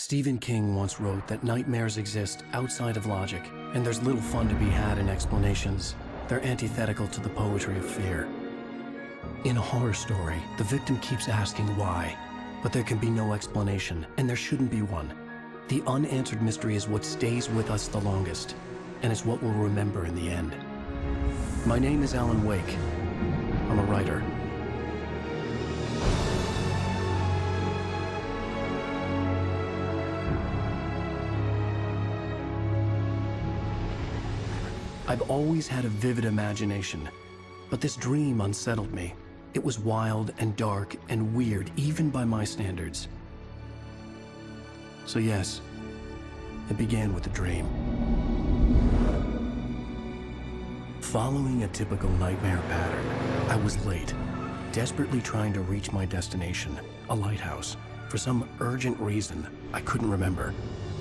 Stephen King once wrote that nightmares exist outside of logic, and there's little fun to be had in explanations. They're antithetical to the poetry of fear. In a horror story, the victim keeps asking why, but there can be no explanation, and there shouldn't be one. The unanswered mystery is what stays with us the longest, and it's what we'll remember in the end. My name is Alan Wake. I'm a writer. I've always had a vivid imagination, but this dream unsettled me. It was wild and dark and weird, even by my standards. So yes, it began with a dream. Following a typical nightmare pattern, I was late, desperately trying to reach my destination, a lighthouse. For some urgent reason, I couldn't remember.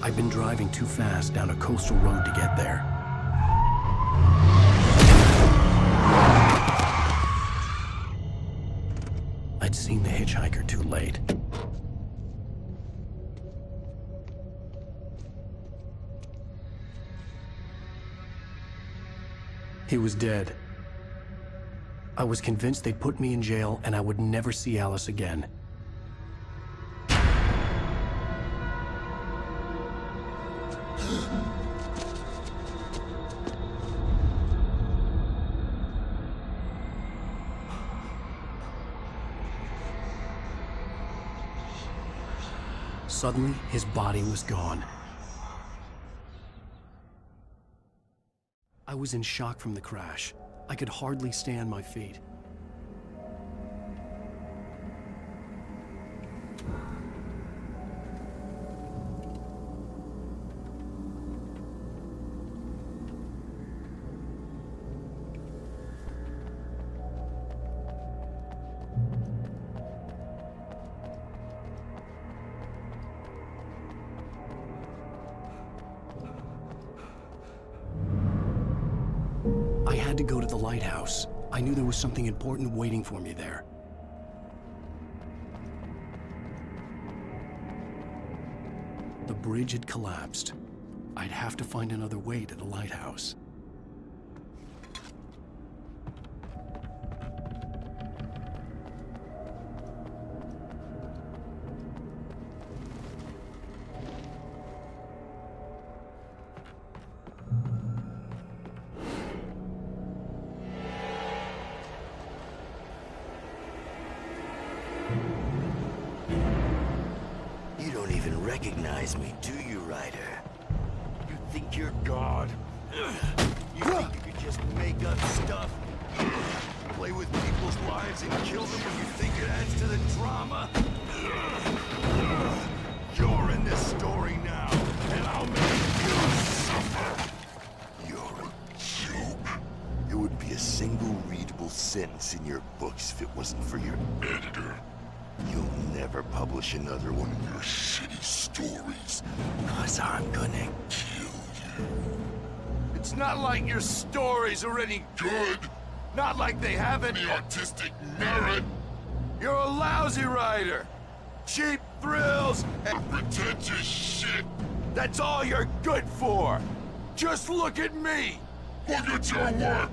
I'd been driving too fast down a coastal road to get there. I'd seen the hitchhiker too late. He was dead. I was convinced they'd put me in jail and I would never see Alice again. Suddenly, his body was gone. I was in shock from the crash. I could hardly stay on my feet. I had to go to the lighthouse. I knew there was something important waiting for me there. The bridge had collapsed. I'd have to find another way to the lighthouse. You don't even recognize me, do you, Ryder? You think you're God? You think you could just make up stuff? Play with people's lives and kill them when you think it adds to the drama? You're in this story now, and I'll make you suffer. You're a joke. It would be a single readable sentence in your books if it wasn't for your editor. You'll never publish another one of your shitty stories, 'cause I'm gonna kill you. It's not like your stories are any good. Not like they have any artistic merit. You're a lousy writer. Cheap thrills and pretentious shit. That's all you're good for. Just look at me. Look at your work.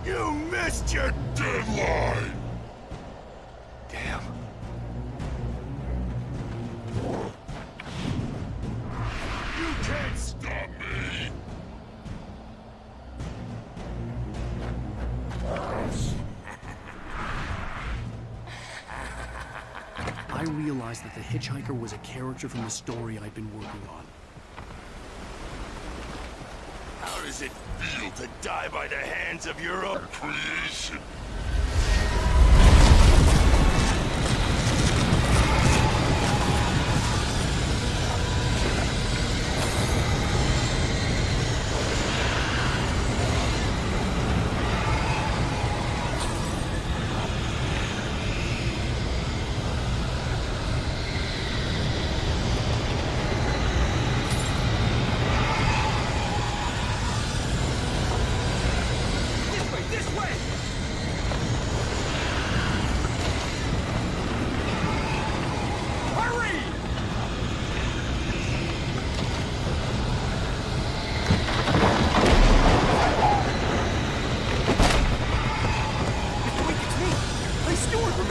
You missed your deadline! Damn. You can't stop me! I realized that the hitchhiker was a character from the story I'd been working on. How does it feel to die by the hands of your own creation?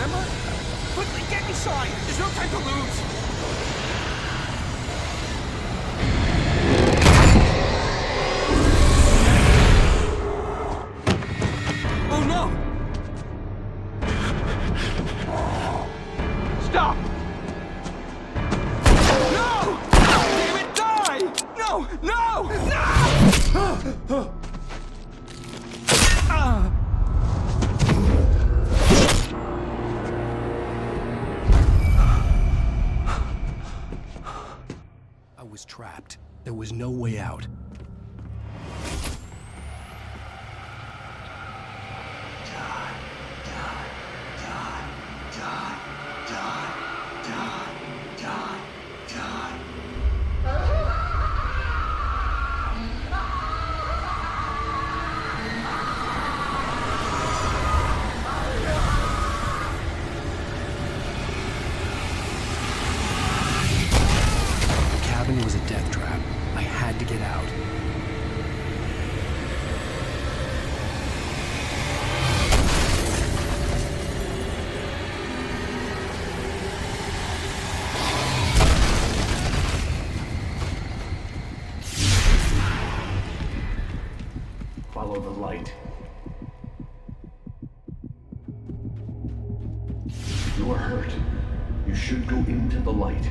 camera? Quickly, get inside! There's no time to lose! Oh no! Stop! No! Damn it, die! No! No! No! I was trapped. There was no way out. It was a death trap. I had to get out. Follow the light. You are hurt. You should go into the light.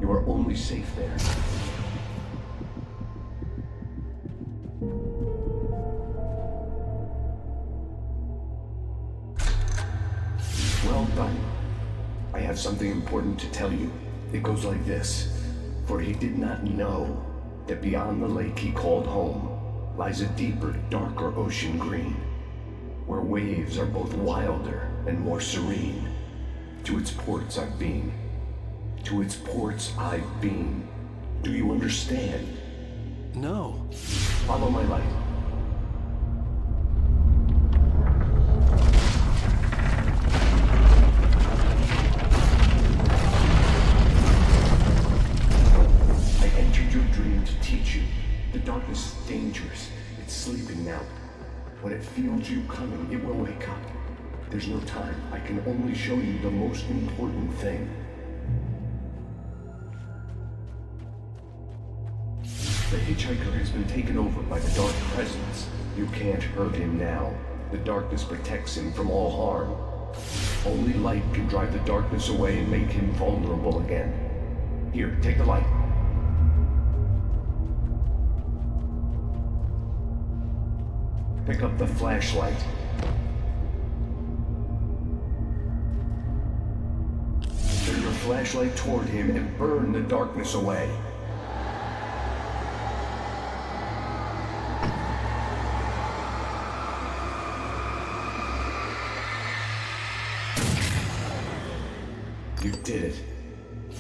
You are only safe there. Well done. I have something important to tell you. It goes like this. For he did not know that beyond the lake he called home lies a deeper, darker ocean green, where waves are both wilder and more serene. To its ports I've been. To its ports I've been. Do you understand? No. Follow my light. I entered your dream to teach you. The darkness is dangerous. It's sleeping now. When it feels you coming, it will wake up. There's no time. I can only show you the most important thing. The hitchhiker has been taken over by the dark presence. You can't hurt him now. The darkness protects him from all harm. Only light can drive the darkness away and make him vulnerable again. Here, take the light. Pick up the flashlight. Turn your flashlight toward him and burn the darkness away. You did it.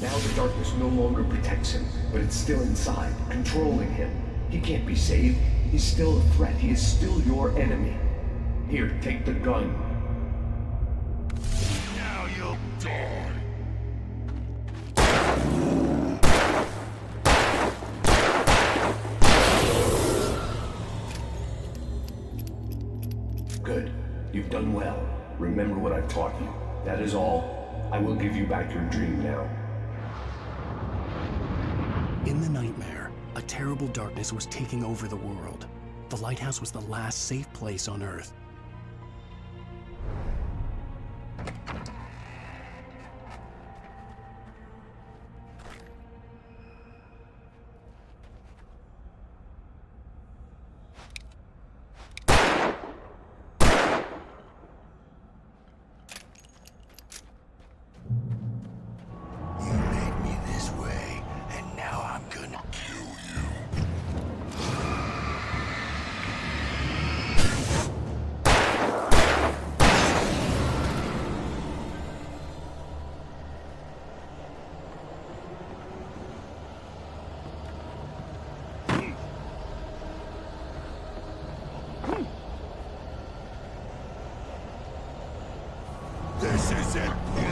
Now the darkness no longer protects him, but it's still inside, controlling him. He can't be saved. He's still a threat. He is still your enemy. Here, take the gun. Now you'll die. Good. You've done well. Remember what I've taught you. That is all. I will give you back your dream now. In the nightmare, a terrible darkness was taking over the world. The lighthouse was the last safe place on Earth. You made me this way, and now I'm gonna kill you. This is it, Wake.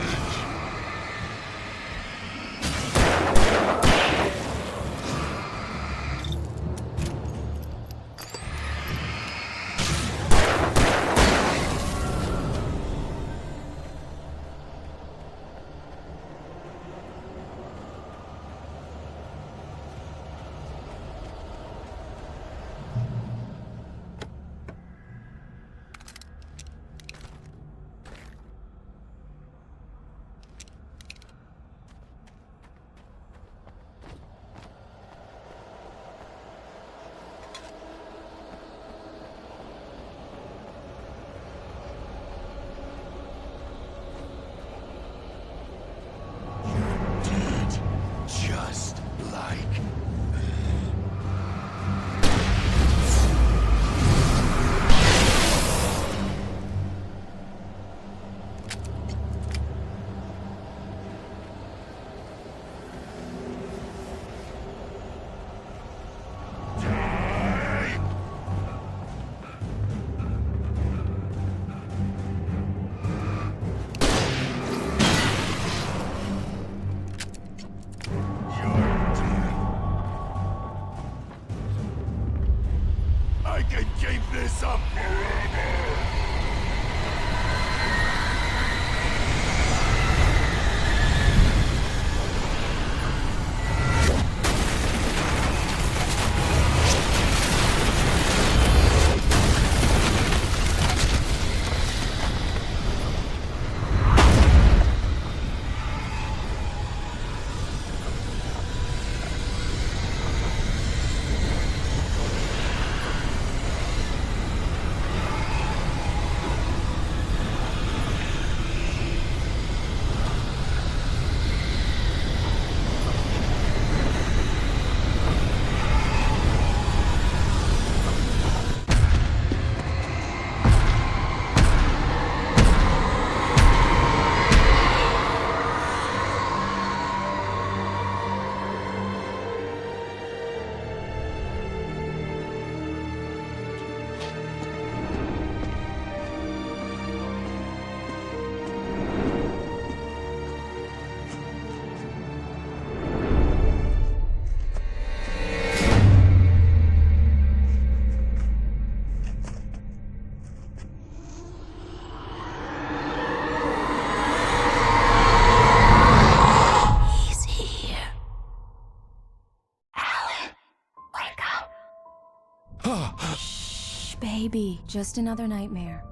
Baby, just another nightmare.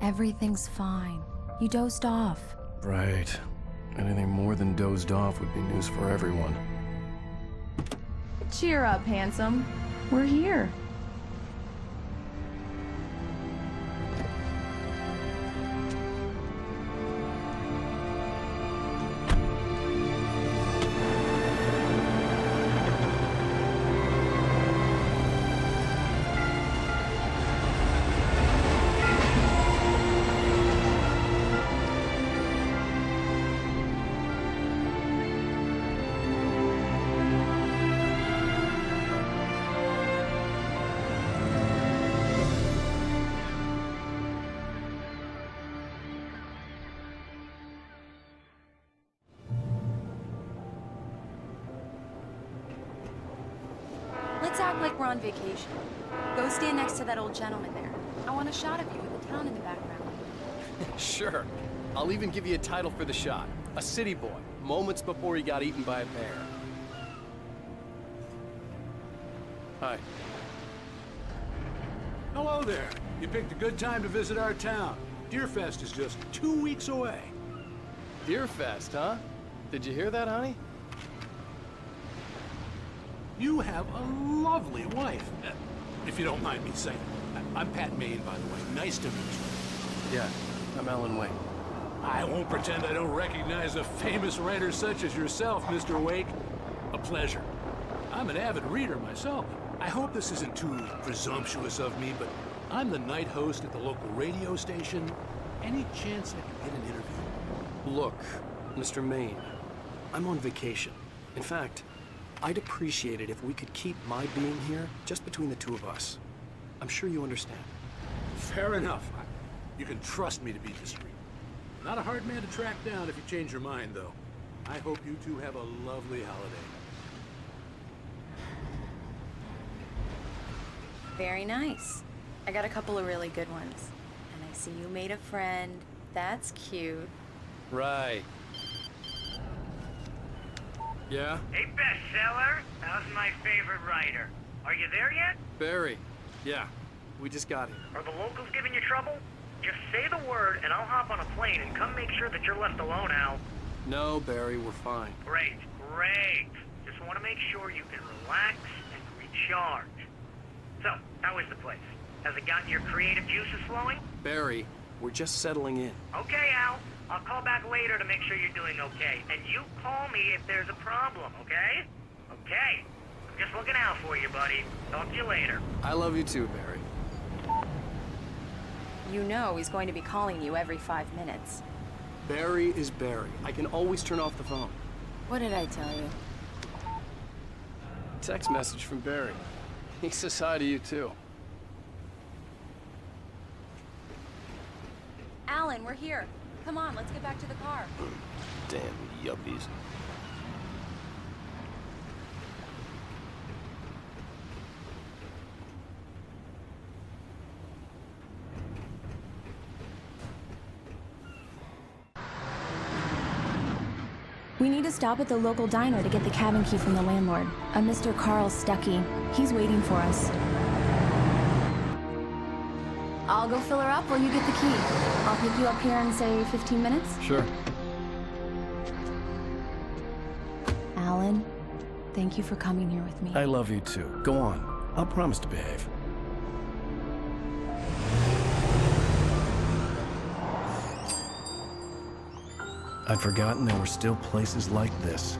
Everything's fine. You dozed off. Right. Anything more than dozed off would be news for everyone. Cheer up, handsome. We're here. Let's act like we're on vacation. Go stand next to that old gentleman there. I want a shot of you with the town in the background. Sure. I'll even give you a title for the shot. A city boy, moments before he got eaten by a bear. Hi. Hello there. You picked a good time to visit our town. Deerfest is just 2 weeks away. Deerfest, huh? Did you hear that, honey? You have a lovely wife, if you don't mind me saying. I'm Pat Maine, by the way. Nice to meet you. Yeah, I'm Alan Wake. I won't pretend I don't recognize a famous writer such as yourself, Mr. Wake. A pleasure. I'm an avid reader myself. I hope this isn't too presumptuous of me, but I'm the night host at the local radio station. Any chance I can get an interview? Look, Mr. Maine, I'm on vacation. In fact, I'd appreciate it if we could keep my being here just between the two of us. I'm sure you understand. Fair enough. You can trust me to be discreet. Not a hard man to track down if you change your mind, though. I hope you two have a lovely holiday. Very nice. I got a couple of really good ones. And I see you made a friend. That's cute. Right. Yeah? Hey, bestseller. How's my favorite writer? Are you there yet? Barry. Yeah. We just got here. Are the locals giving you trouble? Just say the word and I'll hop on a plane and come make sure that you're left alone, Al. No, Barry, we're fine. Great, great. Just want to make sure you can relax and recharge. So, how is the place? Has it gotten your creative juices flowing? Barry, we're just settling in. Okay, Al. I'll call back later to make sure you're doing okay. And you call me if there's a problem, okay? Okay. I'm just looking out for you, buddy. Talk to you later. I love you too, Barry. You know he's going to be calling you every 5 minutes. Barry is Barry. I can always turn off the phone. What did I tell you? Text message from Barry. He says hi to you too. Alan, we're here. Come on, let's get back to the car. Damn yuppies. We need to stop at the local diner to get the cabin key from the landlord, a Mr. Carl Stuckey. He's waiting for us. I'll go fill her up while you get the key. I'll pick you up here in, say, 15 minutes? Sure. Alan, thank you for coming here with me. I love you too. Go on. I'll promise to behave. I'd forgotten there were still places like this.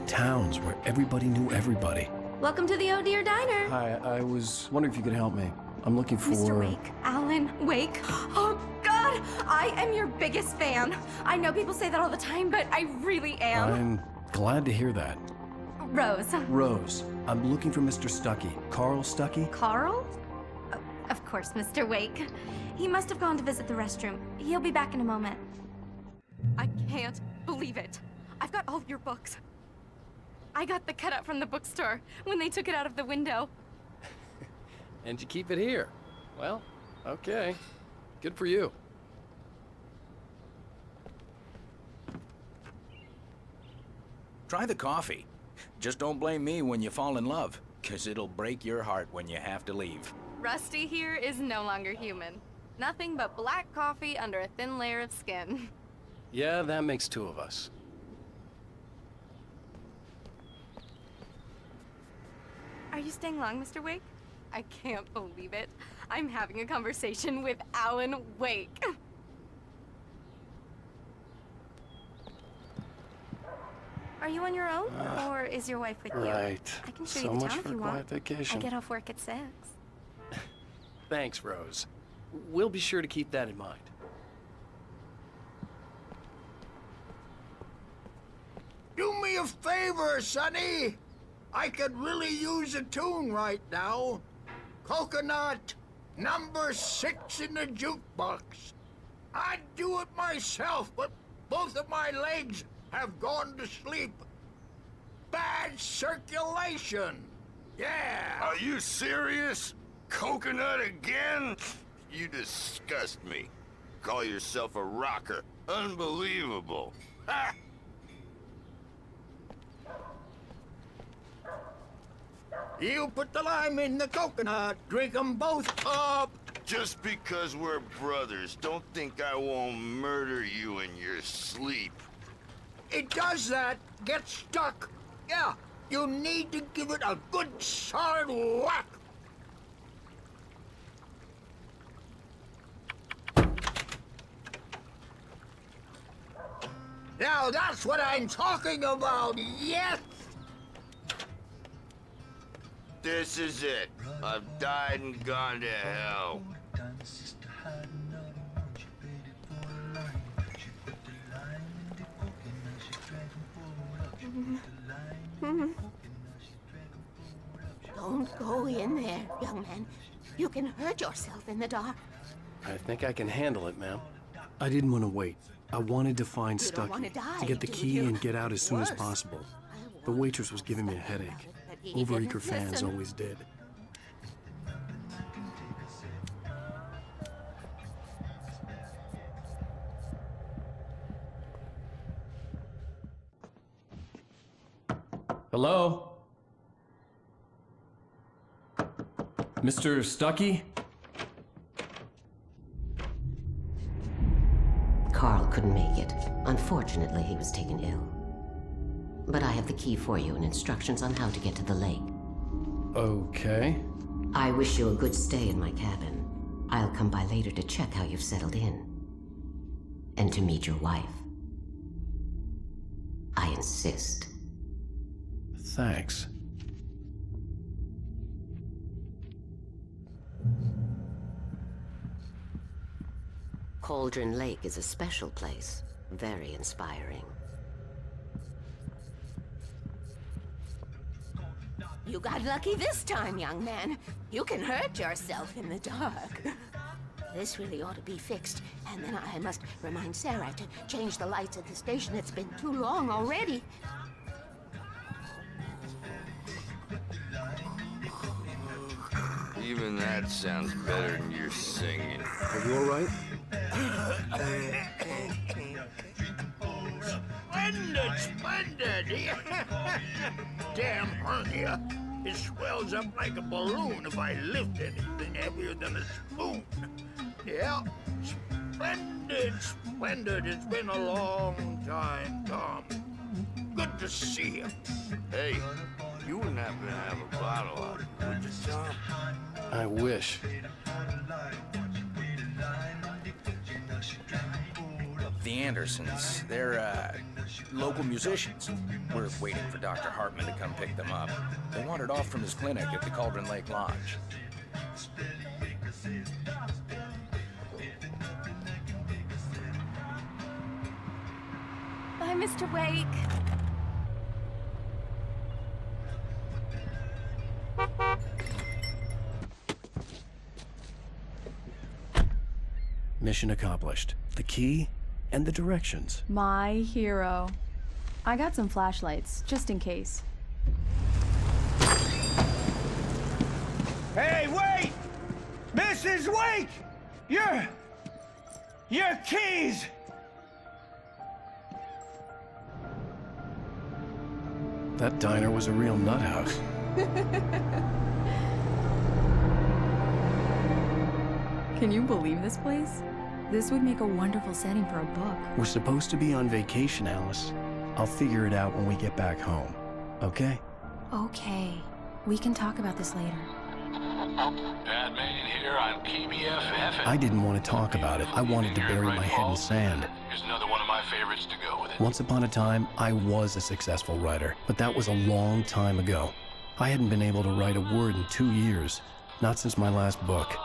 Towns where everybody knew everybody. Welcome to the Oh Dear Diner. Hi, I was wondering if you could help me. I'm looking for... Mr. Wake. Alan Wake. Oh, God! I am your biggest fan. I know people say that all the time, but I really am. I'm glad to hear that. Rose. Rose, I'm looking for Mr. Stuckey. Carl Stuckey? Carl? Of course, Mr. Wake. He must have gone to visit the restroom. He'll be back in a moment. I can't believe it. I've got all of your books. I got the cutout from the bookstore when they took it out of the window. And you keep it here. Well, okay. Good for you. Try the coffee. Just don't blame me when you fall in love, 'cause it'll break your heart when you have to leave. Rusty here is no longer human. Nothing but black coffee under a thin layer of skin. Yeah, that makes two of us. Are you staying long, Mr. Wake? I can't believe it. I'm having a conversation with Alan Wake. Are you on your own, or is your wife with you? Right. I can show So you the much town if for you want. quiet vacation. I get off work at 6. Thanks, Rose. We'll be sure to keep that in mind. Do me a favor, Sonny. I could really use a tune right now. Coconut, number 6 in the jukebox. I'd do it myself, but both of my legs have gone to sleep. Bad circulation. Yeah. Are you serious? Coconut again? You disgust me. Call yourself a rocker. Unbelievable. Ha! You put the lime in the coconut. Drink them both up. Just because we're brothers, don't think I won't murder you in your sleep. It does that. Get stuck. Yeah, you need to give it a good solid whack. Now that's what I'm talking about, yes! This is it. I've died and gone to hell. Don't go in there, young man. You can hurt yourself in the dark. I think I can handle it, ma'am. I didn't want to wait. I wanted to find You don't Stucky, wanna die, to get the do key you? and get out as soon as Worse. possible. The waitress was giving me a headache. But he Overeager didn't fans listen. always did. Hello? Mr. Stucky? Carl couldn't make it. Unfortunately, he was taken ill. But I have the key for you and instructions on how to get to the lake. Okay. I wish you a good stay in my cabin. I'll come by later to check how you've settled in. And to meet your wife. I insist. Thanks. Cauldron Lake is a special place. Very inspiring. You got lucky this time, young man. You can hurt yourself in the dark. This really ought to be fixed, and then I must remind Sarah to change the lights at the station. It's been too long already. Even that sounds better than your singing. Are you all right? Splendid, splendid! Damn hernia. It swells up like a balloon if I lift anything heavier than a spoon. Yeah, splendid, splendid. It's been a long time, Tom. Good to see you. Hey, you wouldn't happen to have a bottle out, would you, Tom? I wish. The Andersons, they're, local musicians. We're waiting for Dr. Hartman to come pick them up. They wandered off from his clinic at the Cauldron Lake Lodge. Bye, Mr. Wake. Mission accomplished. The key and the directions. My hero. I got some flashlights, just in case. Hey, wait! Mrs. Wake! Your keys! That diner was a real nut house. Can you believe this place? This would make a wonderful setting for a book. We're supposed to be on vacation, Alice. I'll figure it out when we get back home, okay? Okay. We can talk about this later. Batman here on KBFF. I didn't want to talk about it. I wanted to bury my head in sand. Here's another one of my favorites to go with it. Once upon a time, I was a successful writer, but that was a long time ago. I hadn't been able to write a word in 2 years, not since my last book.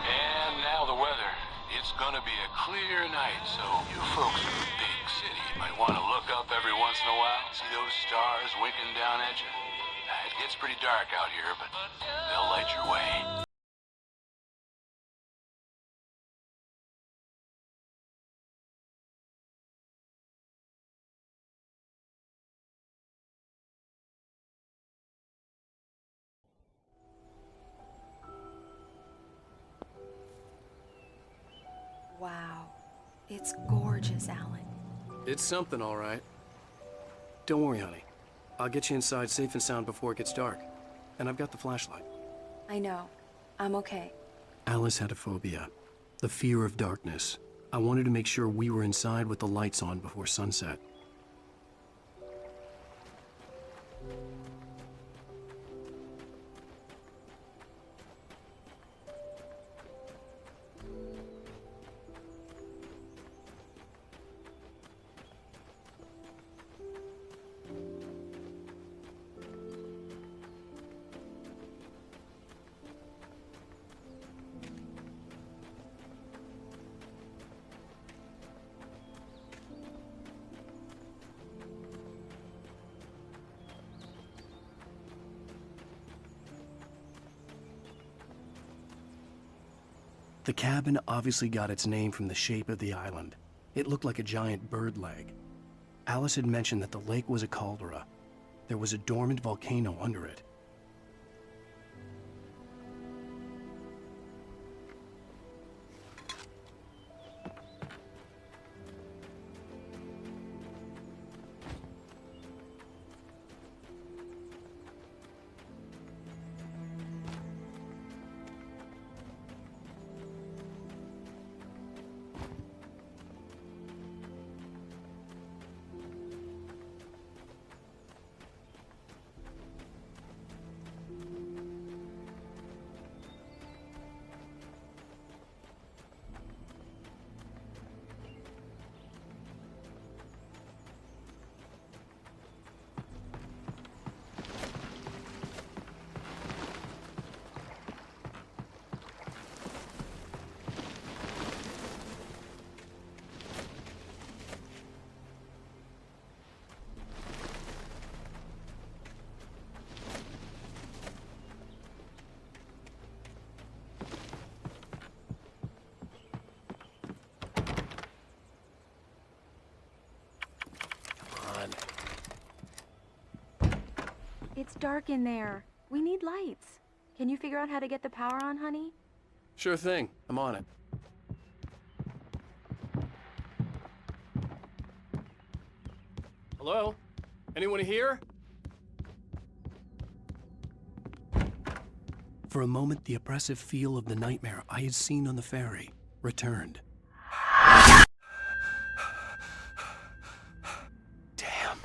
And now the weather. It's gonna be a clear night, so you folks in the big city might want to look up every once in a while, see those stars winking down at you. It gets pretty dark out here, but they'll light your way. Wow. It's gorgeous, Alan. It's something, all right. Don't worry, honey. I'll get you inside safe and sound before it gets dark. And I've got the flashlight. I know. I'm okay. Alice had a phobia, the fear of darkness. I wanted to make sure we were inside with the lights on before sunset. The cabin obviously got its name from the shape of the island. It looked like a giant bird leg. Alice had mentioned that the lake was a caldera. There was a dormant volcano under it. It's dark in there. We need lights. Can you figure out how to get the power on, honey? Sure thing. I'm on it. Hello? Anyone here? For a moment, the oppressive feel of the nightmare I had seen on the ferry returned. Damn.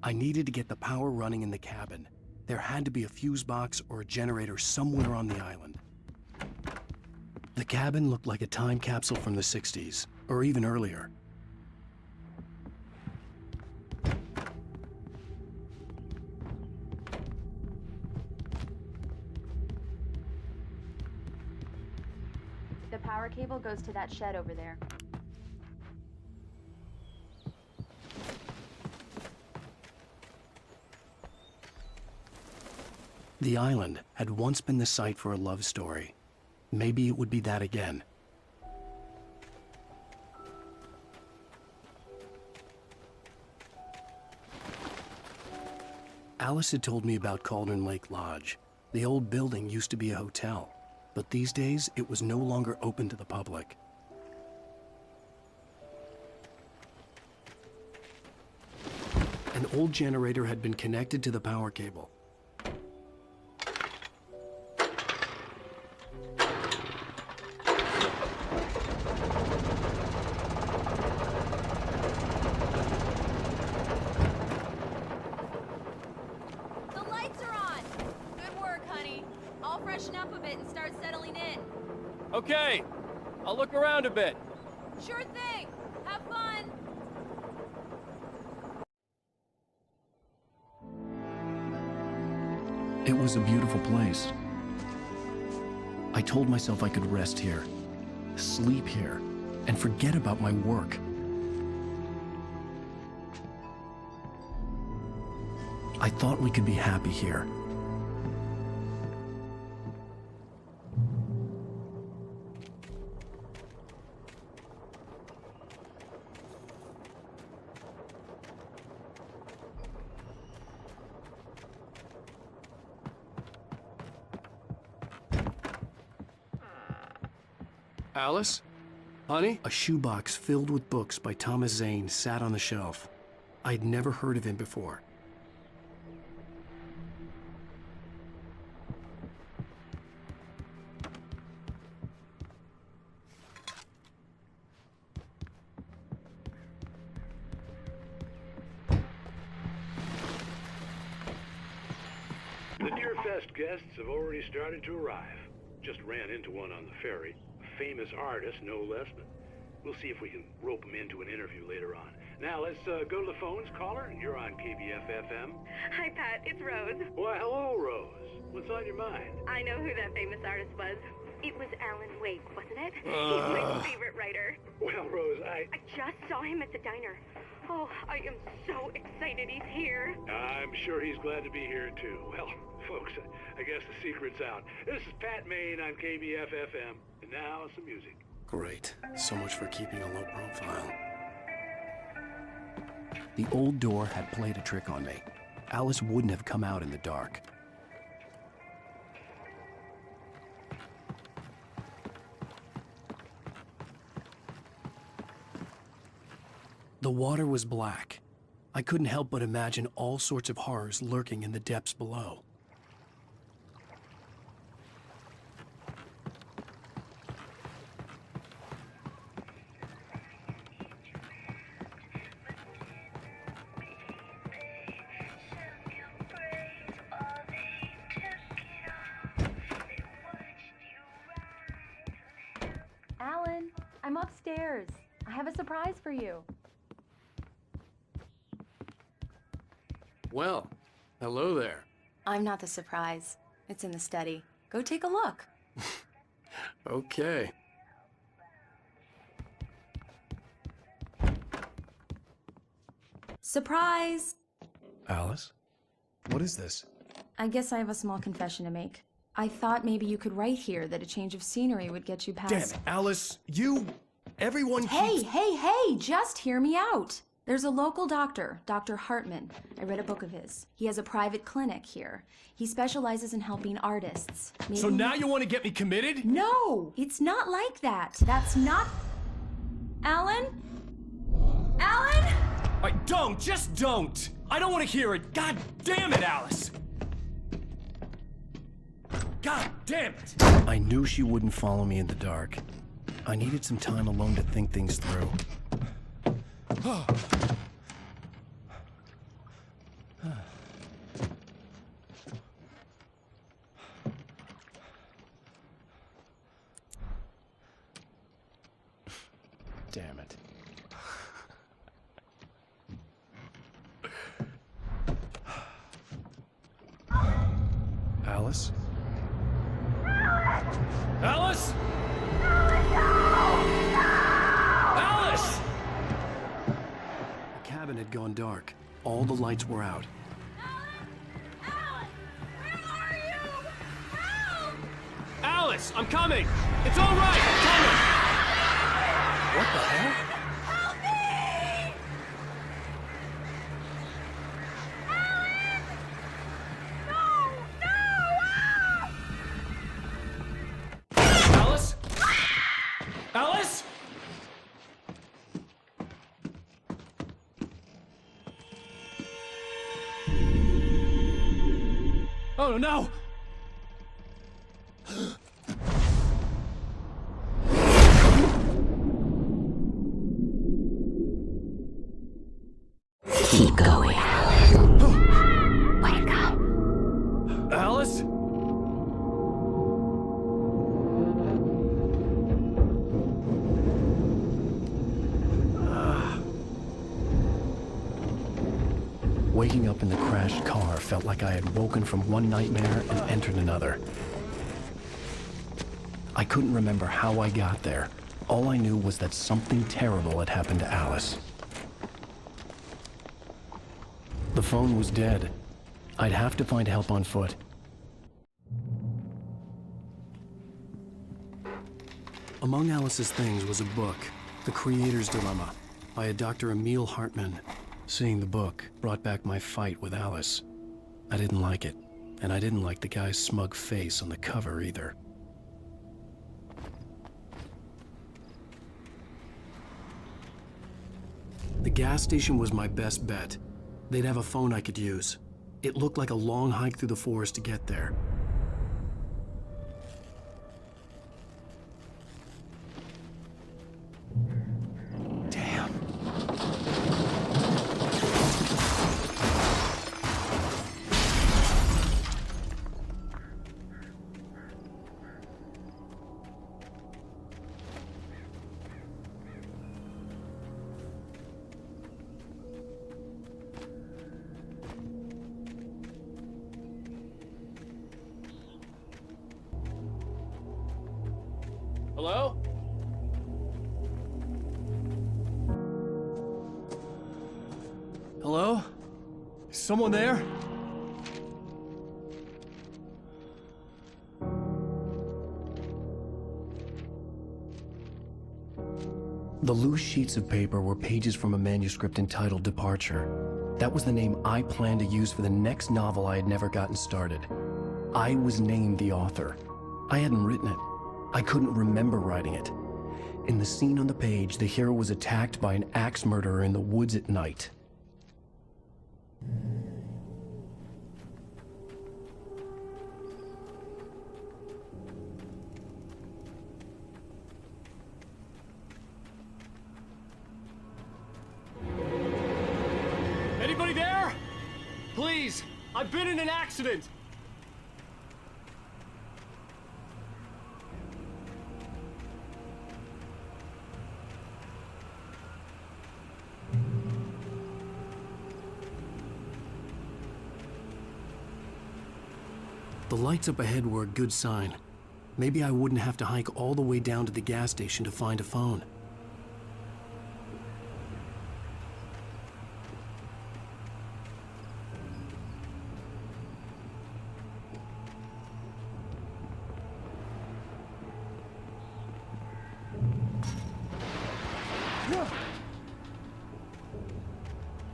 I needed to get the power running in the cabin. There had to be a fuse box or a generator somewhere on the island. The cabin looked like a time capsule from the 60s, or even earlier. The power cable goes to that shed over there. The island had once been the site for a love story. Maybe it would be that again. Alice had told me about Cauldron Lake Lodge. The old building used to be a hotel, but these days it was no longer open to the public. An old generator had been connected to the power cable. The lights are on! Good work, honey. I'll freshen up a bit and start settling in. Okay, I'll look around a bit. Sure thing! Have fun! It was a beautiful place. I told myself I could rest here, sleep here, and forget about my work. I thought we could be happy here. Alice? Honey? A shoebox filled with books by Thomas Zane sat on the shelf. I'd never heard of him before. The Deerfest guests have already started to arrive. Just ran into one on the ferry. A famous artist, no less, but we'll see if we can rope him into an interview later on. Now, let's go to the phones. Caller, you're on KBF-FM. Hi, Pat. It's Rose. Why, hello, Rose. What's on your mind? I know who that famous artist was. It was Alan Wake, wasn't it? He's my favorite writer. Well, Rose, I just saw him at the diner. Oh, I am so excited he's here. I'm sure he's glad to be here, too. Well, folks, I guess the secret's out. This is Pat Maine on KBF-FM, and now some music. Great. So much for keeping a low profile. The old door had played a trick on me. Alice wouldn't have come out in the dark. The water was black. I couldn't help but imagine all sorts of horrors lurking in the depths below. Alan, I'm upstairs. I have a surprise for you. Well, hello there. I'm not the surprise. It's in the study. Go take a look. Okay. Surprise! Alice? What is this? I guess I have a small confession to make. I thought maybe you could write here that a change of scenery would get you past... Damn it, Alice, everyone Hey, hey, just hear me out. There's a local doctor, Dr. Hartman. I read a book of his. He has a private clinic here. He specializes in helping artists. Maybe... So now you want to get me committed? No, it's not like that. That's not... Alan? Alan? Just don't! I don't want to hear it! God damn it, Alice! God damn it! I knew she wouldn't follow me in the dark. I needed some time alone to think things through. Damn it. Alice? Alice? Alice! The cabin had gone dark. All the lights were out. Alice, I'm coming! It's all right, I'm coming! What the hell? Alice? Alice? Oh, no! Keep going. Wake up. Alice? Waking up in the crashed car felt like I had woken from one nightmare and entered another. I couldn't remember how I got there. All I knew was that something terrible had happened to Alice. The phone was dead. I'd have to find help on foot. Among Alice's things was a book, The Creator's Dilemma, by a Dr. Emil Hartman. Seeing the book brought back my fight with Alice. I didn't like it, and I didn't like the guy's smug face on the cover either. The gas station was my best bet. They'd have a phone I could use. It looked like a long hike through the forest to get there. Damn. Hello? Hello? Is someone there? The loose sheets of paper were pages from a manuscript entitled Departure. That was the name I planned to use for the next novel I had never gotten started. I was named the author. I hadn't written it. I couldn't remember writing it. In the scene on the page, the hero was attacked by an axe murderer in the woods at night. Anybody there? Please, I've been in an accident. The lights up ahead were a good sign. Maybe I wouldn't have to hike all the way down to the gas station to find a phone.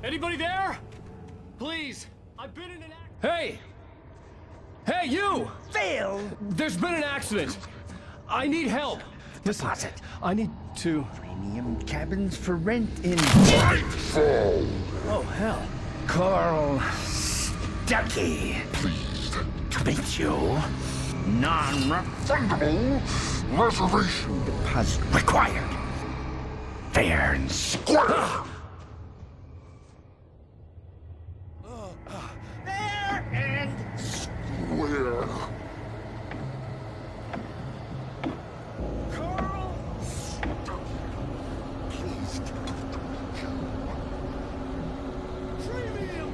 Anybody there? Please, I've been in an accident. Hey! Hey, you! Phil! There's been an accident. I need help. Listen, I need to... Premium cabins for rent in... Nightfall! Oh, hell. Carl Stuckey. Pleased To meet you. non-refundable reservation Deposit required. Fair and square! Fair and Square. Carl. Please. Premium.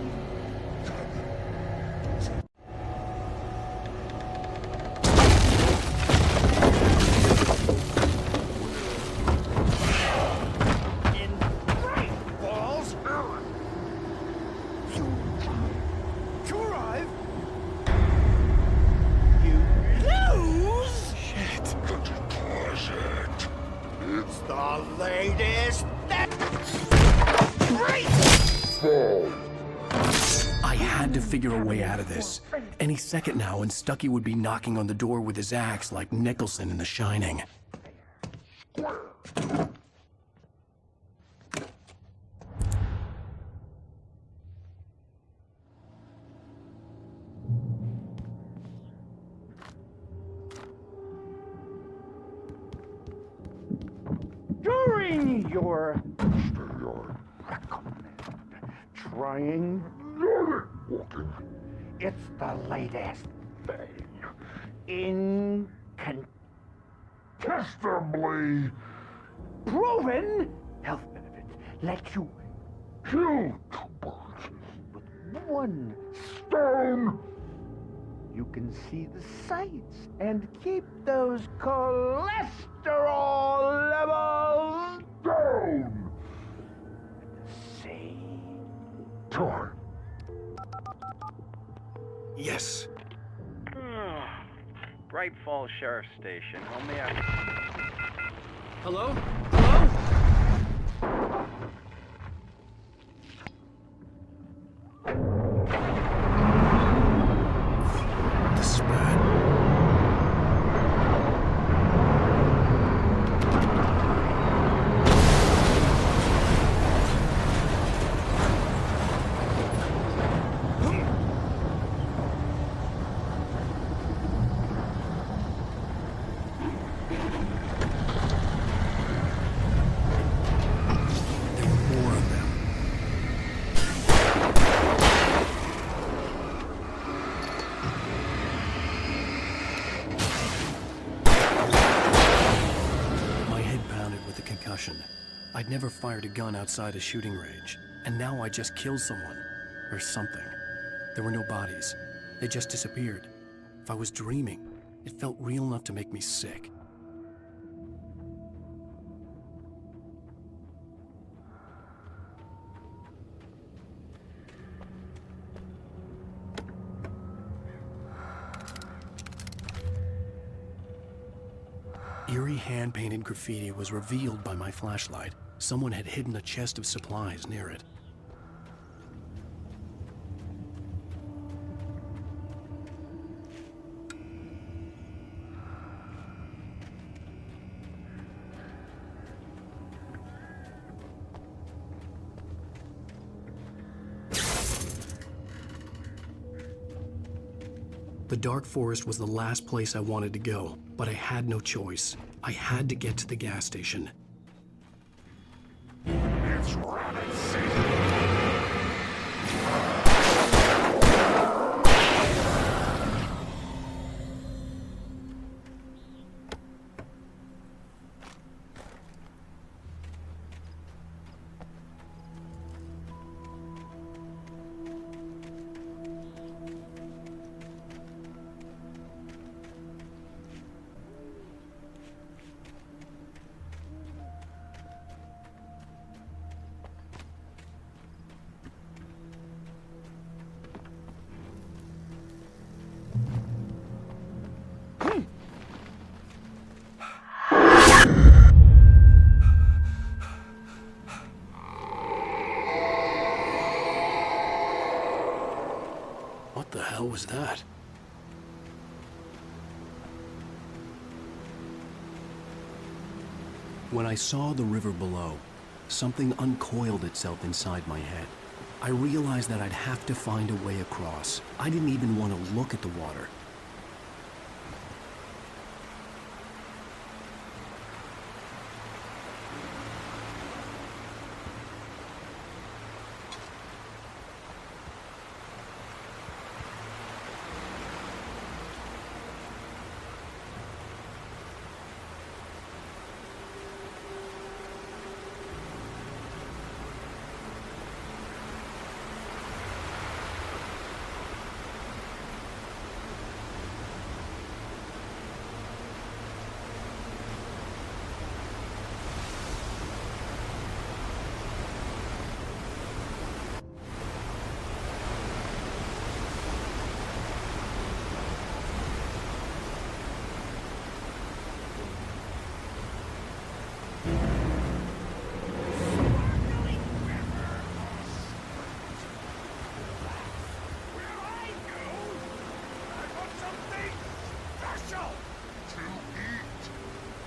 In great balls. To arrive. You lose. Shit. The deposit. It's the latest. Great. Fall. I had to figure a way out of this. Any second now, and Stuckey would be knocking on the door with his axe like Nicholson in The Shining. bring your recommend. Trying it's the latest thing. Incontestably proven health benefits. Let you kill 2 birds with 1 stone. You can see the sights and keep those cholesterol levels down at the same time. Yes. Bright Falls Sheriff's Station. How may I... Hello? Hello? This is bad. I'd never fired a gun outside a shooting range, and now I just killed someone. Or something. There were no bodies. They just disappeared. If I was dreaming, it felt real enough to make me sick. Eerie hand-painted graffiti was revealed by my flashlight. Someone had hidden a chest of supplies near it. The dark forest was the last place I wanted to go, but I had no choice. I had to get to the gas station. It's rabbit season. What the hell was that? When I saw the river below, something uncoiled itself inside my head. I realized that I'd have to find a way across. I didn't even want to look at the water.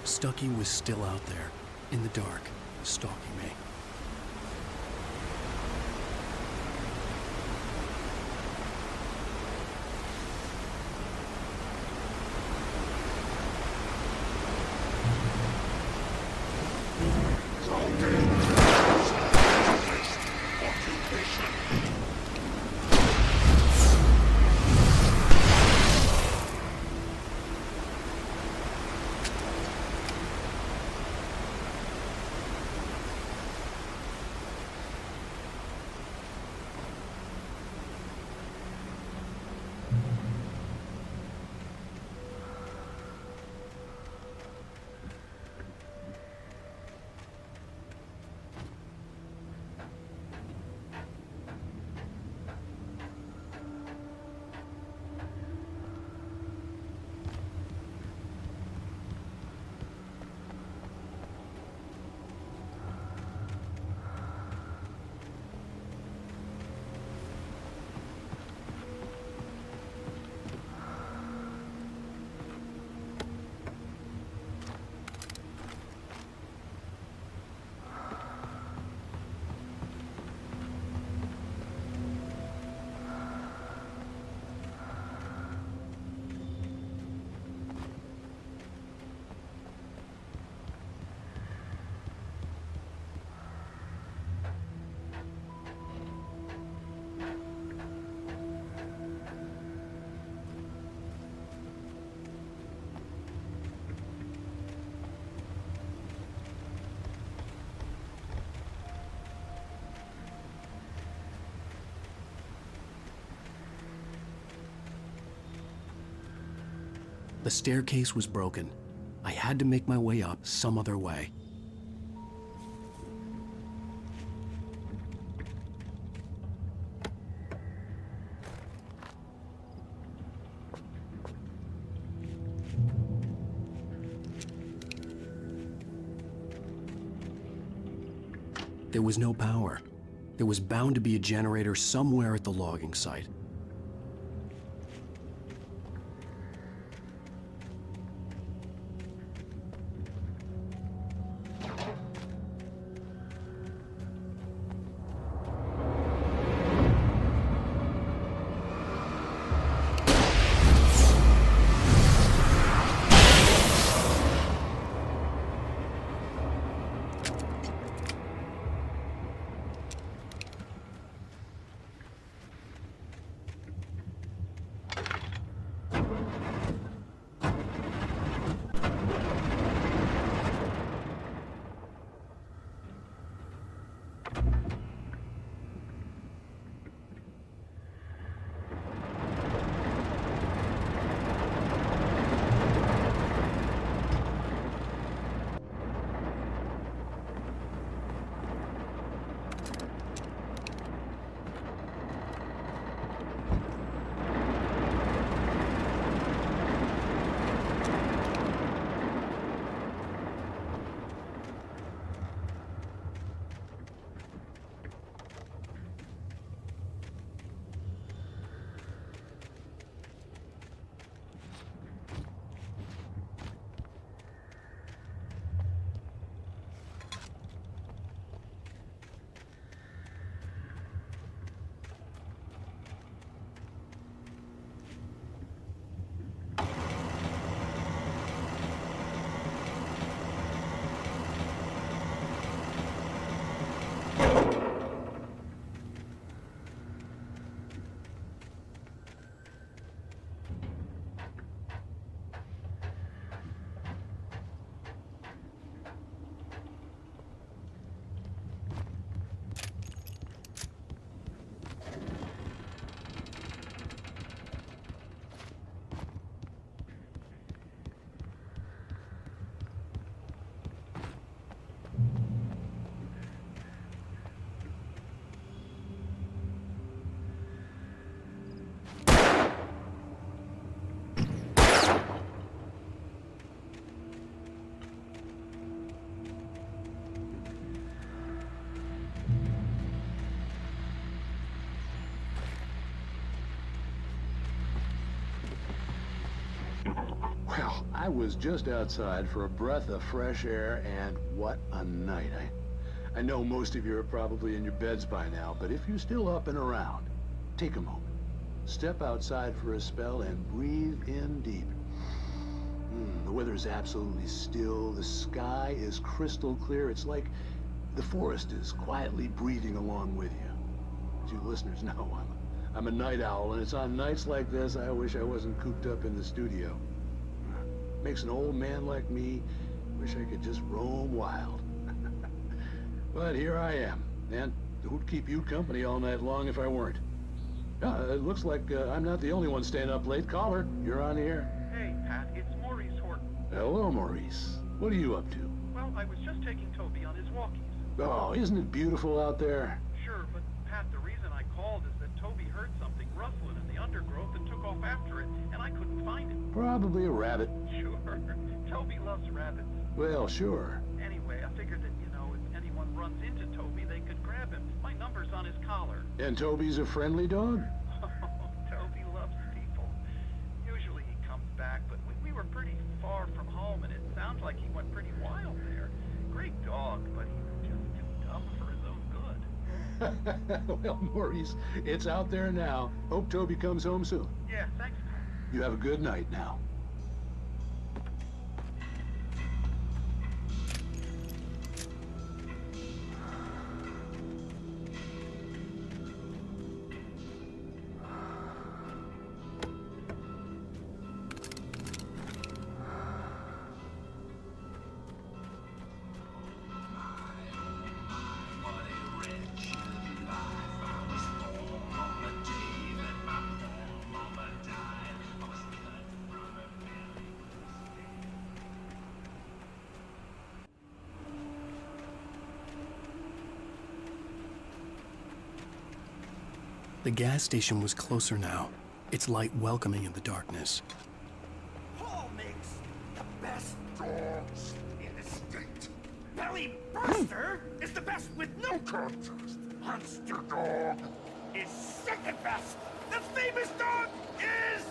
Stucky was still out there, in the dark, stalking me. The staircase was broken. I had to make my way up some other way. There was no power. There was bound to be a generator somewhere at the logging site. Well, I was just outside for a breath of fresh air, and what a night. I know most of you are probably in your beds by now, but if you're still up and around, take a moment. Step outside for a spell and breathe in deep. The weather is absolutely still. The sky is crystal clear. It's like the forest is quietly breathing along with you. As you listeners know, I'm a night owl, and it's on nights like this I wish I wasn't cooped up in the studio. Makes an old man like me wish I could just roam wild. But here I am, and who'd keep you company all night long if I weren't? It looks like I'm not the only one staying up late. Caller, you're on the air. Hey, Pat, it's Maurice Horton. Hello, Maurice. What are you up to? Well, I was just taking Toby on his walkies. Oh, isn't it beautiful out there? Sure, but Pat, the reason I called is that Toby heard something rustling in the undergrowth and took off after it, and I couldn't find it. Probably a rabbit. Sure. Toby loves rabbits. Well, sure. Anyway, I figured that, if anyone runs into Toby, they could grab him. My number's on his collar. And Toby's a friendly dog? Toby loves people. Usually he comes back, but we were pretty far from home, and it sounds like he went pretty wild there. Great dog, but he was just too dumb for his own good. Well, Maurice, it's out there now. Hope Toby comes home soon. Yeah, thanks. You have a good night now. The gas station was closer now, its light welcoming in the darkness. Paul makes the best dogs in the state. Belly Buster is the best with no contest. Monster Dog is second best. The famous dog is...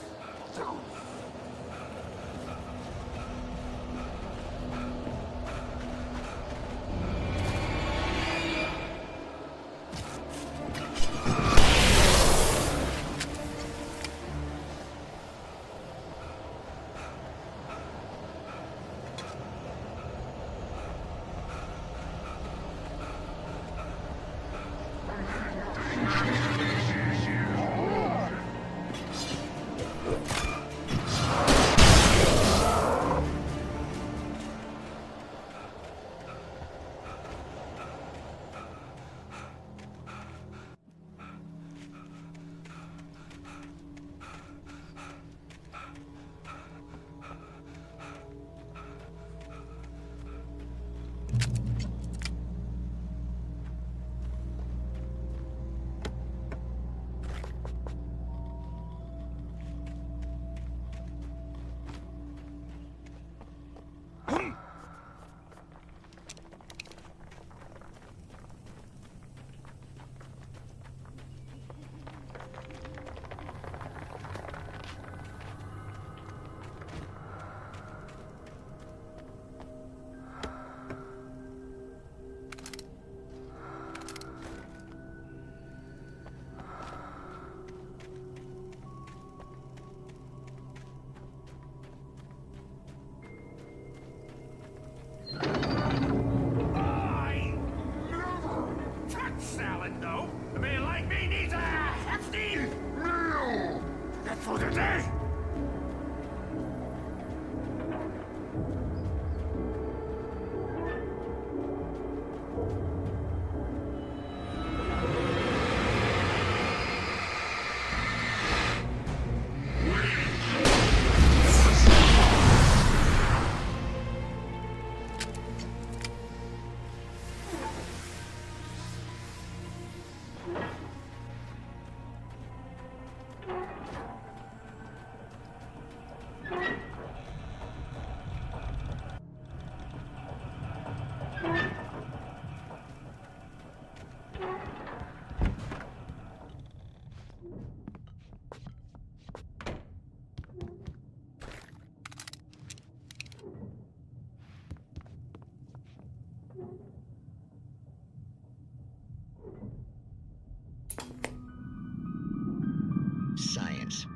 Science.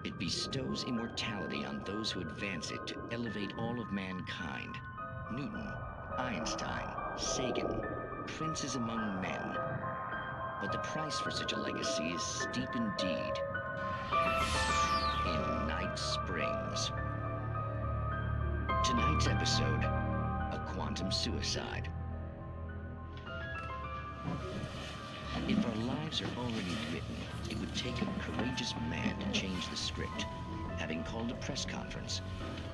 It bestows immortality on those who advance it to elevate all of mankind. Newton, Einstein, Sagan, princes among men. But the price for such a legacy is steep indeed. In Night Springs. Tonight's episode, a quantum suicide. If our lives are already written, it would take a courageous man to change the script. Having called a press conference,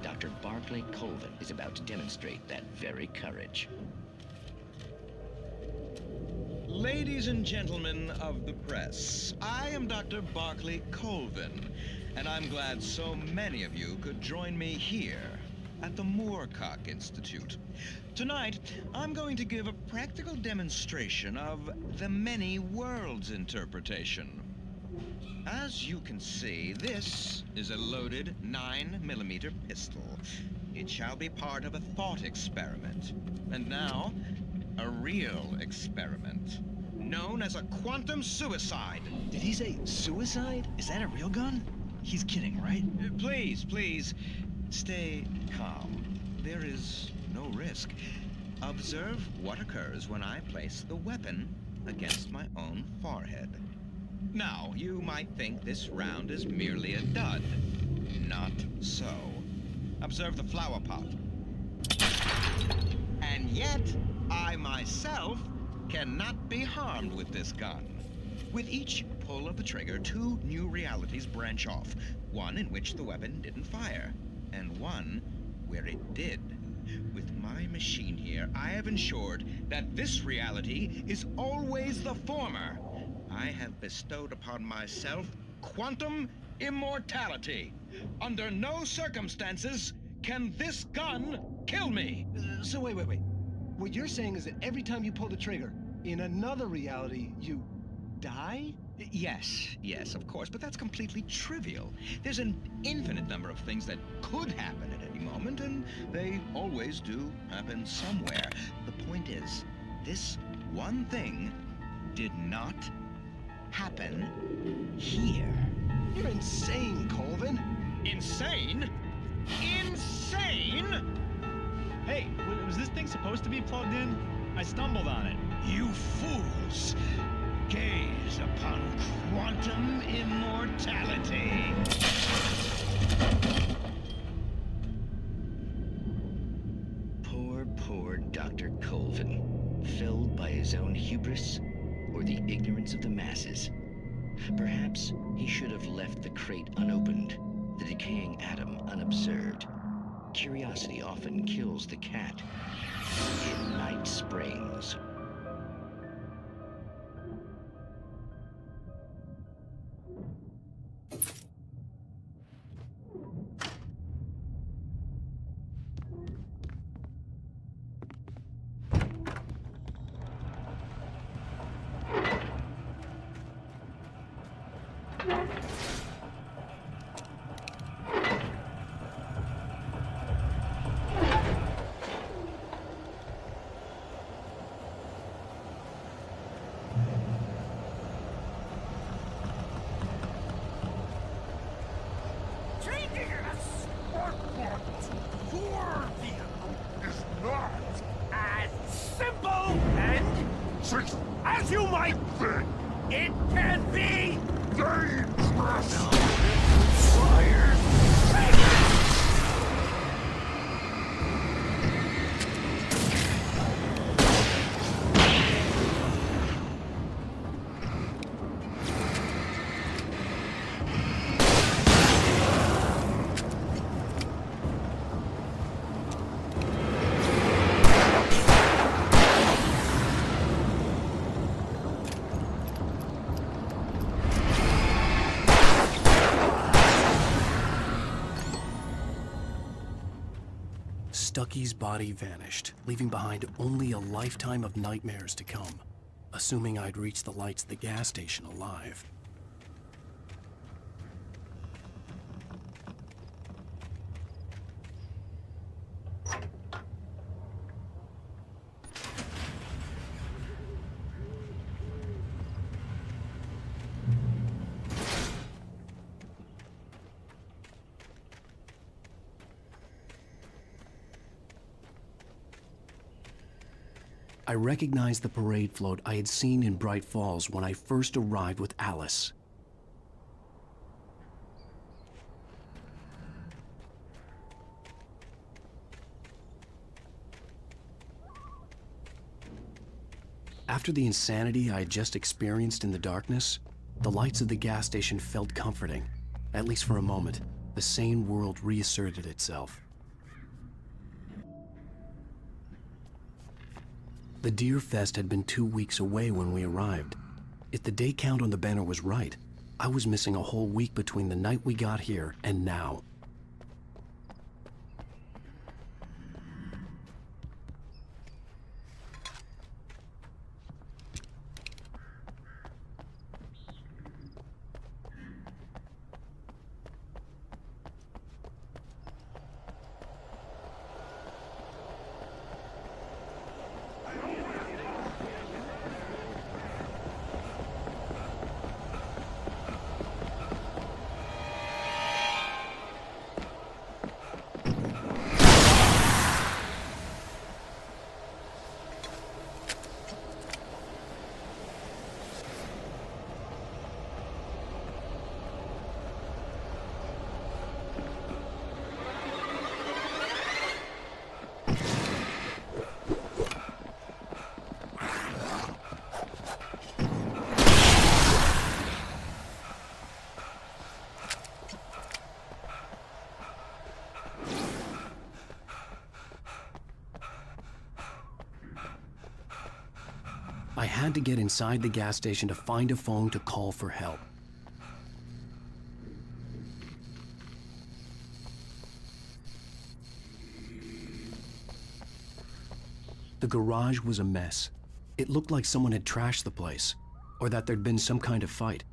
Dr. Barclay Colvin is about to demonstrate that very courage. Ladies and gentlemen of the press, I am Dr. Barclay Colvin, and I'm glad so many of you could join me here at the Moorcock Institute. Tonight, I'm going to give a practical demonstration of the many worlds interpretation. As you can see, this is a loaded 9mm pistol. It shall be part of a thought experiment. And now, a real experiment, known as a quantum suicide. Did he say suicide? Is that a real gun? He's kidding, right? Please, stay calm. There is no risk. Observe what occurs when I place the weapon against my own forehead. Now, you might think this round is merely a dud. Not so. Observe the flower pot. And yet, I myself cannot be harmed with this gun. With each pull of the trigger, two new realities branch off. One in which the weapon didn't fire, and one where it did. With my machine here, I have ensured that this reality is always the former. I have bestowed upon myself quantum immortality. Under no circumstances can this gun kill me. So wait. What you're saying is that every time you pull the trigger, in another reality, you die? Yes, of course, but that's completely trivial. There's an infinite number of things that could happen at any moment, and they always do happen somewhere. The point is, this one thing did not happen here. You're insane, Colvin. Insane? Insane? Hey, was this thing supposed to be plugged in? I stumbled on it. You fools! Gaze upon quantum immortality. Poor Dr. Colvin, felled by his own hubris or the ignorance of the masses. Perhaps he should have left the crate unopened, the decaying atom unobserved. Curiosity often kills the cat in Night Springs. As you might think, it can be dangerous. Fire. Stucky's body vanished, leaving behind only a lifetime of nightmares to come, assuming I'd reached the lights of the gas station alive. I recognized the parade float I had seen in Bright Falls when I first arrived with Alice. After the insanity I had just experienced in the darkness, the lights of the gas station felt comforting. At least for a moment, the sane world reasserted itself. The Deer Fest had been 2 weeks away when we arrived. If the day count on the banner was right, I was missing a whole week between the night we got here and now. I had to get inside the gas station to find a phone to call for help. The garage was a mess. It looked like someone had trashed the place, or that there'd been some kind of fight.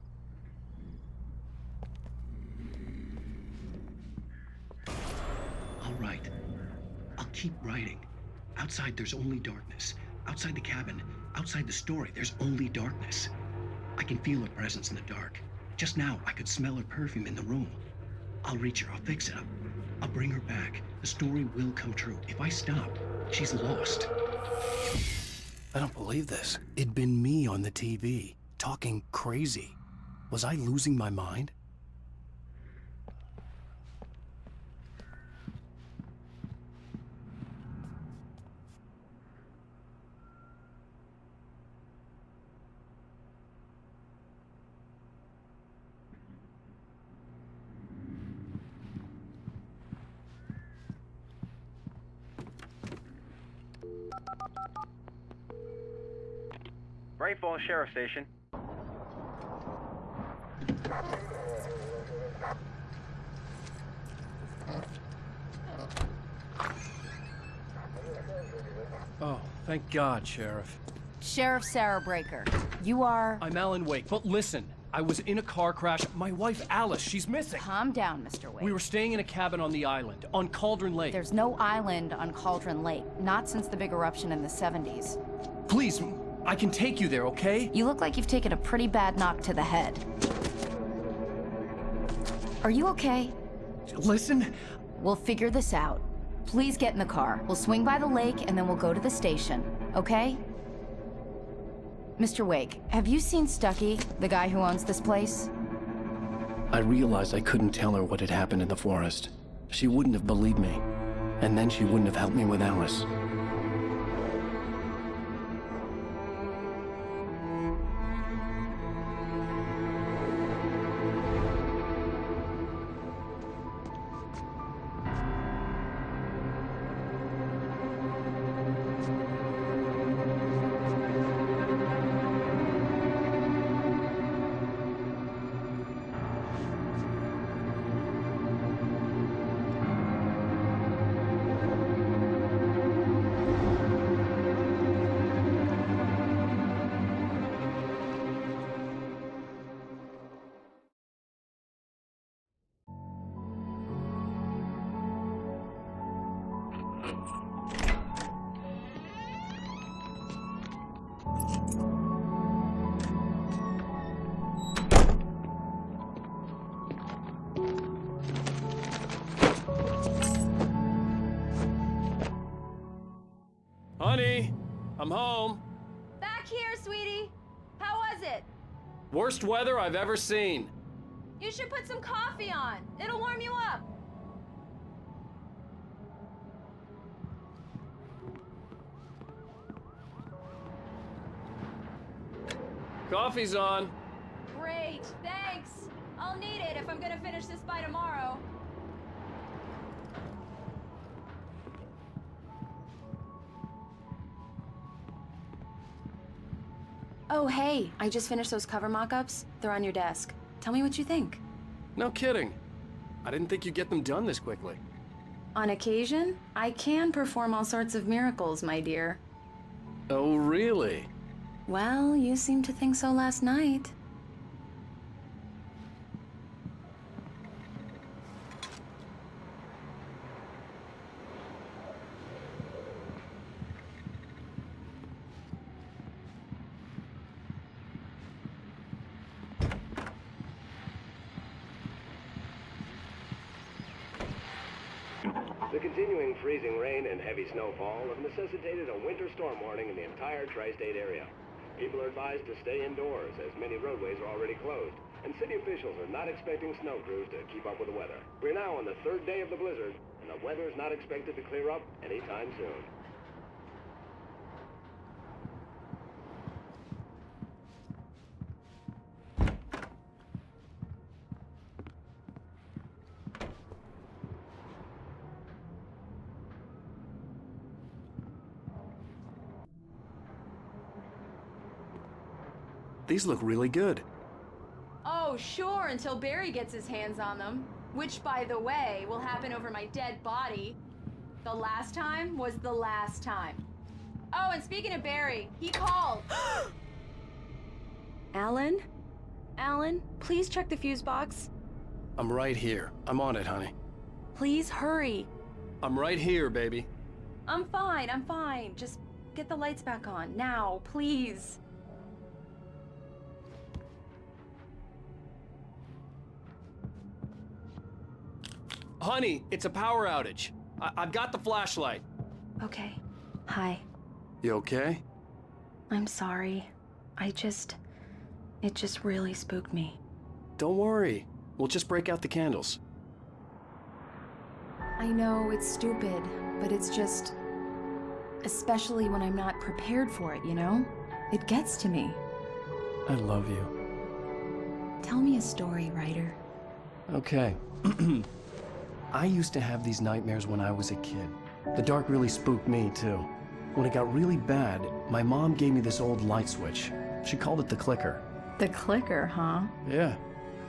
All right. I'll keep writing. Outside, there's only darkness. Outside the cabin, outside the story, there's only darkness. I can feel her presence in the dark. Just now, I could smell her perfume in the room. I'll reach her. I'll fix it up. I'll bring her back. The story will come true. If I stop, she's lost. I don't believe this. It'd been me on the TV, talking crazy. Was I losing my mind? Great Falls Sheriff Station. Oh, thank God, Sheriff. Sheriff Sarah Breaker, you are... I'm Alan Wake, but listen. I was in a car crash. My wife, Alice, she's missing. Calm down, Mr. Wake. We were staying in a cabin on the island, on Cauldron Lake. There's no island on Cauldron Lake, not since the big eruption in the 70s. Please, I can take you there, okay? You look like you've taken a pretty bad knock to the head. Are you okay? Listen. We'll figure this out. Please get in the car. We'll swing by the lake and then we'll go to the station, okay? Mr. Wake, have you seen Stucky, the guy who owns this place? I realized I couldn't tell her what had happened in the forest. She wouldn't have believed me. And then she wouldn't have helped me with Alice. Honey, I'm home. Back here, sweetie. How was it? Worst weather I've ever seen. You should put some coffee on. It'll warm you up. Coffee's on. Great, thanks. I'll need it if I'm gonna finish this by tomorrow. Oh, hey, I just finished those cover mock-ups. They're on your desk. Tell me what you think. No kidding. I didn't think you'd get them done this quickly. On occasion, I can perform all sorts of miracles, my dear. Oh, really? Well, you seemed to think so last night. The continuing freezing rain and heavy snowfall have necessitated a winter storm warning in the entire tri-state area. People are advised to stay indoors as many roadways are already closed, and city officials are not expecting snow crews to keep up with the weather. We're now on the third day of the blizzard, and the weather is not expected to clear up anytime soon. These look really good. Oh, sure, until Barry gets his hands on them. Which, by the way, will happen over my dead body. The last time was the last time. Oh, and speaking of Barry, he called. Alan? Alan, please check the fuse box. I'm right here. I'm on it, honey. Please hurry. I'm right here, baby. I'm fine. Just get the lights back on, now, please. Honey, it's a power outage. I've got the flashlight. Okay. Hi. You okay? I'm sorry. It just really spooked me. Don't worry. We'll just break out the candles. I know it's stupid, but it's just... especially when I'm not prepared for it, you know? It gets to me. I love you. Tell me a story, writer. Okay. I used to have these nightmares when I was a kid. The dark really spooked me, too. When it got really bad, my mom gave me this old light switch. She called it the clicker. The clicker, huh? Yeah.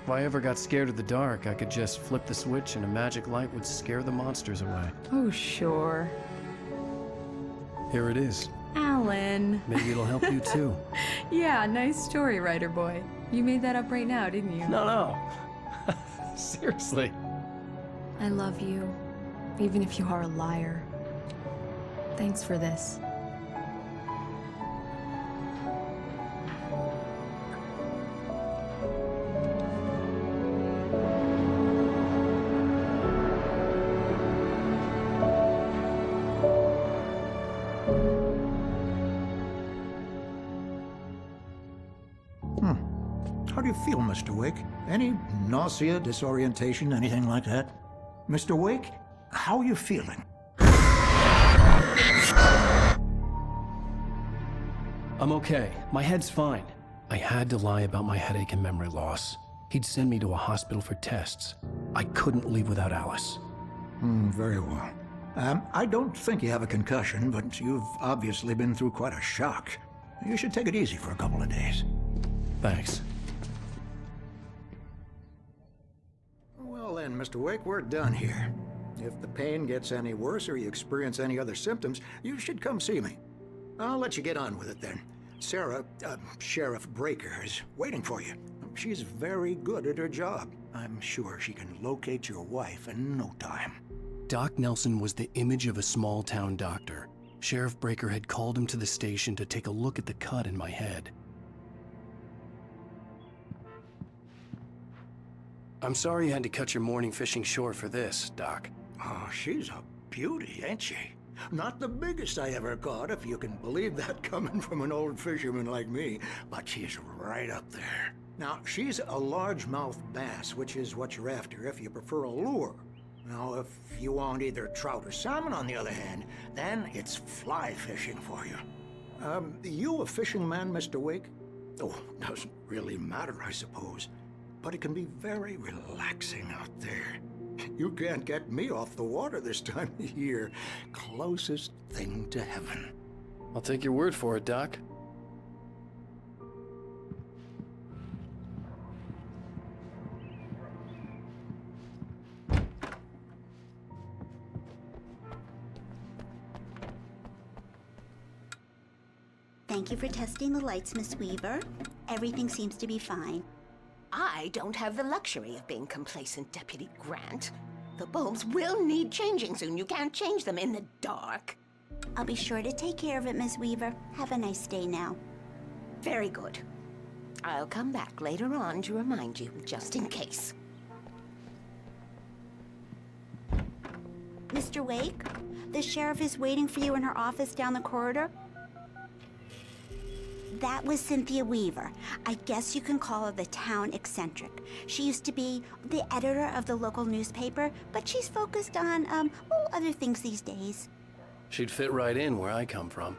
If I ever got scared of the dark, I could just flip the switch and a magic light would scare the monsters away. Oh, sure. Here it is. Alan. Maybe it'll help you, too. Yeah, nice story, writer boy. You made that up right now, didn't you? No. Seriously. I love you, even if you are a liar. Thanks for this. How do you feel, Mr. Wake? Any nausea, disorientation, anything like that? Mr. Wake, how are you feeling? I'm okay. My head's fine. I had to lie about my headache and memory loss. He'd send me to a hospital for tests. I couldn't leave without Alice. Very well. I don't think you have a concussion, but you've obviously been through quite a shock. You should take it easy for a couple of days. Thanks. Well then, Mr. Wake, we're done here. If the pain gets any worse or you experience any other symptoms, you should come see me. I'll let you get on with it then. Sarah, Sheriff Breaker, is waiting for you. She's very good at her job. I'm sure she can locate your wife in no time. Doc Nelson was the image of a small-town doctor. Sheriff Breaker had called him to the station to take a look at the cut in my head. I'm sorry you had to cut your morning fishing short for this, Doc. Oh, she's a beauty, ain't she? Not the biggest I ever caught, if you can believe that coming from an old fisherman like me, but she's right up there. Now, she's a largemouth bass, which is what you're after if you prefer a lure. Now, if you want either trout or salmon, on the other hand, then it's fly fishing for you. You a fishing man, Mr. Wake? Oh, doesn't really matter, I suppose. But it can be very relaxing out there. You can't get me off the water this time of year. Closest thing to heaven. I'll take your word for it, Doc. Thank you for testing the lights, Miss Weaver. Everything seems to be fine. I don't have the luxury of being complacent, Deputy Grant. The bulbs will need changing soon. You can't change them in the dark. I'll be sure to take care of it, Miss Weaver. Have a nice day now. Very good. I'll come back later on to remind you, just in case. Mr. Wake, the sheriff is waiting for you in her office down the corridor. That was Cynthia Weaver. I guess you can call her the town eccentric. She used to be the editor of the local newspaper, but she's focused on, other things these days. She'd fit right in where I come from.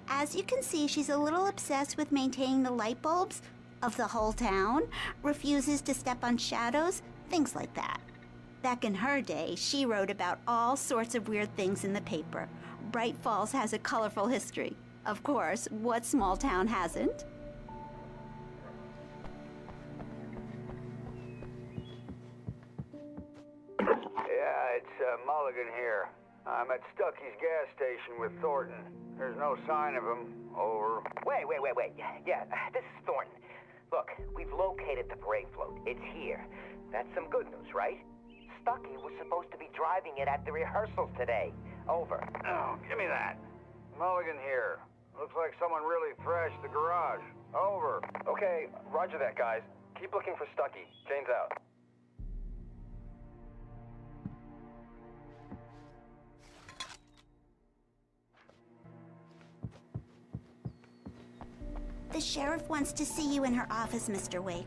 As you can see, she's a little obsessed with maintaining the light bulbs of the whole town, refuses to step on shadows, things like that. Back in her day, she wrote about all sorts of weird things in the paper. Bright Falls has a colorful history. Of course, what small town hasn't? It's Mulligan here. I'm at Stucky's gas station with Thornton. There's no sign of him. Over. Wait. Yeah, this is Thornton. Look, we've located the parade float. It's here. That's some good news, right? Stucky was supposed to be driving it at the rehearsals today. Over. Oh, give me that. Mulligan here. Looks like someone really thrashed the garage. Over. Okay, roger that, guys. Keep looking for Stucky. Jane's out. The sheriff wants to see you in her office, Mr. Wake.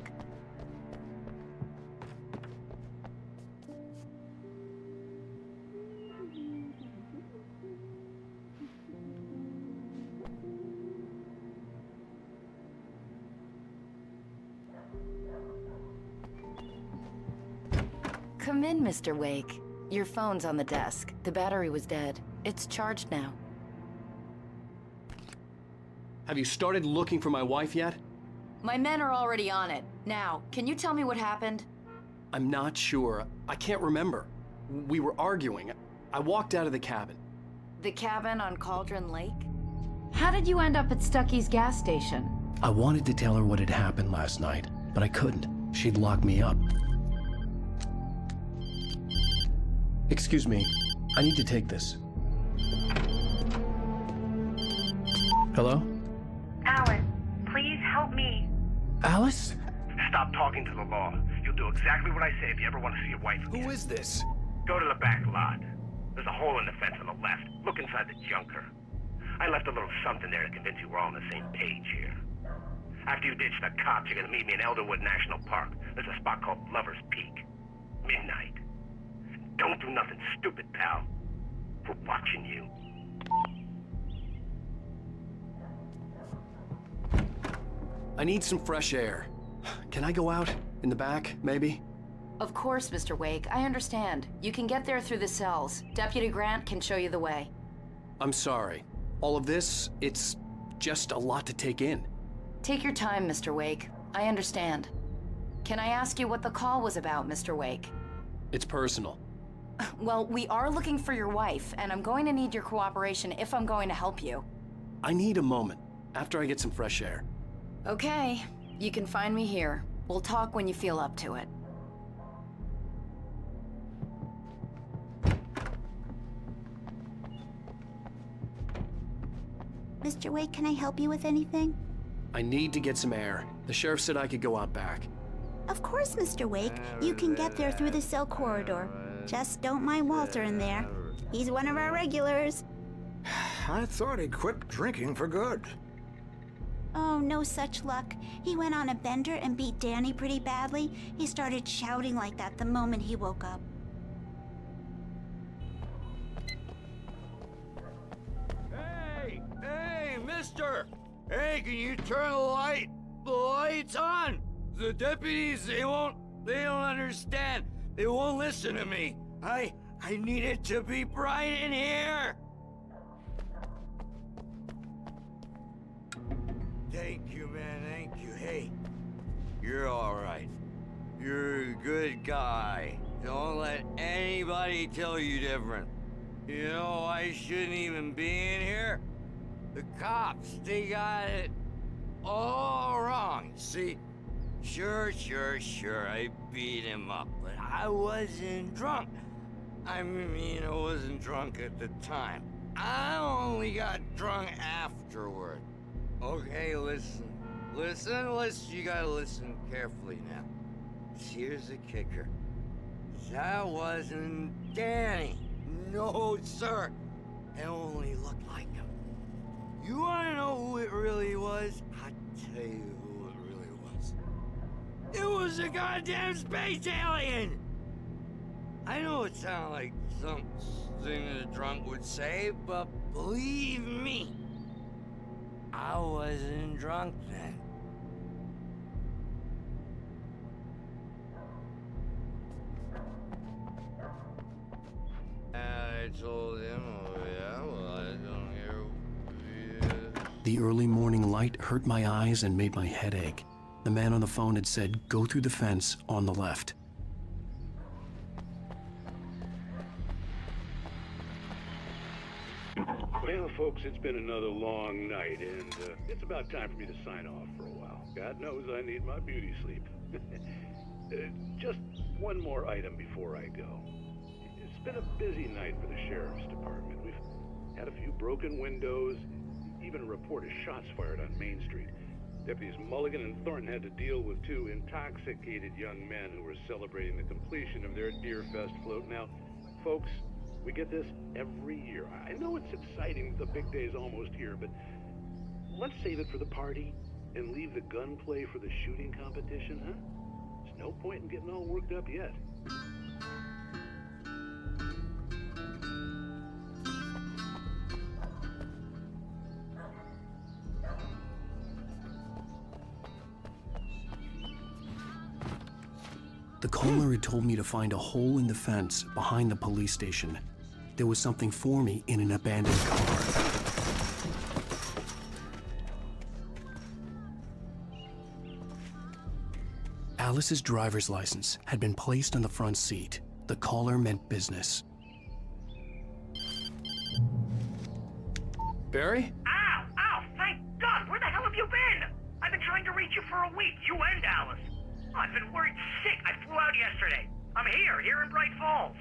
Come in, Mr. Wake. Your phone's on the desk. The battery was dead. It's charged now. Have you started looking for my wife yet? My men are already on it. Now, can you tell me what happened? I'm not sure. I can't remember. We were arguing. I walked out of the cabin. The cabin on Cauldron Lake? How did you end up at Stucky's gas station? I wanted to tell her what had happened last night, but I couldn't. She'd lock me up. Excuse me, I need to take this. Hello? Alan, please help me. Alice? Stop talking to the law. You'll do exactly what I say if you ever want to see your wife again. Who is this? Go to the back lot. There's a hole in the fence on the left. Look inside the junker. I left a little something there to convince you we're all on the same page here. After you ditch the cops, you're gonna meet me in Elderwood National Park. There's a spot called Lover's Peak. Midnight. Don't do nothing stupid, pal. We're watching you. I need some fresh air. Can I go out? In the back, maybe? Of course, Mr. Wake. I understand. You can get there through the cells. Deputy Grant can show you the way. I'm sorry. All of this, it's just a lot to take in. Take your time, Mr. Wake. I understand. Can I ask you what the call was about, Mr. Wake? It's personal. Well, we are looking for your wife, and I'm going to need your cooperation if I'm going to help you. I need a moment, after I get some fresh air. Okay. You can find me here. We'll talk when you feel up to it. Mr. Wake, can I help you with anything? I need to get some air. The sheriff said I could go out back. Of course, Mr. Wake. You can get there through the cell corridor. Just don't mind Walter in there. He's one of our regulars. I thought he quit drinking for good. Oh, no such luck. He went on a bender and beat Danny pretty badly. He started shouting like that the moment he woke up. Hey, mister! Hey, can you turn the lights on? The deputies, they don't understand. They won't listen to me. I need it to be bright in here. Thank you, man, thank you. Hey, you're all right. You're a good guy. Don't let anybody tell you different. You know, I shouldn't even be in here. The cops, they got it all wrong. See, sure, I beat him up, but I wasn't drunk. I mean, I wasn't drunk at the time. I only got drunk afterward. Okay, listen. You gotta listen carefully now. Here's the kicker. That wasn't Danny. No, sir. It only looked like him. You wanna know who it really was? I'll tell you who it really was. It was a goddamn space alien! I know it sounds like something a drunk would say, but believe me, I wasn't drunk then. I told him, oh yeah, well, I don't hear. The early morning light hurt my eyes and made my head ache. The man on the phone had said, go through the fence on the left. Well, folks, it's been another long night, and it's about time for me to sign off for a while. God knows I need my beauty sleep. Just one more item before I go. It's been a busy night for the Sheriff's Department. We've had a few broken windows, even a report of shots fired on Main Street. Deputies Mulligan and Thornton had to deal with two intoxicated young men who were celebrating the completion of their Deer Fest float. Now, folks, we get this every year. I know it's exciting, the big day's almost here, but let's save it for the party and leave the gunplay for the shooting competition, huh? There's no point in getting all worked up yet. The caller had told me to find a hole in the fence behind the police station. There was something for me in an abandoned car. Alice's driver's license had been placed on the front seat. The caller meant business. Barry? Ow! Ow! Thank God! Where the hell have you been? I've been trying to reach you for a week, you and Alice. I've been worried sick. I flew out yesterday. I'm here in Bright Falls.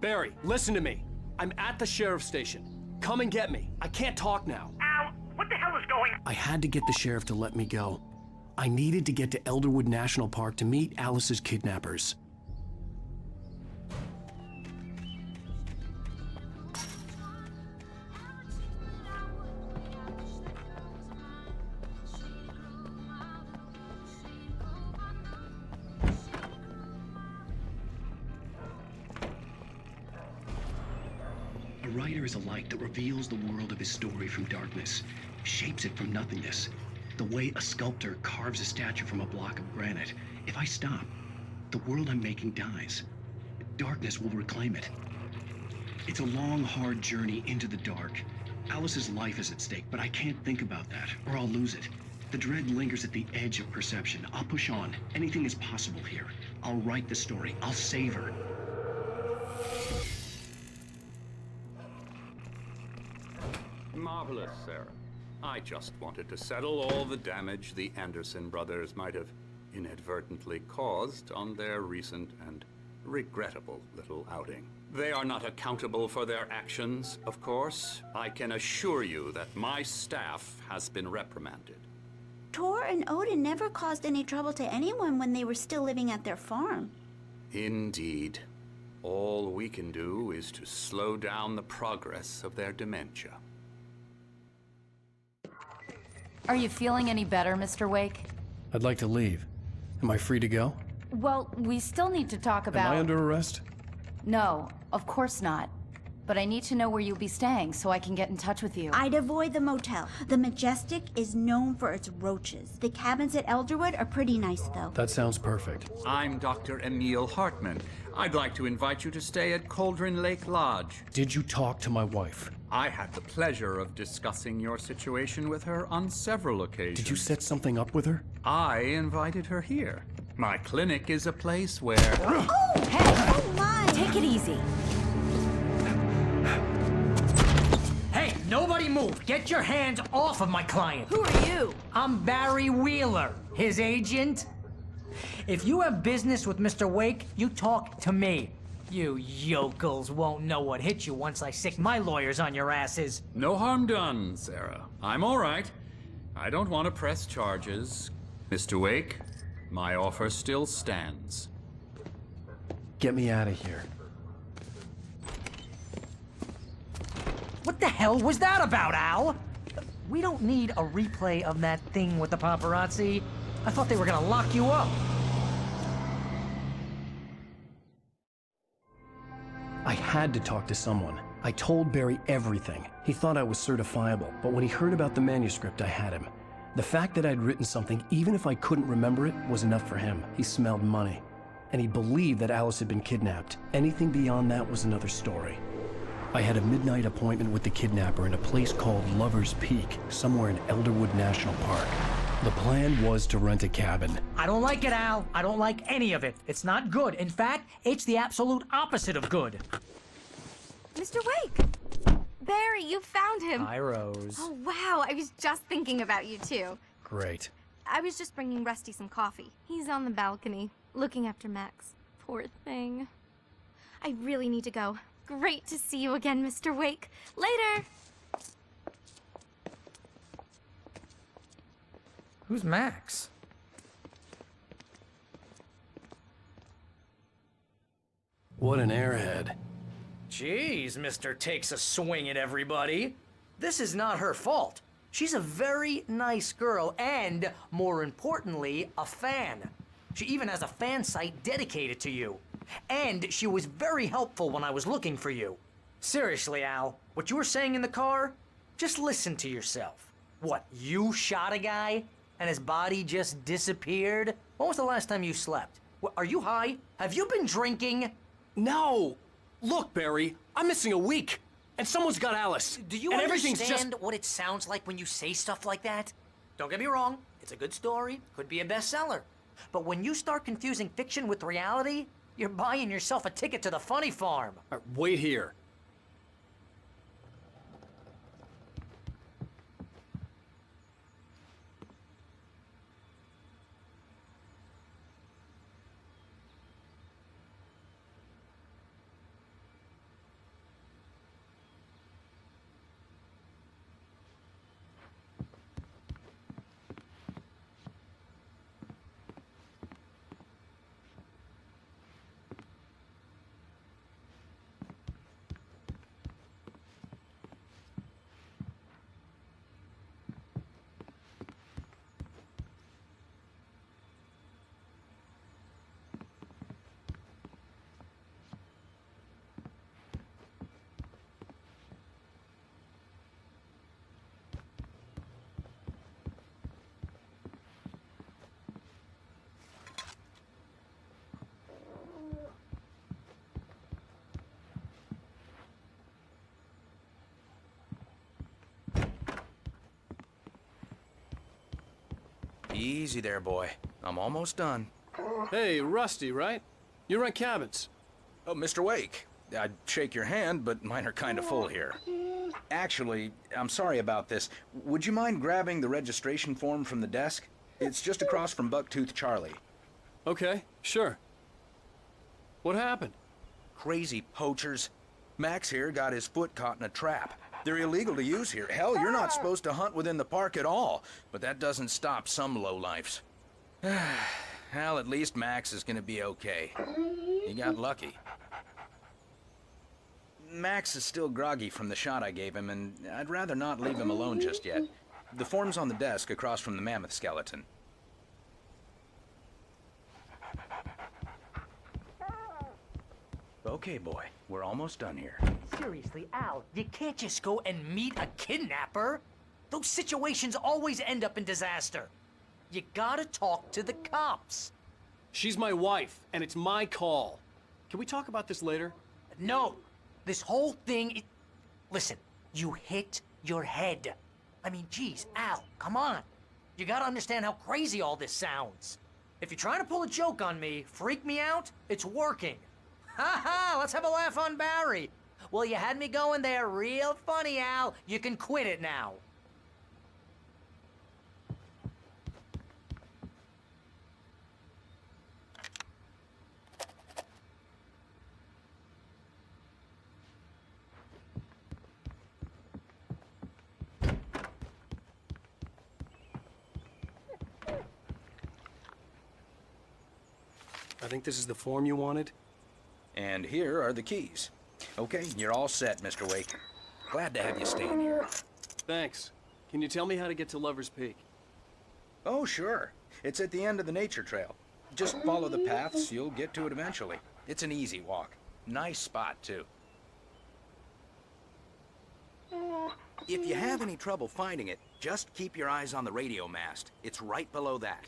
Barry, listen to me. I'm at the sheriff's station. Come and get me. I can't talk now. Al, what the hell is going on? I had to get the sheriff to let me go. I needed to get to Elderwood National Park to meet Alice's kidnappers. A writer is a light that reveals the world of his story from darkness, shapes it from nothingness. The way a sculptor carves a statue from a block of granite. If I stop, the world I'm making dies. Darkness will reclaim it. It's a long, hard journey into the dark. Alice's life is at stake, but I can't think about that, or I'll lose it. The dread lingers at the edge of perception. I'll push on. Anything is possible here. I'll write the story. I'll save her. Marvelous, Sarah. I just wanted to settle all the damage the Anderson brothers might have inadvertently caused on their recent and regrettable little outing. They are not accountable for their actions, of course. I can assure you that my staff has been reprimanded. Tor and Odin never caused any trouble to anyone when they were still living at their farm. Indeed. All we can do is to slow down the progress of their dementia. Are you feeling any better, Mr. Wake? I'd like to leave. Am I free to go? Well, we still need to talk about... Am I under arrest? No, of course not. But I need to know where you'll be staying so I can get in touch with you. I'd avoid the motel. The Majestic is known for its roaches. The cabins at Elderwood are pretty nice, though. That sounds perfect. I'm Dr. Emil Hartman. I'd like to invite you to stay at Cauldron Lake Lodge. Did you talk to my wife? I had the pleasure of discussing your situation with her on several occasions. Did you set something up with her? I invited her here. My clinic is a place where... Oh! Hey! Oh my! Take it easy. Hey, nobody move! Get your hands off of my client! Who are you? I'm Barry Wheeler, his agent. If you have business with Mr. Wake, you talk to me. You yokels won't know what hit you once I sick my lawyers on your asses. No harm done, Sarah. I'm all right. I don't want to press charges. Mr. Wake, my offer still stands. Get me out of here. What the hell was that about, Al? We don't need a replay of that thing with the paparazzi. I thought they were gonna lock you up. I had to talk to someone. I told Barry everything. He thought I was certifiable, but when he heard about the manuscript, I had him. The fact that I'd written something, even if I couldn't remember it, was enough for him. He smelled money. And he believed that Alice had been kidnapped. Anything beyond that was another story. I had a midnight appointment with the kidnapper in a place called Lover's Peak, somewhere in Elderwood National Park. The plan was to rent a cabin. I don't like it, Al. I don't like any of it. It's not good. In fact, it's the absolute opposite of good. Mr. Wake! Barry, you found him. Hi, Rose. Oh, wow. I was just thinking about you, too. Great. I was just bringing Rusty some coffee. He's on the balcony, looking after Max. Poor thing. I really need to go. Great to see you again, Mr. Wake. Later! Who's Max? What an airhead. Jeez, Mr. Takes a swing at everybody. This is not her fault. She's a very nice girl and, more importantly, a fan. She even has a fan site dedicated to you. And she was very helpful when I was looking for you. Seriously, Al, what you were saying in the car? Just listen to yourself. What, you shot a guy and his body just disappeared? When was the last time you slept? What, are you high? Have you been drinking? No! Look, Barry, I'm missing a week, and someone's got Alice. Do you understand what it sounds like when you say stuff like that? Don't get me wrong, it's a good story, could be a bestseller. But when you start confusing fiction with reality, you're buying yourself a ticket to the funny farm. Wait here. Easy there, boy. I'm almost done. Hey, Rusty, right? You rent cabins. Oh, Mr. Wake. I'd shake your hand, but mine are kind of full here. Actually, I'm sorry about this. Would you mind grabbing the registration form from the desk? It's just across from Bucktooth Charlie. Okay, sure. What happened? Crazy poachers. Max here got his foot caught in a trap. They're illegal to use here. Hell, you're not supposed to hunt within the park at all. But that doesn't stop some lowlifes. Well, at least Max is gonna be okay. He got lucky. Max is still groggy from the shot I gave him, and I'd rather not leave him alone just yet. The form's on the desk across from the mammoth skeleton. Okay, boy. We're almost done here. Seriously, Al, you can't just go and meet a kidnapper. Those situations always end up in disaster. You gotta talk to the cops. She's my wife, and it's my call. Can we talk about this later? No. This whole thing... Listen, you hit your head. I mean, geez, Al, come on. You gotta understand how crazy all this sounds. If you're trying to pull a joke on me, freak me out, it's working. Ha ha! Let's have a laugh on Barry. Well, you had me going there real funny, Al. You can quit it now. I think this is the form you wanted. And here are the keys. Okay, you're all set, Mr. Wake. Glad to have you staying here. Thanks. Can you tell me how to get to Lover's Peak? Oh, sure. It's at the end of the nature trail. Just follow the paths, you'll get to it eventually. It's an easy walk. Nice spot, too. If you have any trouble finding it, just keep your eyes on the radio mast. It's right below that.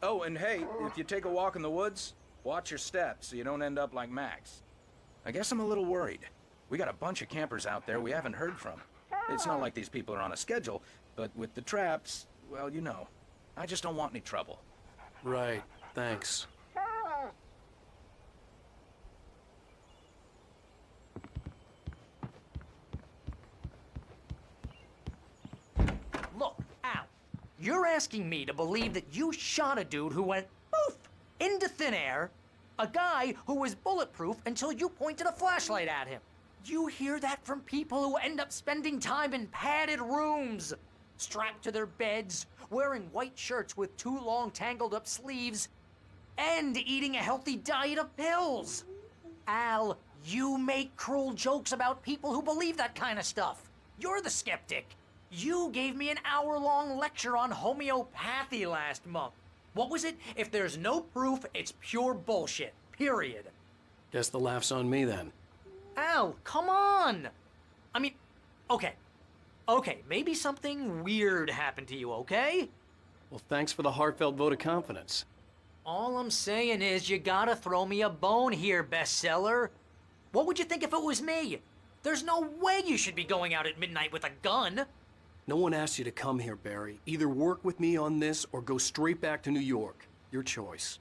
Oh, and hey, if you take a walk in the woods, watch your steps so you don't end up like Max. I guess I'm a little worried. We got a bunch of campers out there we haven't heard from. It's not like these people are on a schedule, but with the traps, well, you know. I just don't want any trouble. Right, thanks. You're asking me to believe that you shot a dude who went poof into thin air, a guy who was bulletproof until you pointed a flashlight at him. You hear that from people who end up spending time in padded rooms, strapped to their beds, wearing white shirts with too long tangled up sleeves, and eating a healthy diet of pills. Al, you make cruel jokes about people who believe that kind of stuff. You're the skeptic. You gave me an hour-long lecture on homeopathy last month. What was it? If there's no proof, it's pure bullshit. Period. Guess the laugh's on me then. Al, come on! I mean, okay. Okay, maybe something weird happened to you, okay? Well, thanks for the heartfelt vote of confidence. All I'm saying is you gotta throw me a bone here, bestseller. What would you think if it was me? There's no way you should be going out at midnight with a gun. No one asked you to come here, Barry. Either work with me on this or go straight back to New York. Your choice.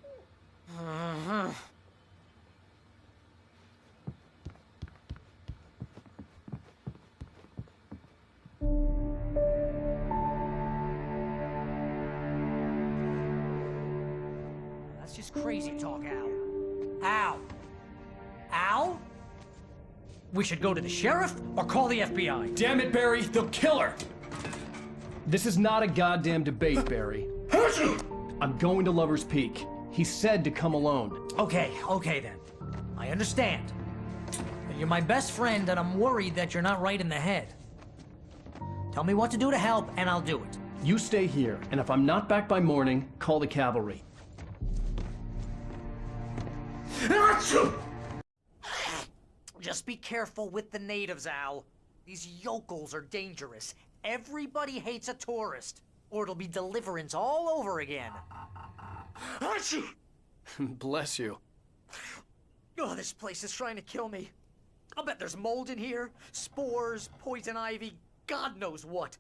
That's just crazy talk, Al. Al? Al? We should go to the sheriff or call the FBI. Damn it, Barry, they'll kill her! This is not a goddamn debate, Barry. I'm going to Lover's Peak. He said to come alone. Okay then. I understand. But you're my best friend and I'm worried that you're not right in the head. Tell me what to do to help and I'll do it. You stay here, and if I'm not back by morning, call the cavalry. Just be careful with the natives, Al. These yokels are dangerous. Everybody hates a tourist, or it'll be Deliverance all over again. Bless you. Oh, this place is trying to kill me. I'll bet there's mold in here, spores, poison ivy, God knows what.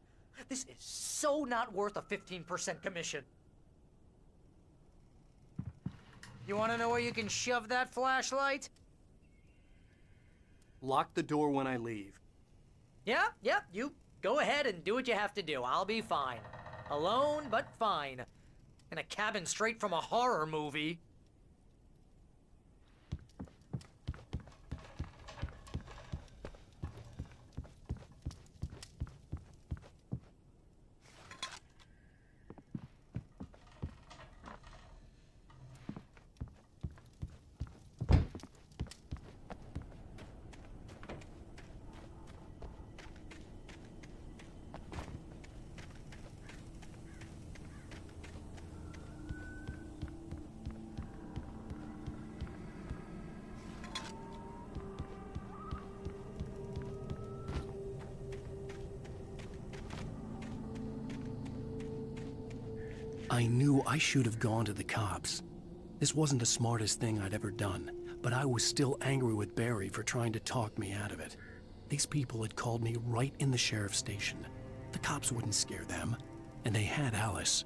This is so not worth a 15% commission. You want to know where you can shove that flashlight? Lock the door when I leave. Yeah, you go ahead and do what you have to do. I'll be fine. Alone, but fine. In a cabin straight from a horror movie. I knew I should have gone to the cops. This wasn't the smartest thing I'd ever done, but I was still angry with Barry for trying to talk me out of it. These people had called me right in the sheriff's station. The cops wouldn't scare them, and they had Alice.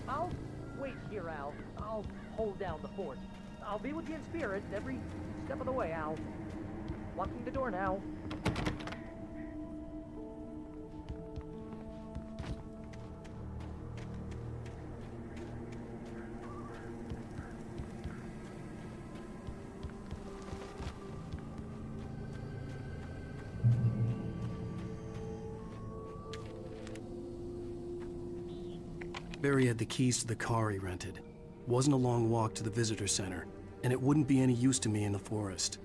I'll wait here, Al. I'll hold down the fort. I'll be with you in spirit every step of the way, Al. Locking the door now. Barry had the keys to the car he rented. It wasn't a long walk to the visitor center, and it wouldn't be any use to me in the forest.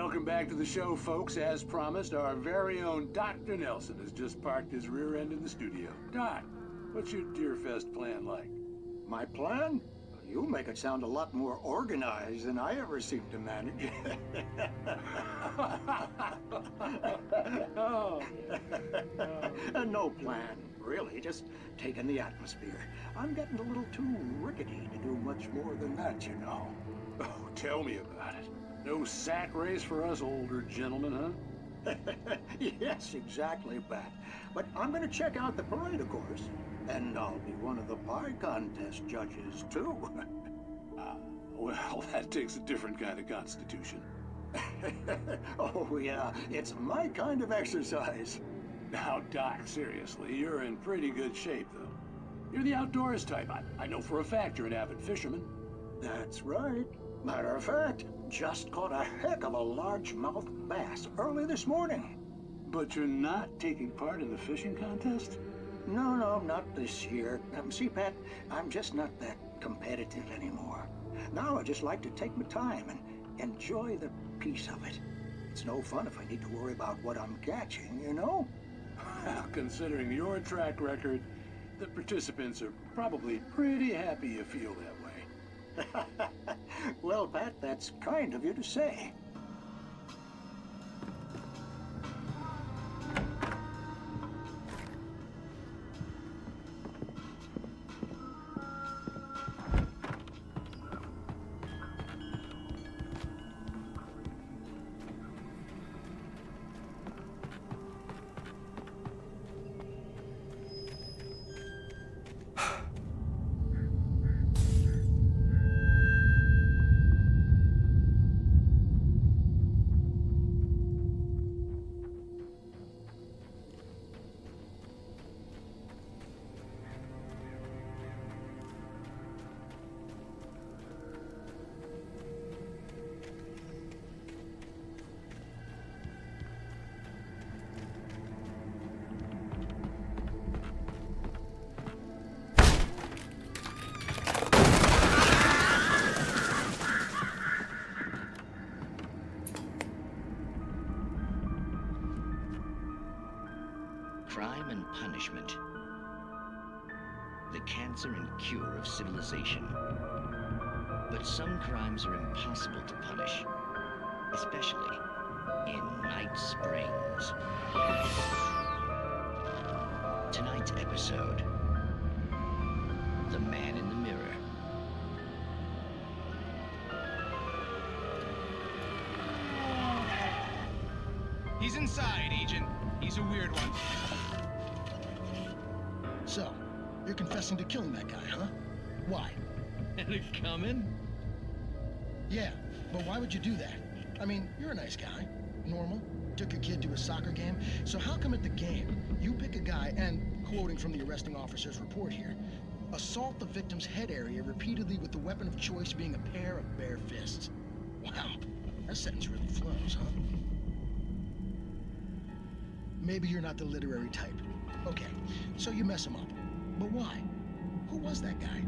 Welcome back to the show, folks. As promised, our very own Dr. Nelson has just parked his rear end in the studio. Doc, what's your Deerfest plan like? My plan? You make it sound a lot more organized than I ever seem to manage. Oh. No plan, really. Just taking the atmosphere. I'm getting a little too rickety to do much more than that, you know. Oh, tell me about it. No sack race for us older gentlemen, huh? Yes, exactly, Pat. But I'm going to check out the parade, of course. And I'll be one of the pie contest judges, too. Well, that takes a different kind of constitution. Oh, yeah. It's my kind of exercise. Now, Doc, seriously, you're in pretty good shape, though. You're the outdoors type. I know for a fact you're an avid fisherman. That's right. Matter of fact, just caught a heck of a largemouth bass early this morning. But you're not taking part in the fishing contest? No, not this year. See, Pat, I'm just not that competitive anymore. Now I just like to take my time and enjoy the peace of it. It's no fun if I need to worry about what I'm catching, you know? Well, considering your track record, the participants are probably pretty happy you feel that way. Well, Pat, that's kind of you to say. Crime and punishment. The cancer and cure of civilization. But some crimes are impossible to punish, especially in Night Springs. Tonight's episode, The Man in the Mirror. He's inside, Agent. He's a weird one. So, you're confessing to killing that guy, huh? Why? Had it coming? Yeah, but why would you do that? I mean, you're a nice guy. Normal. Took your kid to a soccer game. So how come at the game, you pick a guy and, quoting from the arresting officer's report here, assault the victim's head area repeatedly with the weapon of choice being a pair of bare fists? Wow, that sentence really flows, huh? Maybe you're not the literary type. Okay, so you mess him up. But why? Who was that guy?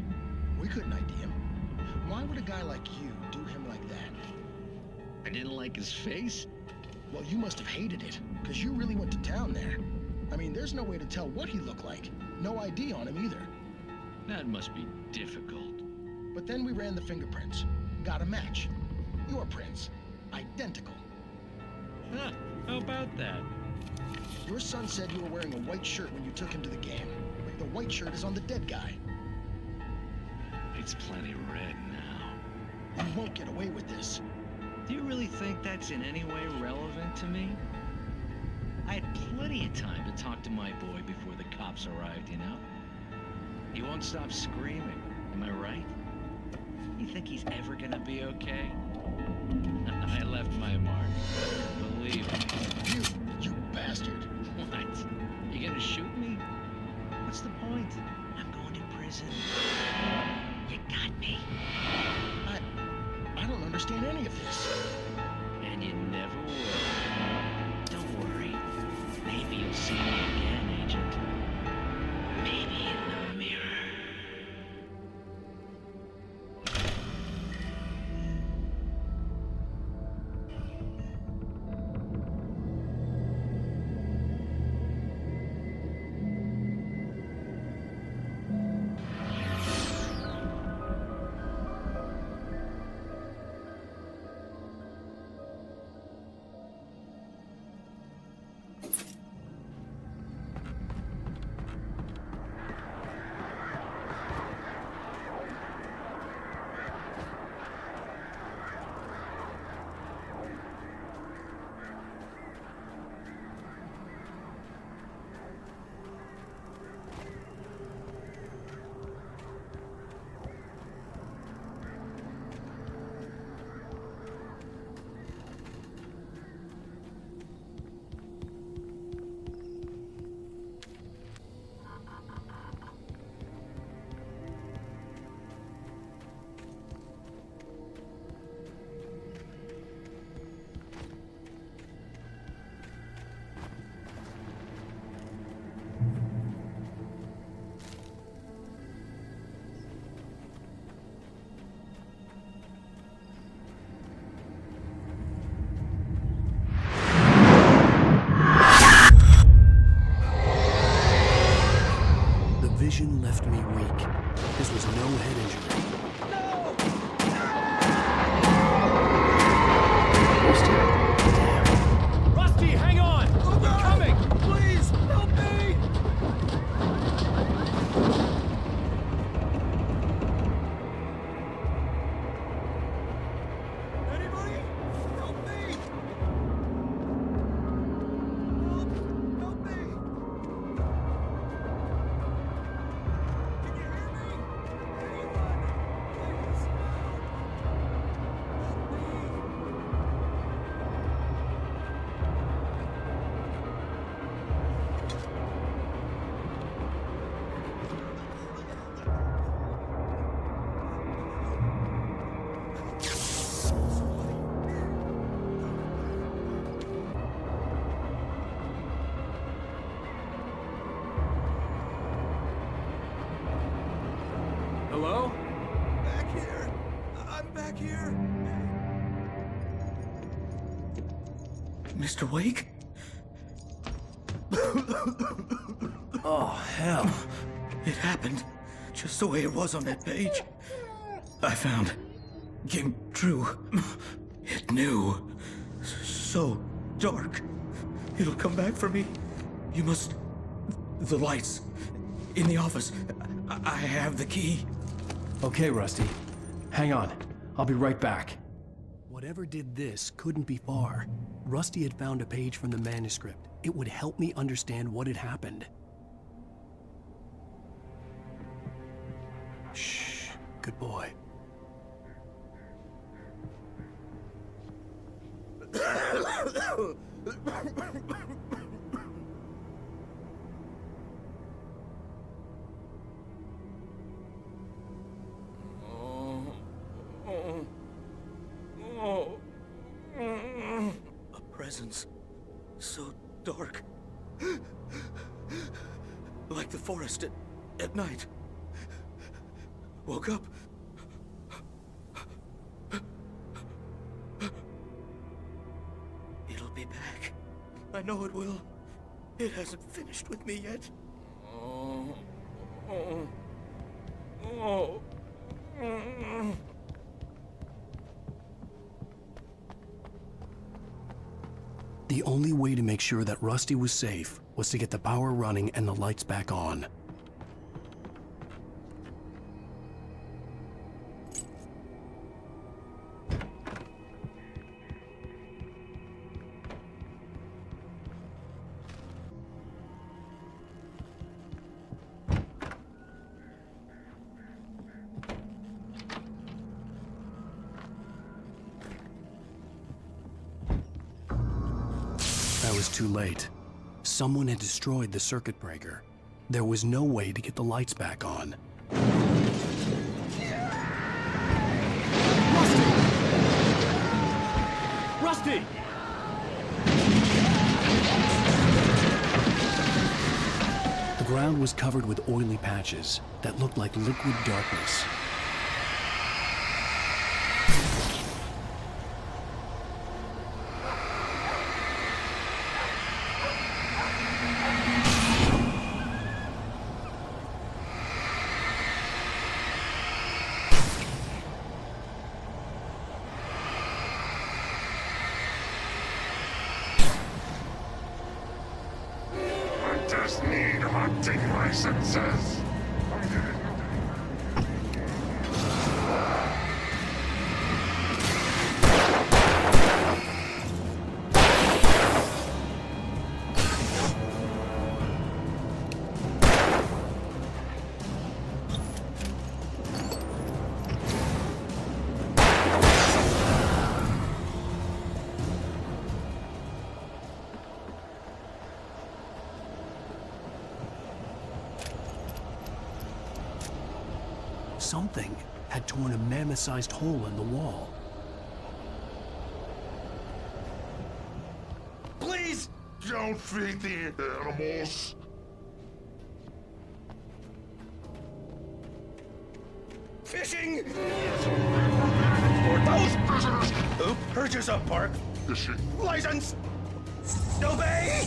We couldn't ID him. Why would a guy like you do him like that? I didn't like his face? Well, you must have hated it, because you really went to town there. I mean, there's no way to tell what he looked like. No ID on him either. That must be difficult. But then we ran the fingerprints. Got a match. Your prints. Identical. Huh, how about that? Your son said you were wearing a white shirt when you took him to the game. The white shirt is on the dead guy. It's plenty red now. You won't get away with this. Do you really think that's in any way relevant to me? I had plenty of time to talk to my boy before the cops arrived, you know? He won't stop screaming, am I right? You think he's ever gonna be okay? I left my mark. Believe me. You bastard. What? You gonna shoot me? What's the point? I'm going to prison. You got me. I don't understand any of this. And you never will. Don't worry. Maybe you'll see me again, Agent. Maybe in the mirror. vision left me weak. This was no head injury. Rusty, hang on! I'm coming! Please, help me! Anybody? Help me! Help me! Can you hear me? Anyone? Please, Hello? Back here! I'm back here! Mr. Wake? Oh, hell. It happened just the way it was on that page. I found. Came true. It knew. So dark. It'll come back for me. You must. The lights. In the office. I have the key. Okay, Rusty. Hang on. I'll be right back. Whatever did this couldn't be far. Rusty had found a page from the manuscript. It would help me understand what had happened. Shh. Good boy. A presence so dark. Like the forest at night. Woke up. It'll be back. I know it will. It hasn't finished with me yet. The only way to make sure that Rusty was safe was to get the power running and the lights back on. I was too late. Someone had destroyed the circuit breaker. There was no way to get the lights back on. Rusty! The ground was covered with oily patches that looked like liquid darkness. Hunters need hunting licenses. Something had torn a mammoth-sized hole in the wall. Please don't feed the animals. Fishing! For those prisoners who purchase a park fishing license, obey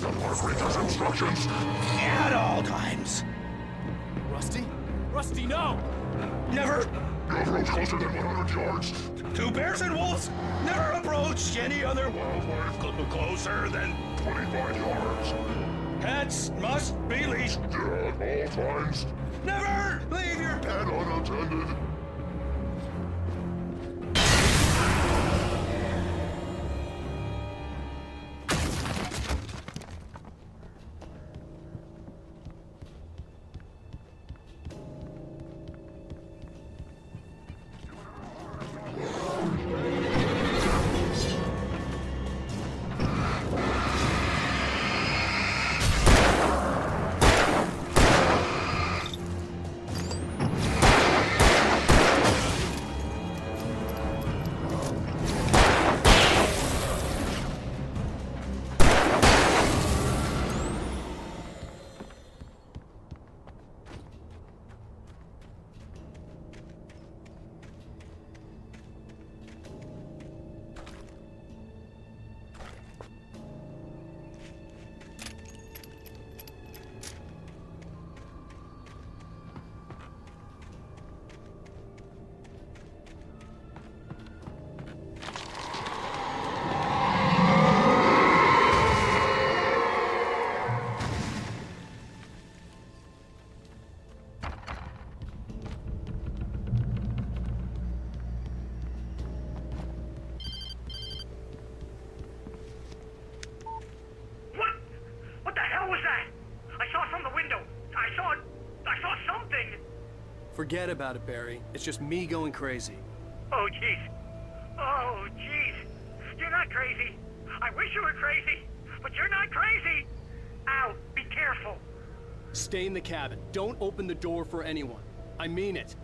the park ranger's instructions at all times. Rusty? Rusty, no! Never approach closer than 100 yards. Two bears and wolves never approach any other wildlife closer than 25 yards. Pets must be leashed at all times. Never leave your pet unattended. Forget about it, Barry. It's just me going crazy. Oh, jeez. Oh, jeez. You're not crazy. I wish you were crazy, but you're not crazy. Ow, be careful. Stay in the cabin. Don't open the door for anyone. I mean it.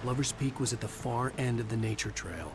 Lover's Peak was at the far end of the nature trail.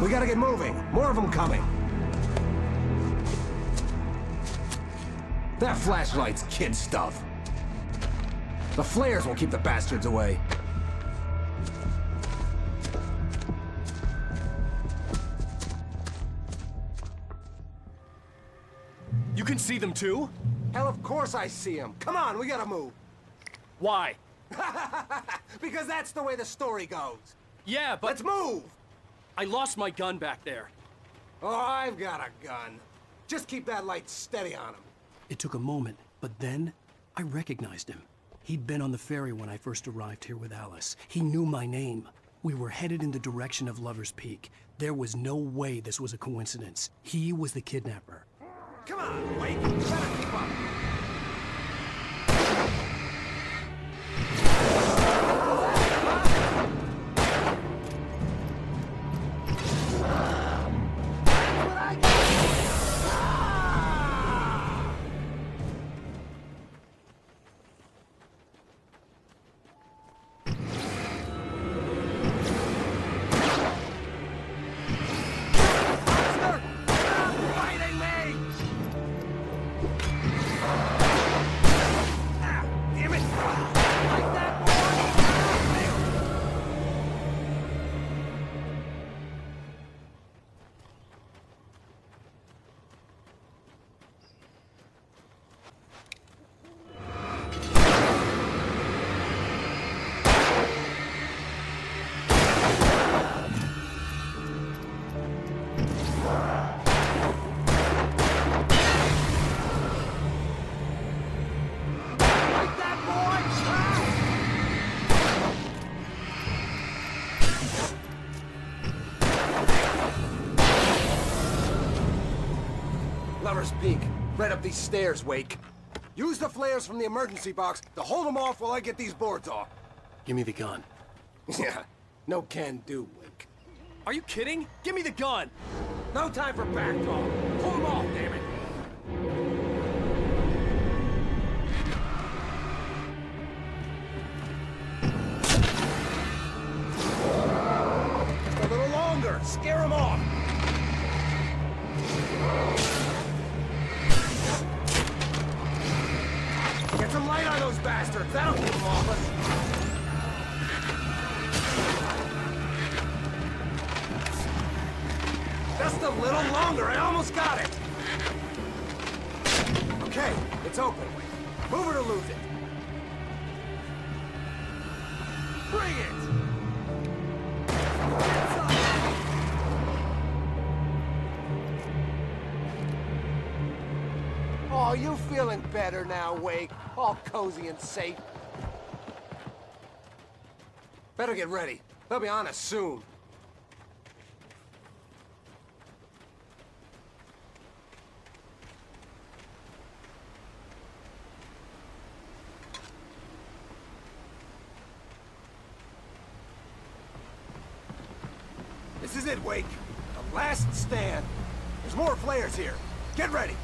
We gotta get moving. More of them coming. That flashlight's kid stuff. The flares will keep the bastards away. You can see them too? Hell, of course I see them. Come on, we gotta move. Why? Because that's the way the story goes. Yeah, but... Let's move! I lost my gun back there. Oh, I've got a gun. Just keep that light steady on him. It took a moment, but then I recognized him. He'd been on the ferry when I first arrived here with Alice. He knew my name. We were headed in the direction of Lover's Peak. There was no way this was a coincidence. He was the kidnapper. Come on, Wake! You better keep up! Lover's Peak. Right up these stairs, Wake. Use the flares from the emergency box to hold them off while I get these boards off. Give me the gun. Yeah, no can do, Wake. Are you kidding? Give me the gun! No time for back talk. Pull them off, damn it! Just a little longer. Scare them off. Get some light on those bastards. That'll keep them off us. Just a little longer. I almost got it. Okay, it's open. Move it or lose it. Bring it! Oh, you feeling better now, Wake? All cozy and safe. Better get ready. They'll be on us soon. This is it, Wake. The last stand. There's more flares here. Get ready.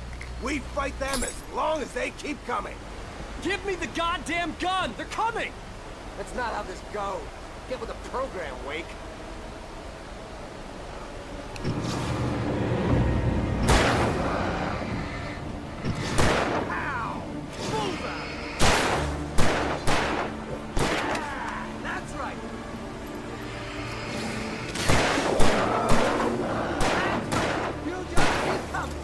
We fight them as long as they keep coming. Give me the goddamn gun! They're coming! That's not how this goes. Get with the program, Wake. Ow! Bullseye! That's right! You just keep coming!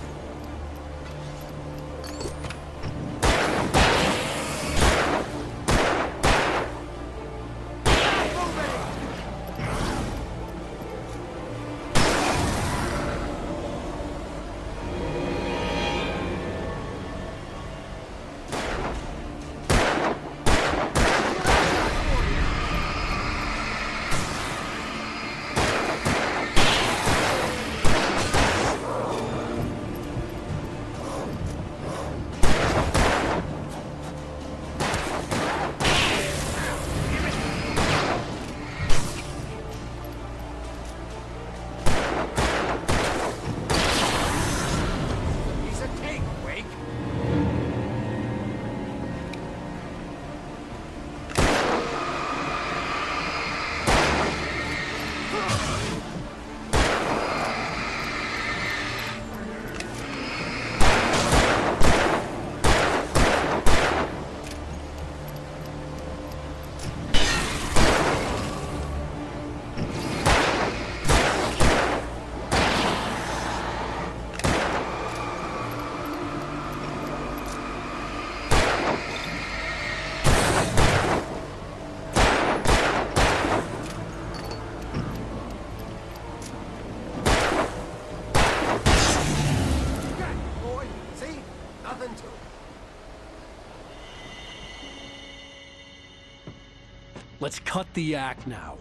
Let's cut the act now.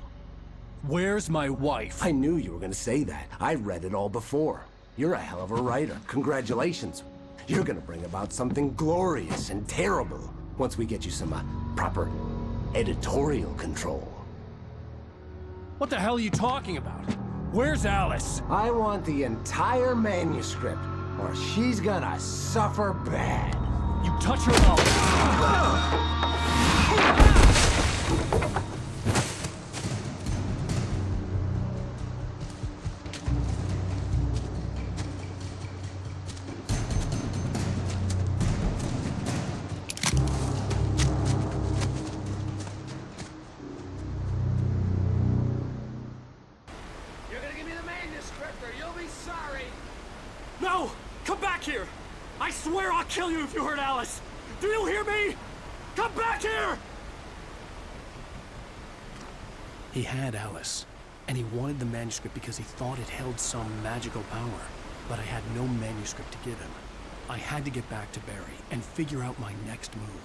Where's my wife? I knew you were gonna say that. I read it all before. You're a hell of a writer. Congratulations. You're gonna bring about something glorious and terrible once we get you some proper editorial control. What the hell are you talking about? Where's Alice? I want the entire manuscript, or she's gonna suffer bad. You touch her mouth. You're gonna give me the manuscript or you'll be sorry. No! Come back here! I swear I'll kill you if you hurt Alice! Do you hear me? Come back here! He had Alice, and he wanted the manuscript because he thought it held some magical power. But I had no manuscript to give him. I had to get back to Barry and figure out my next move.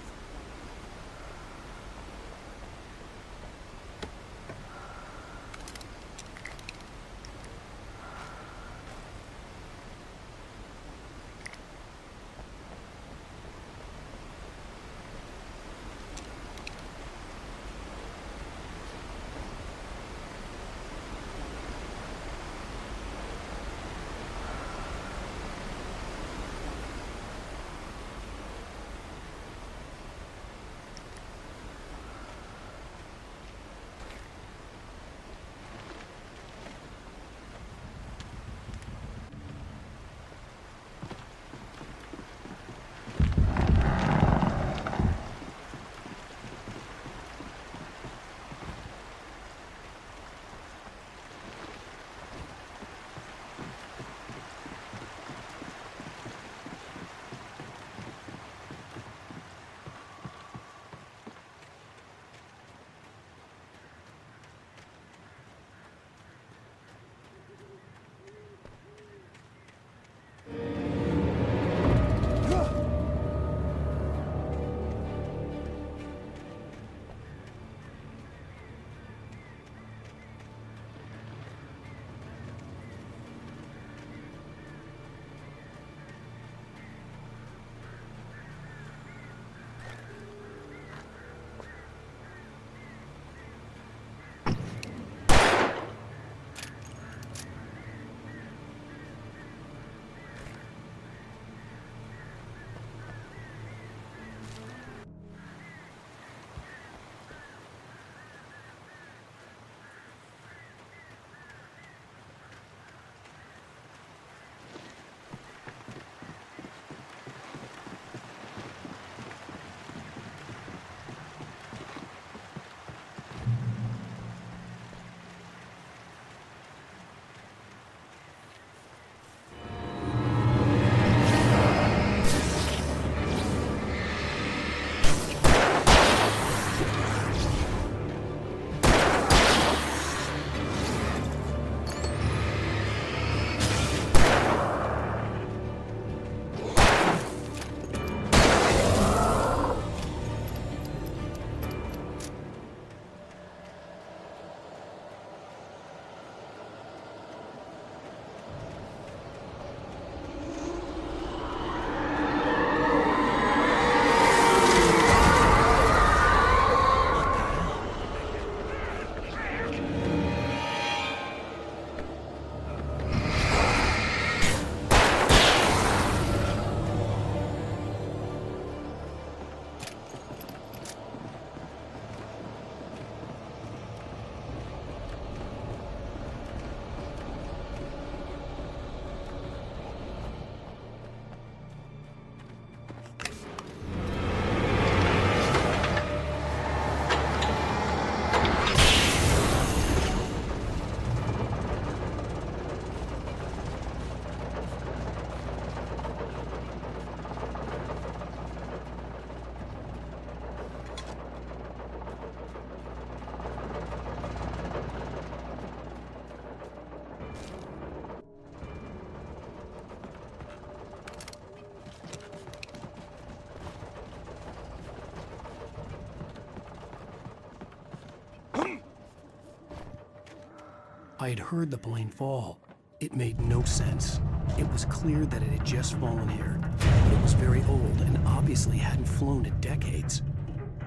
I had heard the plane fall. It made no sense. It was clear that it had just fallen here, but it was very old and obviously hadn't flown in decades.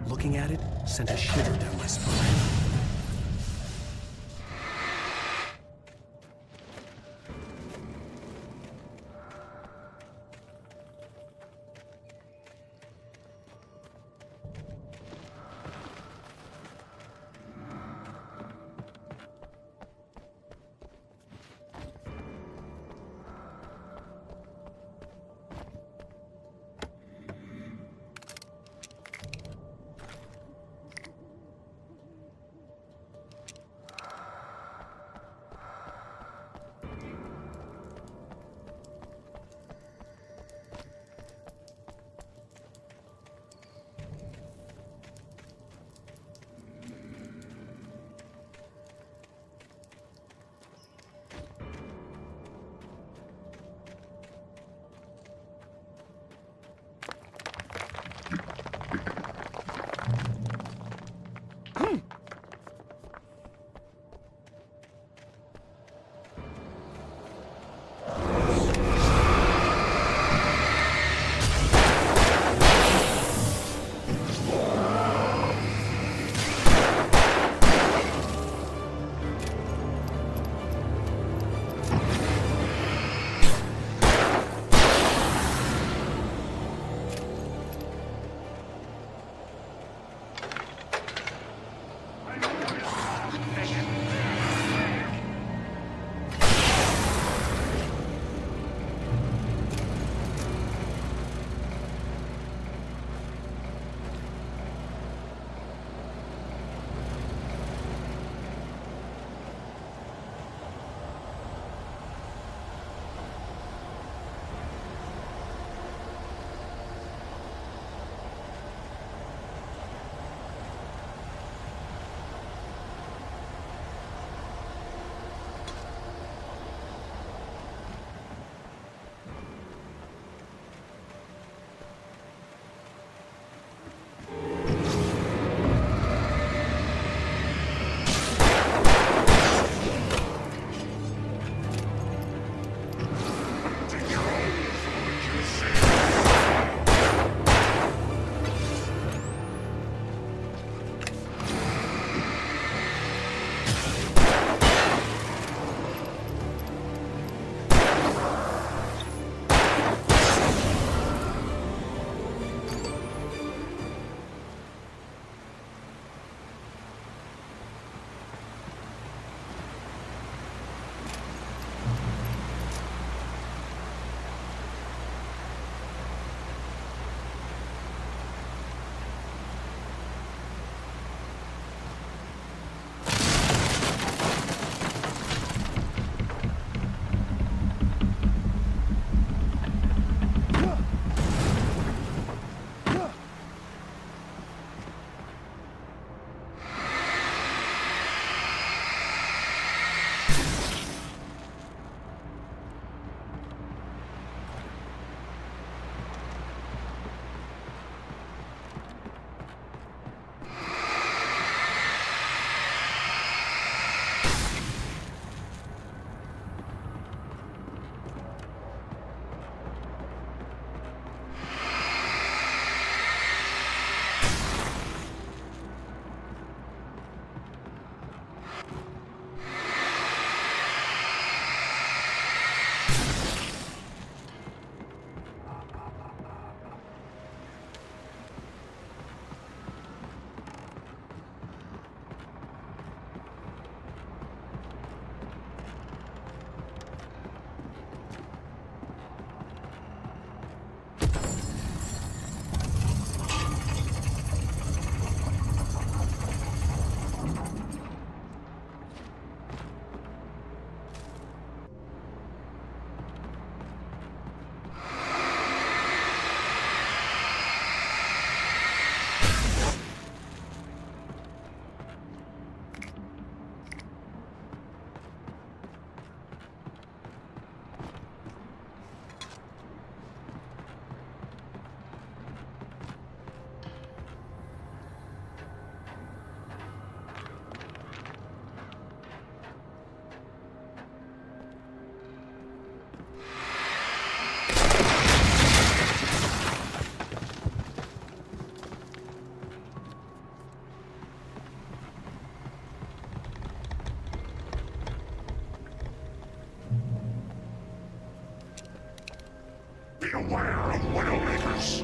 Looking at it sent a shiver down my spine. Beware of Widowmakers!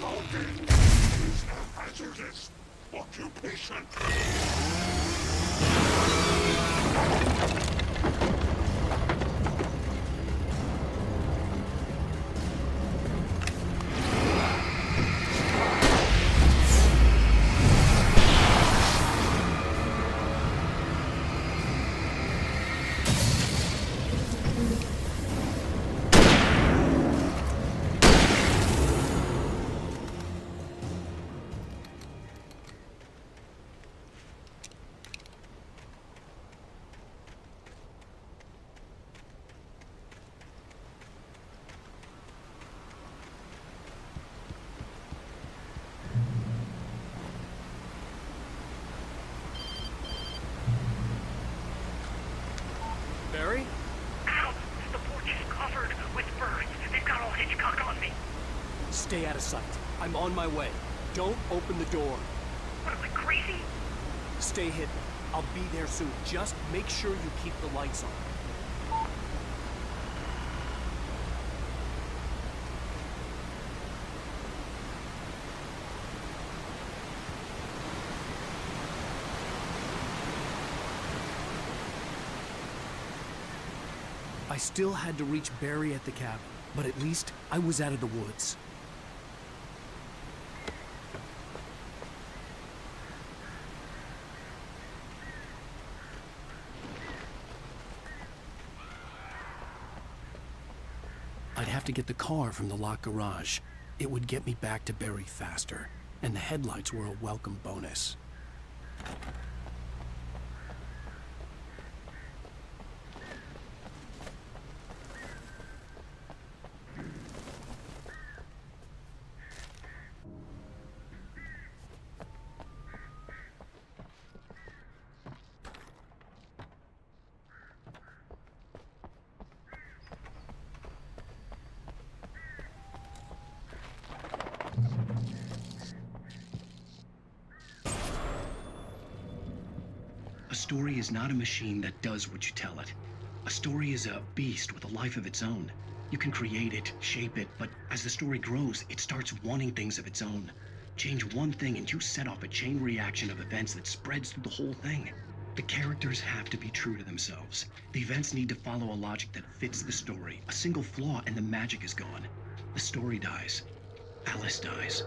Logging is a hazardous occupation. Barry? Ow! The porch is covered with birds. They've got all Hitchcock on me. Stay out of sight. I'm on my way. Don't open the door. What am I, crazy? Stay hidden. I'll be there soon. Just make sure you keep the lights on. I still had to reach Barry at the cabin, but at least I was out of the woods. I'd have to get the car from the locked garage. It would get me back to Barry faster, and the headlights were a welcome bonus. A story is not a machine that does what you tell it. A story is a beast with a life of its own. You can create it, shape it, but as the story grows, it starts wanting things of its own. Change one thing and you set off a chain reaction of events that spreads through the whole thing. The characters have to be true to themselves. The events need to follow a logic that fits the story. A single flaw and the magic is gone. The story dies. Alice dies.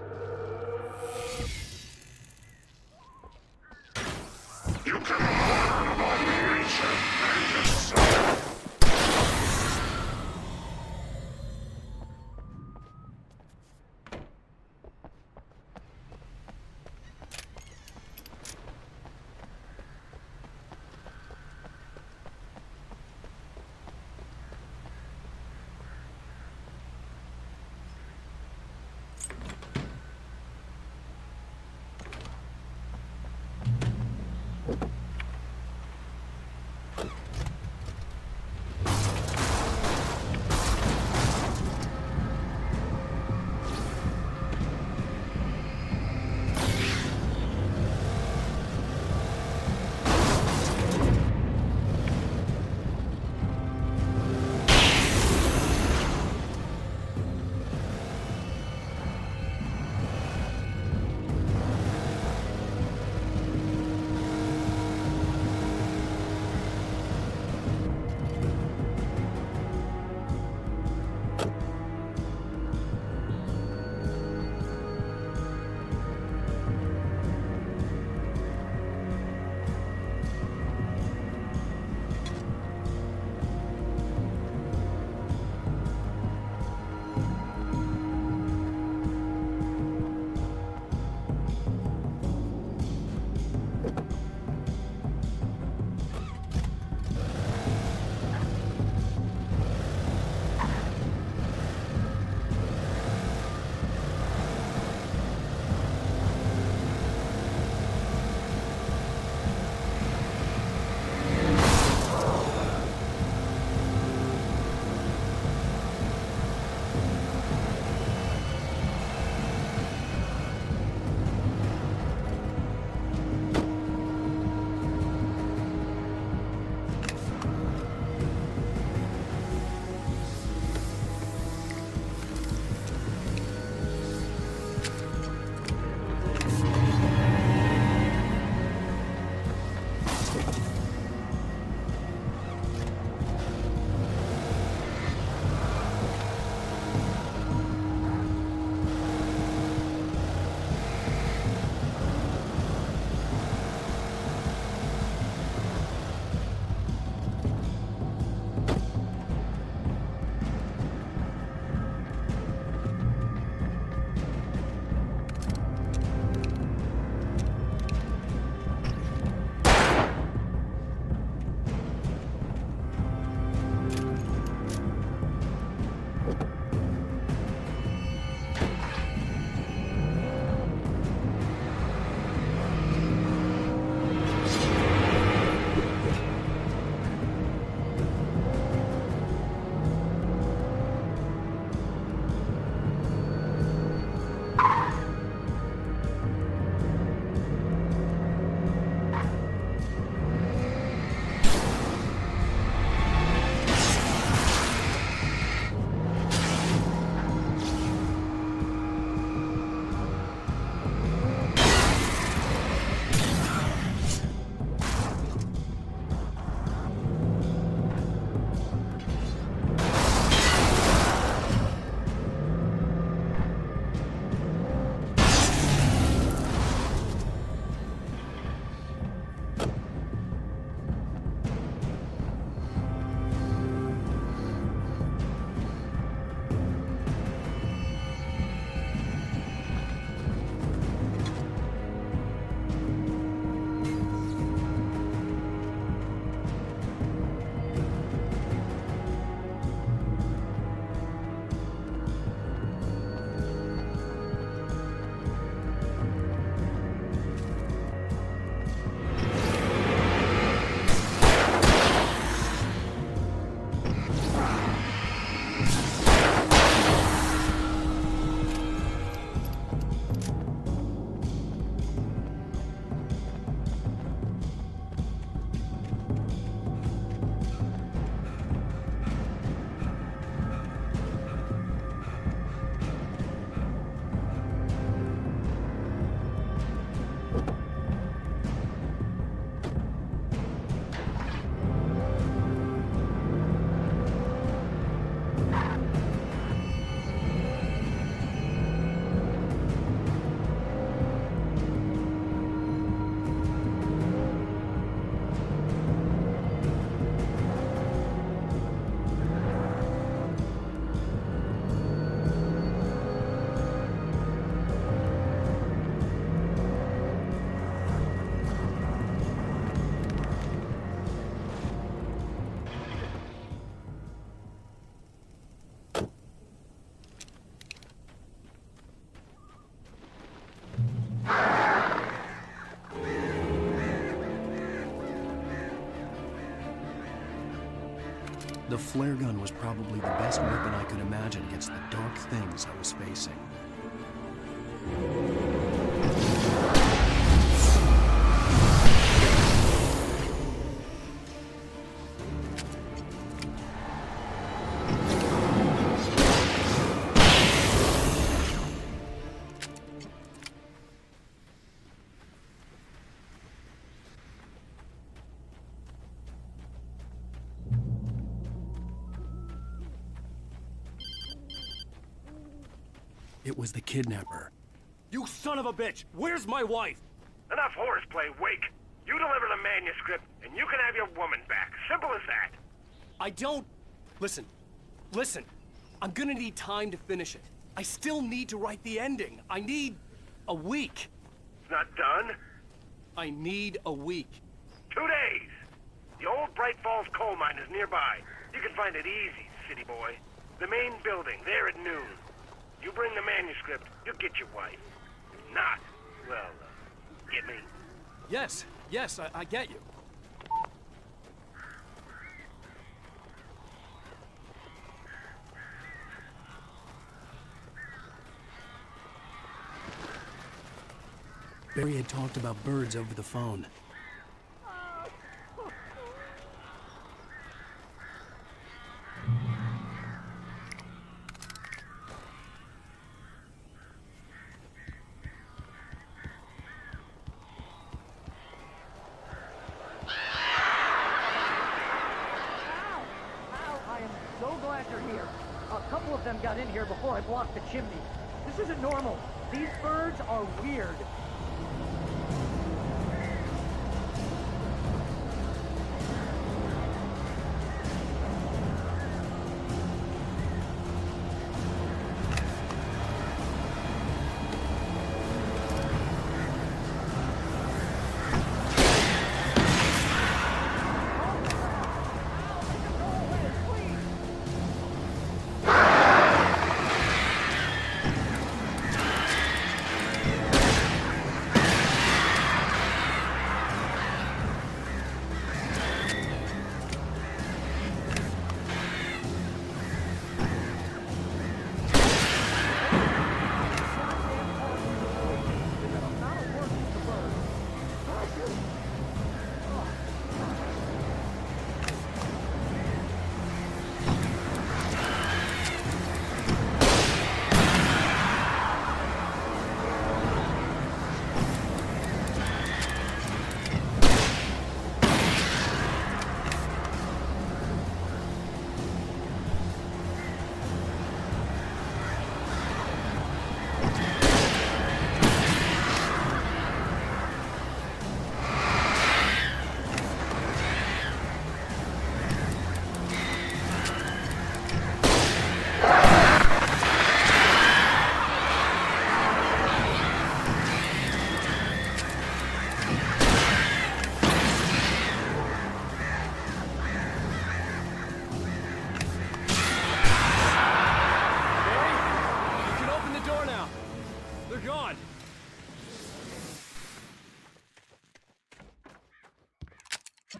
The flare gun was probably the best weapon I could imagine against the dark things I was facing. It was the kidnapper. You son of a bitch! Where's my wife? Enough horseplay, Wake. You deliver the manuscript, and you can have your woman back. Simple as that. I don't... Listen. I'm gonna need time to finish it. I still need to write the ending. I need a week. It's not done? I need a week. 2 days. The old Bright Falls coal mine is nearby. You can find it easy, city boy. The main building, there at noon. You bring the manuscript, you'll get your wife. If not, well, get me. Yes, I get you. Barry had talked about birds over the phone. Got in here before I blocked the chimney. This isn't normal. These birds are weird.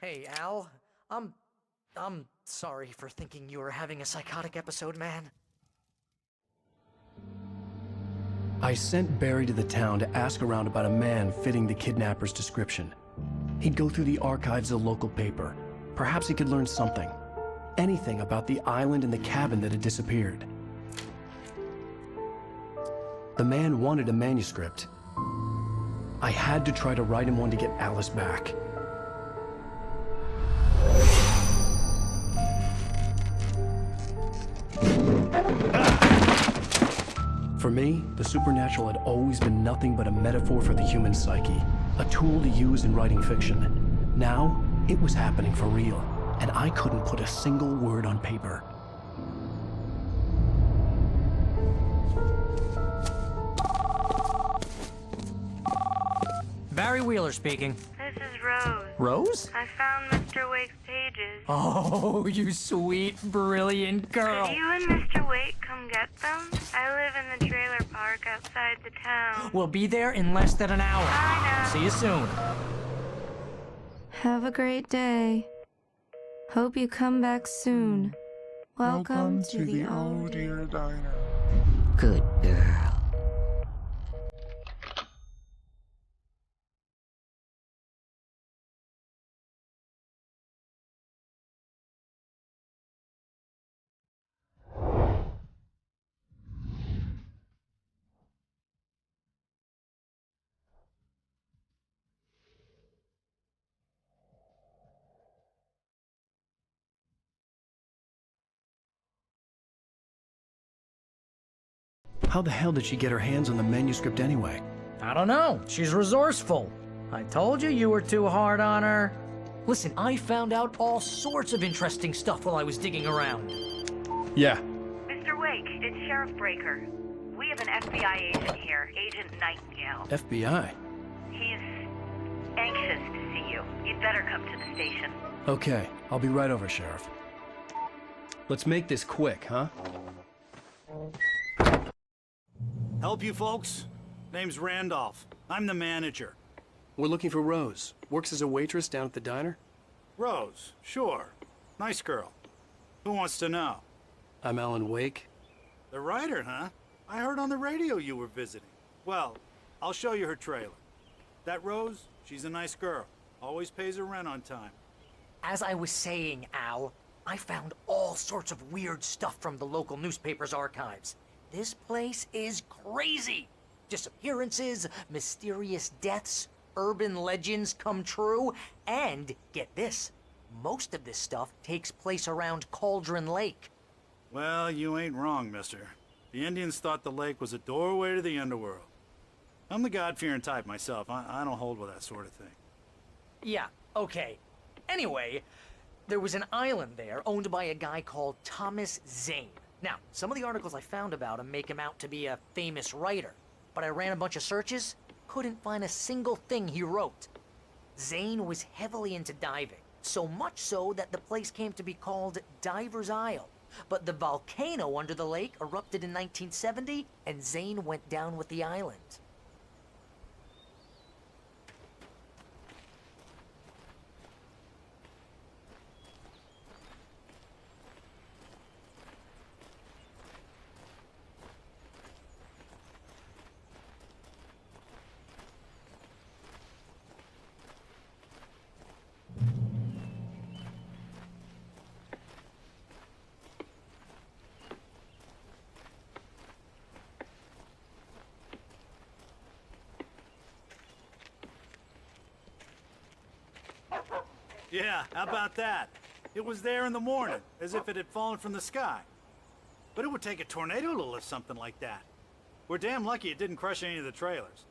Hey, Al. I'm sorry for thinking you were having a psychotic episode, man. I sent Barry to the town to ask around about a man fitting the kidnapper's description. He'd go through the archives of the local paper. Perhaps he could learn something. Anything about the island and the cabin that had disappeared. The man wanted a manuscript. I had to try to write him one to get Alice back. For me, the supernatural had always been nothing but a metaphor for the human psyche, a tool to use in writing fiction. Now, it was happening for real, and I couldn't put a single word on paper. Barry Wheeler speaking. This is Rose. Rose? I found Mr. Wake's pages. Oh, you sweet, brilliant girl. Could you and Mr. Wake come get them? I live in the trailer park outside the town. We'll be there in less than an hour. Bye now. See you soon. Have a great day. Hope you come back soon. Welcome to the Oh Dear Diner. Good girl. How the hell did she get her hands on the manuscript anyway? I don't know. She's resourceful. I told you were too hard on her. Listen, I found out all sorts of interesting stuff while I was digging around. Yeah. Mr. Wake, it's Sheriff Breaker. We have an FBI agent here, Agent Nightingale. FBI? He's anxious to see you. You'd better come to the station. Okay, I'll be right over, Sheriff. Let's make this quick, huh? Help you folks? Name's Randolph. I'm the manager. We're looking for Rose. Works as a waitress down at the diner. Rose, sure. Nice girl. Who wants to know? I'm Alan Wake. The writer, huh? I heard on the radio you were visiting. Well, I'll show you her trailer. That Rose, she's a nice girl. Always pays her rent on time. As I was saying, Al, I found all sorts of weird stuff from the local newspaper's archives. This place is crazy. Disappearances, mysterious deaths, urban legends come true, and get this, most of this stuff takes place around Cauldron Lake. Well, you ain't wrong, mister. The Indians thought the lake was a doorway to the underworld. I'm the God-fearing type myself. I don't hold with that sort of thing. Yeah, okay. Anyway, there was an island there owned by a guy called Thomas Zane. Now, some of the articles I found about him make him out to be a famous writer, but I ran a bunch of searches, couldn't find a single thing he wrote. Zane was heavily into diving, so much so that the place came to be called Diver's Isle. But the volcano under the lake erupted in 1970, and Zane went down with the island. Yeah, how about that? It was there in the morning, as if it had fallen from the sky. But it would take a tornado to lift something like that. We're damn lucky it didn't crush any of the trailers.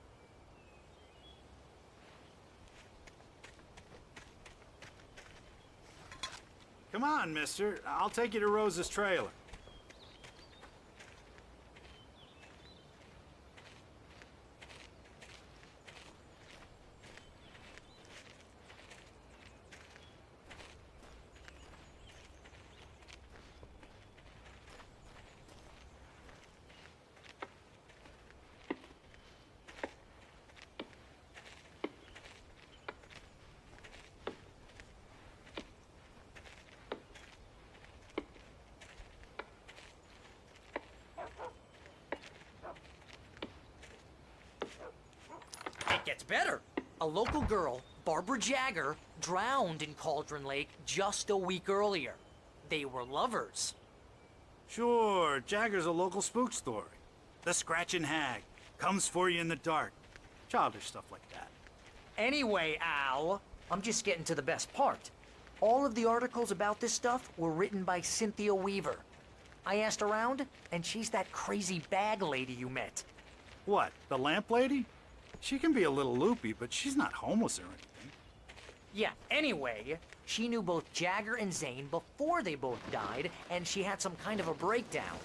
Come on, mister. I'll take you to Rose's trailer. It gets better. A local girl, Barbara Jagger, drowned in Cauldron Lake just a week earlier. They were lovers. Sure, Jagger's a local spook story. The Scratching Hag comes for you in the dark. Childish stuff like that. Anyway, Al, I'm just getting to the best part. All of the articles about this stuff were written by Cynthia Weaver. I asked around, and she's that crazy bag lady you met. What, the lamp lady? She can be a little loopy, but she's not homeless or anything. Yeah, anyway, she knew both Jagger and Zane before they both died, and she had some kind of a breakdown.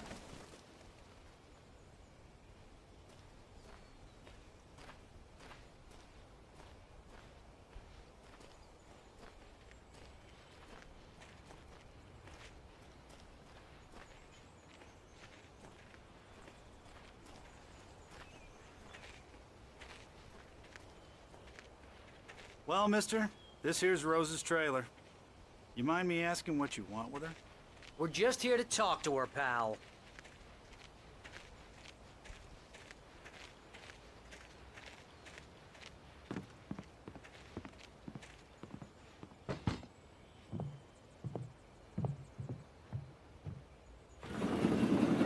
Well, mister, this here's Rose's trailer. You mind me asking what you want with her? We're just here to talk to her, pal.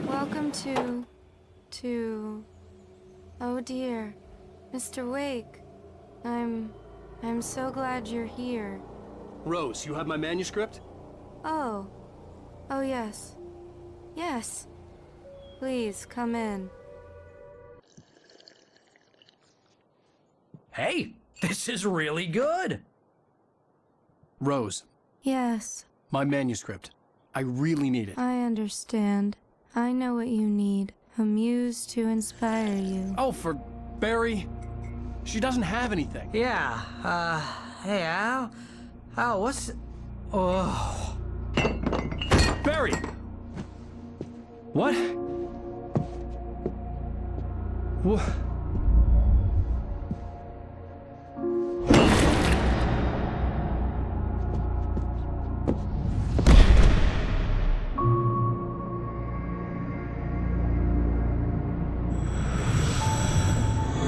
Welcome to... Oh dear, Mr. Wake. I'm so glad you're here. Rose, you have my manuscript? Oh. Oh, yes. Yes. Please, come in. Hey, this is really good. Rose, Yes, my manuscript. I really need it. I understand. I know what you need. A muse to inspire you. Oh, for Barry? She doesn't have anything. Yeah, hey, Al? Al, what's... Oh... Barry! What? What?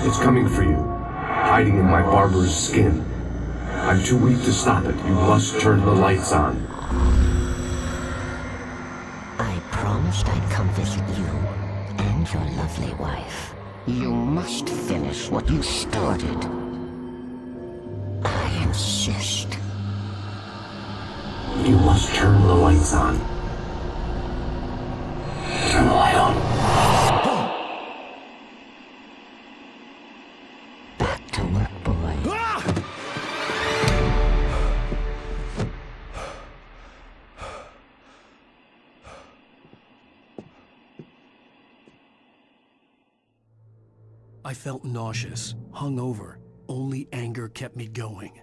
It's coming for you, hiding in my barber's skin. I'm too weak to stop it. You must turn the lights on. I promised I'd come visit you and your lovely wife. You must finish what you started. I insist. You must turn the lights on. Turn the light on. Back to work, boy. I felt nauseous, hungover. Only anger kept me going.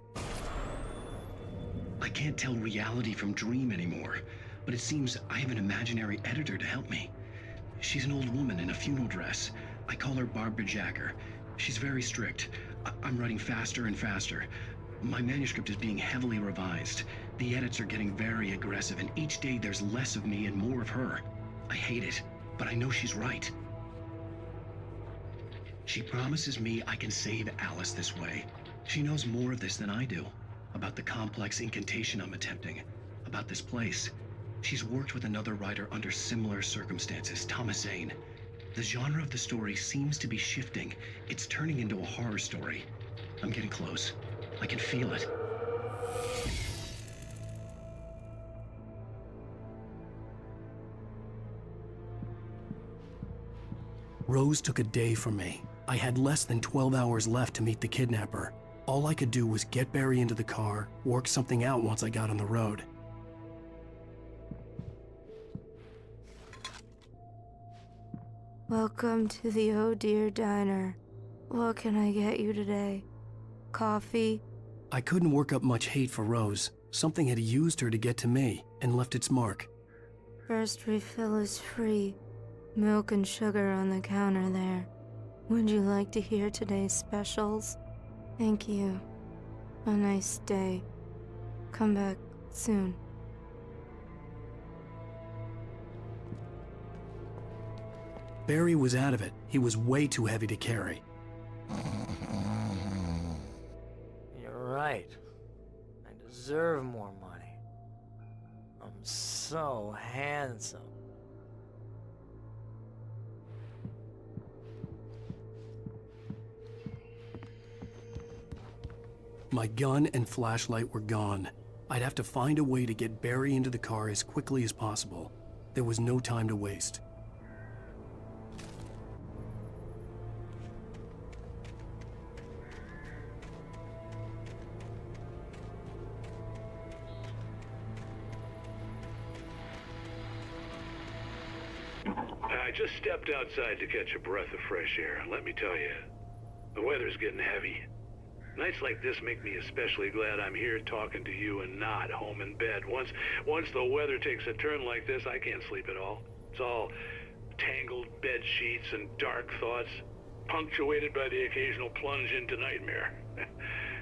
I can't tell reality from dream anymore, but it seems I have an imaginary editor to help me. She's an old woman in a funeral dress. I call her Barbara Jacker. She's very strict. I'm writing faster and faster. My manuscript is being heavily revised. The edits are getting very aggressive, and each day there's less of me and more of her. I hate it, but I know she's right. She promises me I can save Alice this way. She knows more of this than I do. About the complex incantation I'm attempting. About this place. She's worked with another writer under similar circumstances, Thomas Zane. The genre of the story seems to be shifting. It's turning into a horror story. I'm getting close. I can feel it. Rose took a day from me. I had less than 12 hours left to meet the kidnapper. All I could do was get Barry into the car, work something out once I got on the road. Welcome to the Oh Dear Diner. What can I get you today? Coffee? I couldn't work up much hate for Rose. Something had used her to get to me and left its mark. First refill is free. Milk and sugar on the counter there. Would you like to hear today's specials? Thank you. A nice day. Come back soon. Barry was out of it. He was way too heavy to carry. You're right. I deserve more money. I'm so handsome. My gun and flashlight were gone. I'd have to find a way to get Barry into the car as quickly as possible. There was no time to waste. I just stepped outside to catch a breath of fresh air, and let me tell you, the weather's getting heavy. Nights like this make me especially glad I'm here talking to you and not home in bed. Once the weather takes a turn like this, I can't sleep at all. It's all tangled bed sheets and dark thoughts, punctuated by the occasional plunge into nightmare.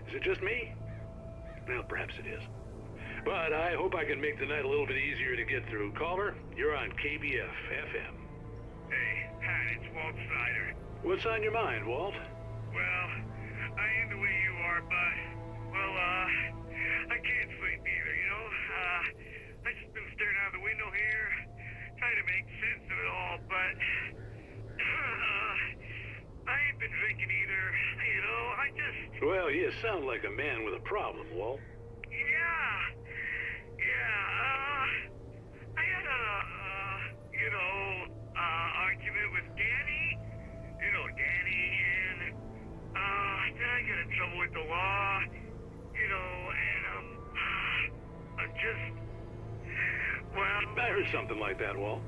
Is it just me? Well, perhaps it is. But I hope I can make the night a little bit easier to get through. Caller, you're on KBF FM. Hey, Pat, it's Walt Snyder. What's on your mind, Walt? Well, I ain't the way you are, but, well, I can't sleep either, you know? I just been staring out the window here, trying to make sense of it all, but, I ain't been drinking either, you know, I just... Well, you sound like a man with a problem, Walt. I had argument with Danny, and, then I got in trouble with the law, and, I'm just, well... I heard something like that, Walt.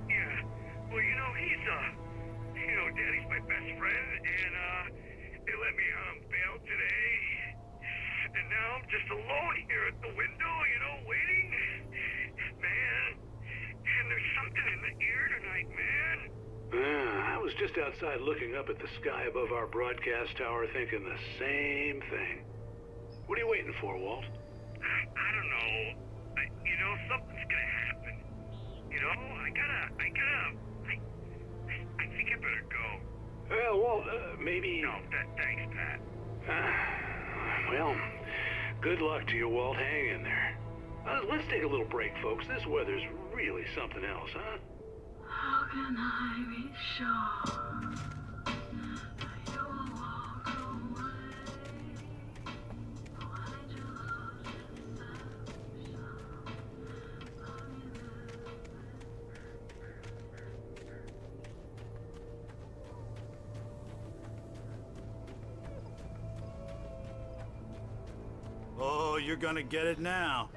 Yeah, well, he's, Danny's my best friend, and, they let me out on bail today, and now I'm just alone here at the window, waiting. Man, and there's something in the air tonight, man. I was just outside looking up at the sky above our broadcast tower thinking the same thing. What are you waiting for, Walt? I don't know. Something's gonna happen. I think I better go. Well, Walt, maybe... No, thanks, Pat. Well, good luck to you, Walt. Hang in there. Let's take a little break, folks. This weather's really something else, huh? How can I be sure you will walk away? Why did you lose Oh, you're gonna get it now.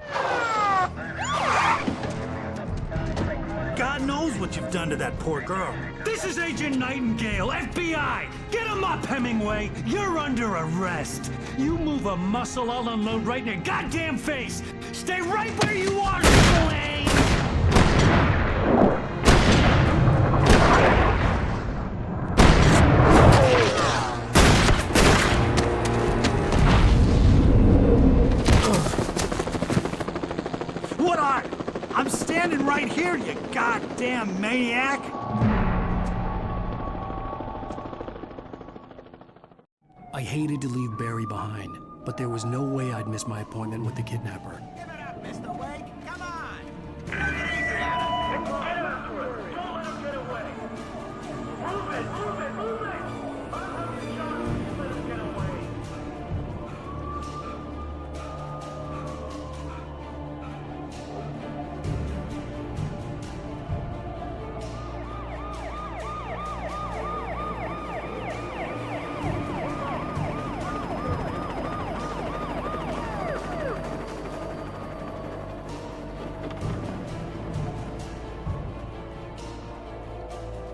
God knows what you've done to that poor girl. This is Agent Nightingale, FBI! Get him up, Hemingway! You're under arrest! You move a muscle, I'll unload right in your goddamn face! Stay right where you are, Triple A! I'm standing right here, you goddamn maniac! I hated to leave Barry behind, but there was no way I'd miss my appointment with the kidnapper. Give it up, Mr. Wake! Come on! Get after it! Don't let him get away! Move it! Move it! Move it! Let him get away!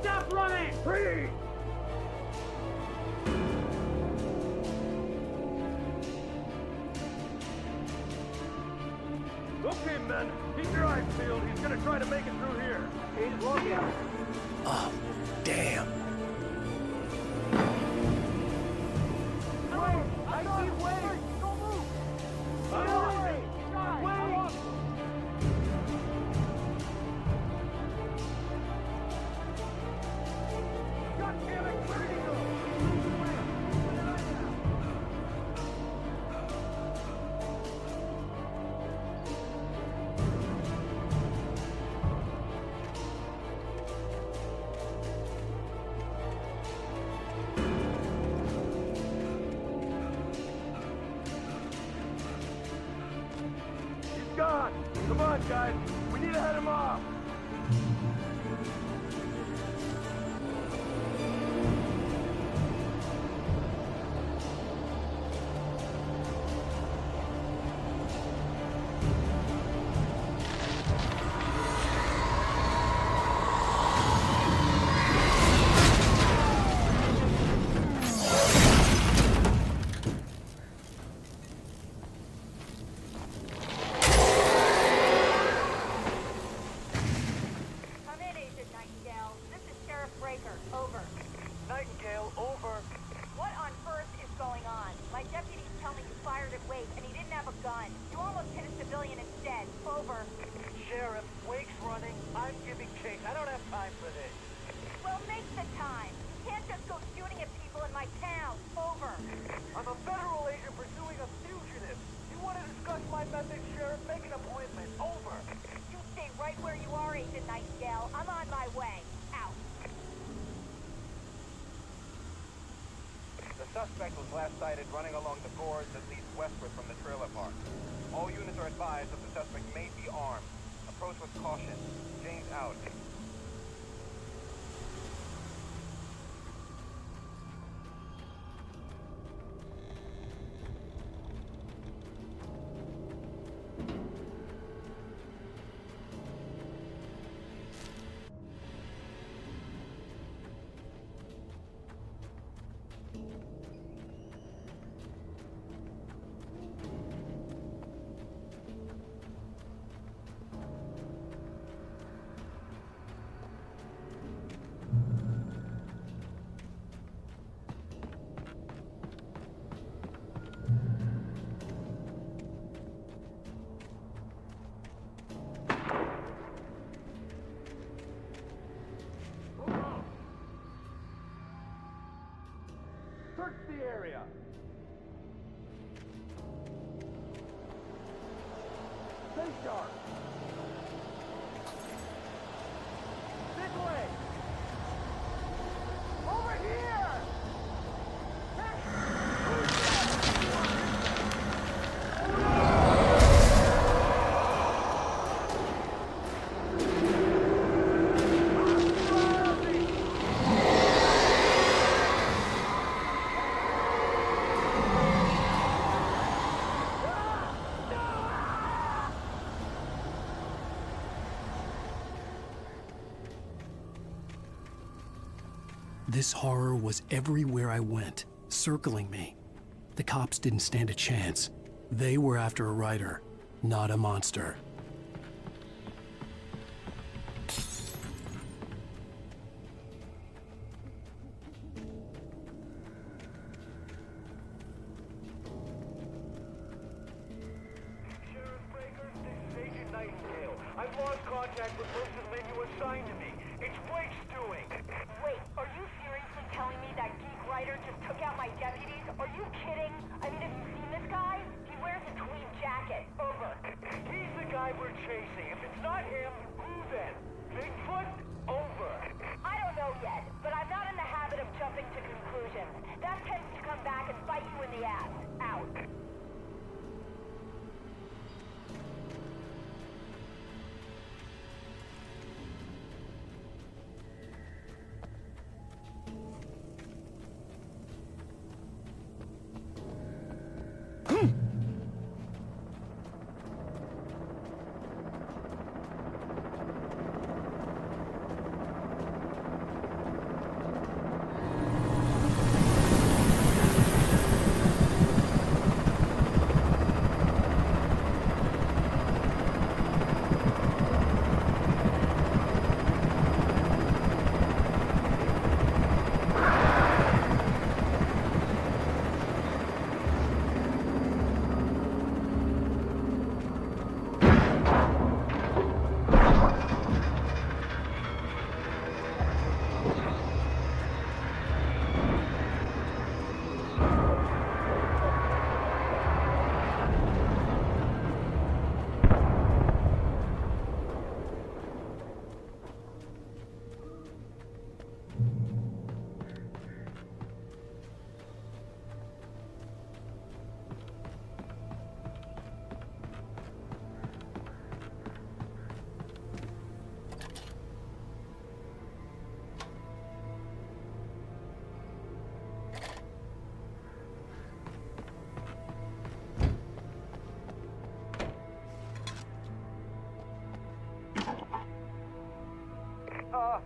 Stop running! Freeze! Okay, men. Keep your eyes peeled. He's gonna try to make it through here. He's looking. Oh, damn. Wait! I see Wade! Don't move! Wade! Wade! God damn it! Where did he go? He's gone! Come on, guys! We need to head him off! Nightingale, over. What on earth is going on? My deputies tell me you fired at Wake and he didn't have a gun. You almost hit a civilian instead. Over. Sheriff, Wake's running. I'm giving chase. I don't have time for this. Well, make the time. You can't just go shooting at people in my town. Over. I'm a federal agent pursuing a fugitive. You want to discuss my methods, Sheriff? Make an appointment. Over. You stay right where you are, Agent Nightingale. I'm on my way. Out. The suspect was last sighted running along the gorge that leads westward from the trailer park. All units are advised that the suspect may be armed. Approach with caution. James out. Search the area. Stay sharp. This way. Over here. This horror was everywhere I went, circling me. The cops didn't stand a chance. They were after a writer, not a monster. Sheriff Breakers, this is Agent Nightingale. I've lost contact with most of the men you assigned to me. It's Wake's doing. Wait, are you seriously telling me that geek writer just took out my deputies? Are you kidding? I mean, have you seen this guy? He wears a tweed jacket. Over. He's the guy we're chasing. If it's not him, who then? Bigfoot? Over. I don't know yet, but I'm not in the habit of jumping to conclusions. That tends to come back and bite you in the ass. Out.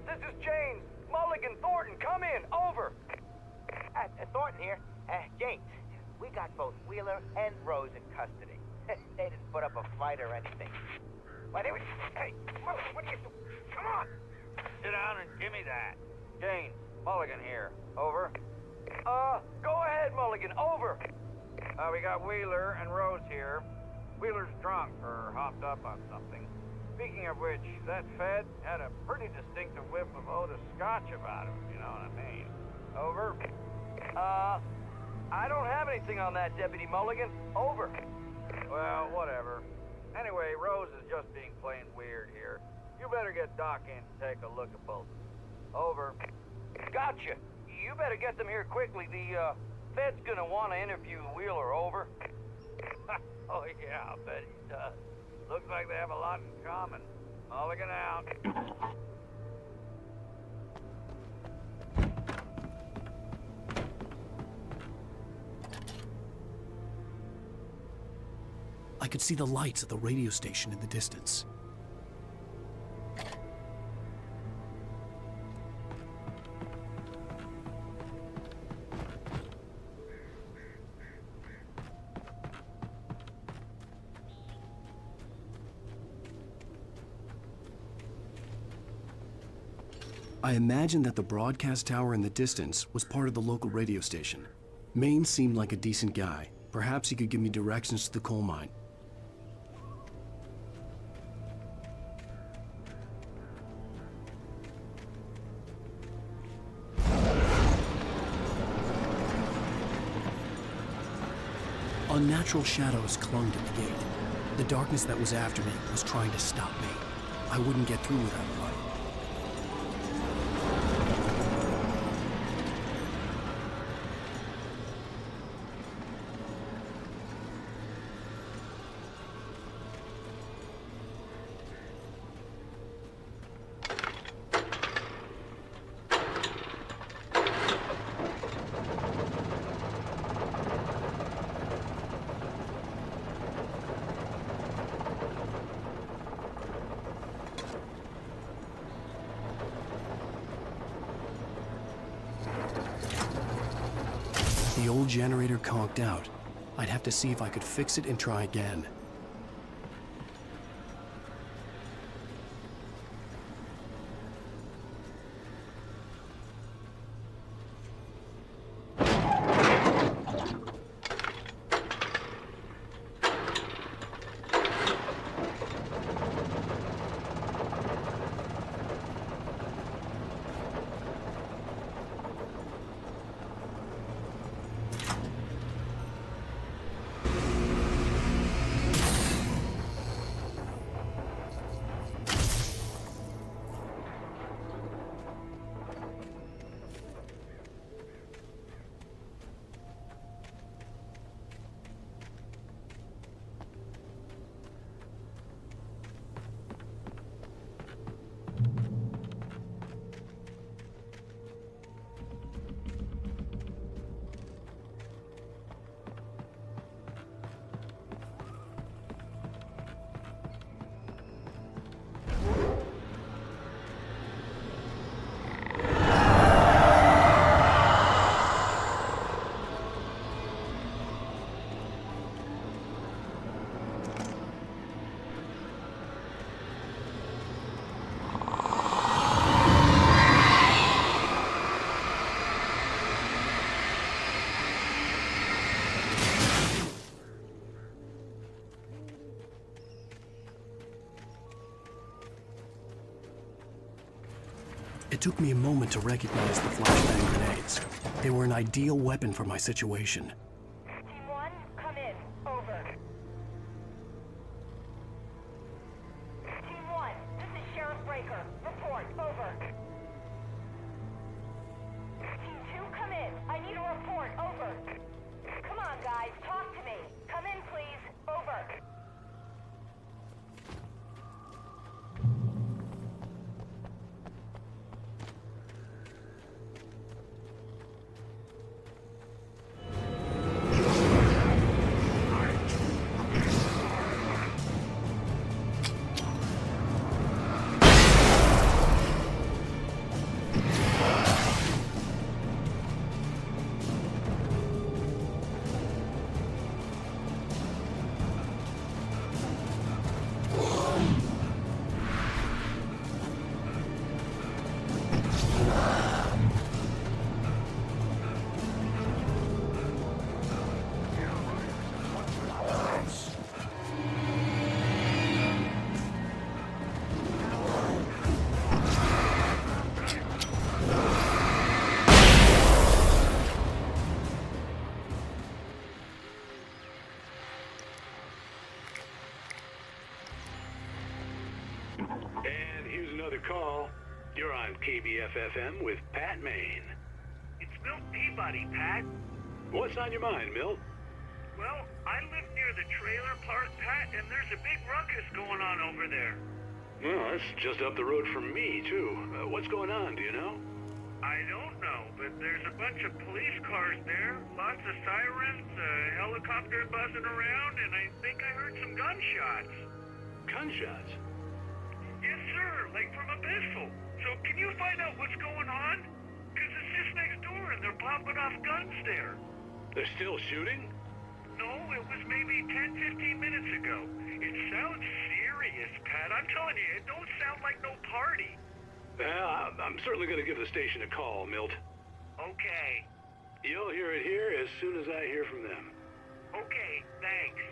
This is James. Mulligan, Thornton, come in. Over. Thornton here. James, we got both Wheeler and Rose in custody. They didn't put up a fight or anything. Why, they were... Hey, what are you doing? Come on! Sit down and give me that. Jane, Mulligan here. Over. Go ahead, Mulligan. Over. We got Wheeler and Rose here. Wheeler's drunk or hopped up on something. Speaking of which, that Fed had a pretty distinctive whiff of Otis Scotch about him, you know what I mean. Over. I don't have anything on that, Deputy Mulligan. Over. Well, whatever. Anyway, Rose is just being plain weird here. You better get Doc in to take a look at both. Over. Gotcha. You better get them here quickly. The, Fed's gonna want to interview Wheeler. Over. Oh, yeah, I'll bet he does. Looks like they have a lot in common. Mulligan out. I could see the lights of the radio station in the distance. I imagined that the broadcast tower in the distance was part of the local radio station. Maine seemed like a decent guy. Perhaps he could give me directions to the coal mine. Unnatural shadows clung to the gate. The darkness that was after me was trying to stop me. I wouldn't get through without a light. The old generator conked out. I'd have to see if I could fix it and try again. It took me a moment to recognize the flashbang grenades. They were an ideal weapon for my situation. Team 1, come in. Over. Team 1, this is Sheriff Breaker. Report. Over. Team 2, come in. I need a report. Over. Come on, guys. Talk to me. Come in, please. Over. call. You're on KBF-FM with Pat Maine. It's Milt Peabody, Pat. What's on your mind, Milt? Well, I live near the trailer park, Pat, and there's a big ruckus going on over there. Well, that's just up the road from me, too. What's going on, do you know? I don't know, but there's a bunch of police cars there, lots of sirens, a helicopter buzzing around, and I think I heard some gunshots. Gunshots? Yes, sir, like from a pistol. So can you find out what's going on? Because it's just next door and they're popping off guns there. They're still shooting? No, it was maybe 10, 15 minutes ago. It sounds serious, Pat. I'm telling you, it don't sound like no party. Well, I'm certainly going to give the station a call, Milt. Okay. You'll hear it here as soon as I hear from them. Okay, thanks.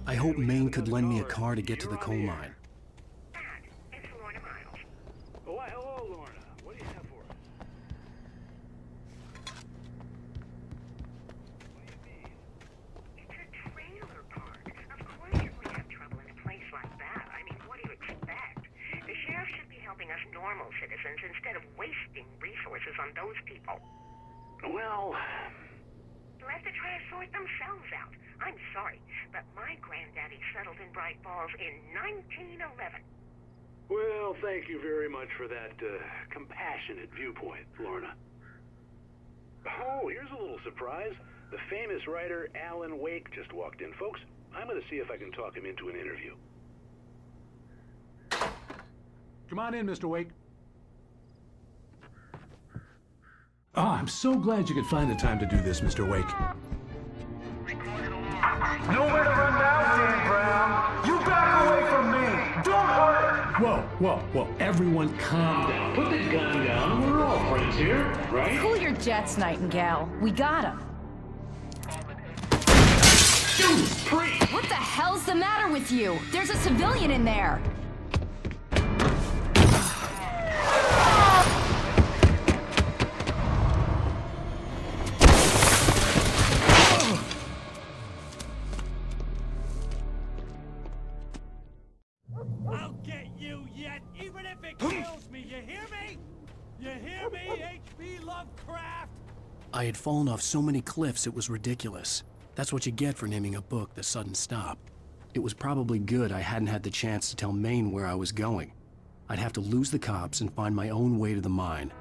I hope Maine could lend me a car to get to the coal mine. Oh, why, hello, Lorna. What do you have for us? It's a trailer park. Of course you would have trouble in a place like that. I mean, what do you expect? The sheriff should be helping us normal citizens instead of wasting resources on those people. Well... They'll have to try to sort themselves out. I'm sorry, but my granddaddy settled in Bright Falls in 1911. Well, thank you very much for that compassionate viewpoint, Lorna. Oh, here's a little surprise. The famous writer Alan Wake just walked in. Folks, I'm going to see if I can talk him into an interview. Come on in, Mr. Wake. Oh, I'm so glad you could find the time to do this, Mr. Wake. Nowhere to run now, Dan Brown. You back away from me. Don't hurt. Whoa. Everyone calm down. Put the gun down. We're all friends here, right? Cool your jets, Nightingale. We got him. What the hell's the matter with you? There's a civilian in there. hear me? You hear me, H.P. Lovecraft? I had fallen off so many cliffs it was ridiculous. That's what you get for naming a book The Sudden Stop. It was probably good I hadn't had the chance to tell Maine where I was going. I'd have to lose the cops and find my own way to the mine.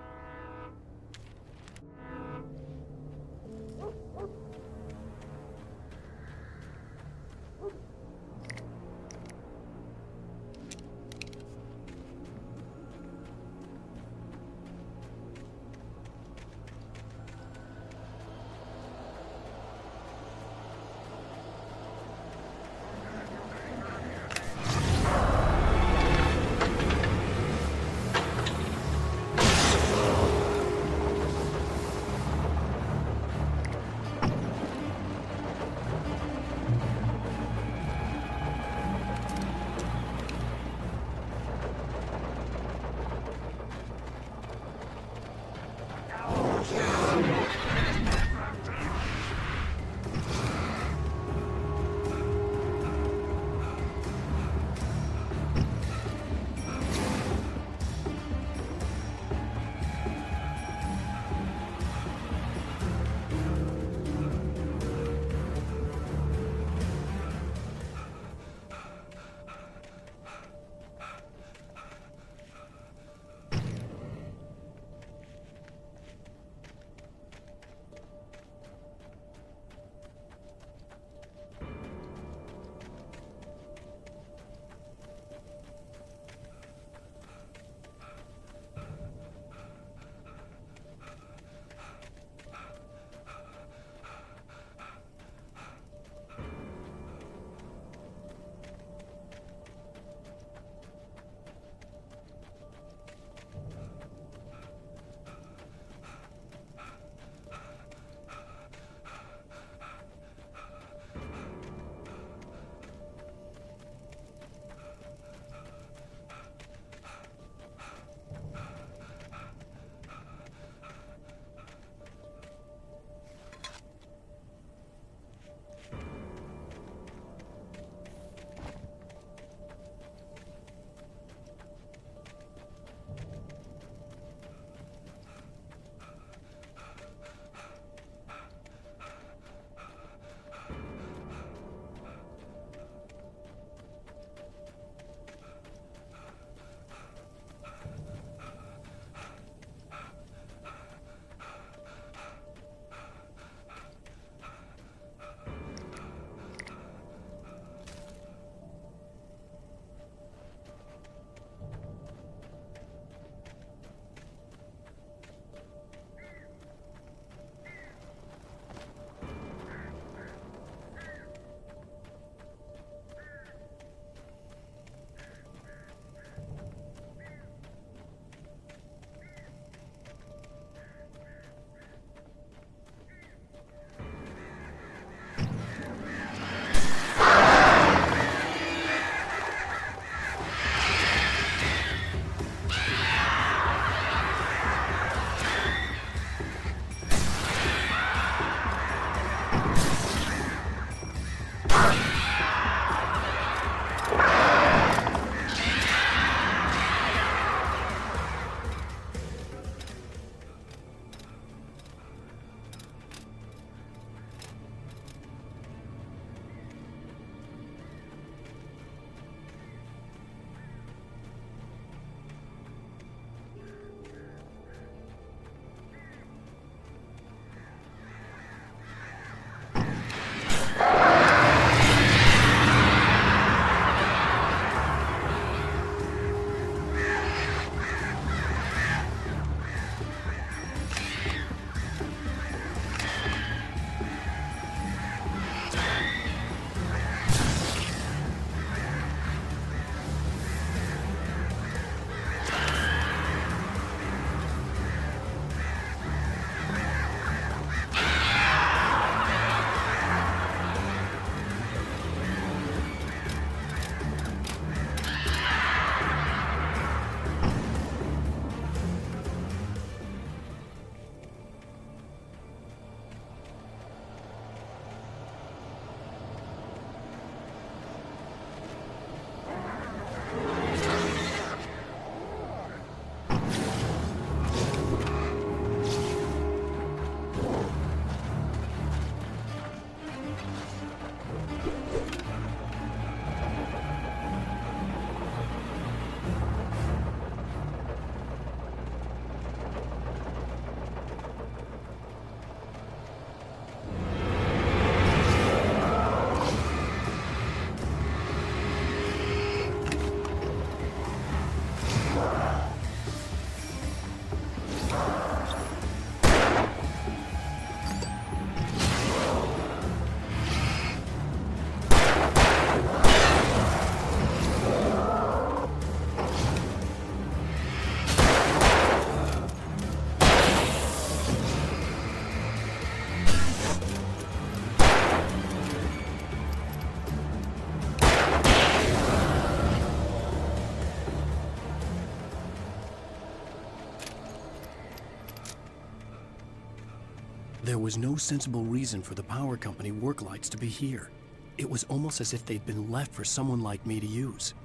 There was no sensible reason for the power company work lights to be here. It was almost as if they'd been left for someone like me to use.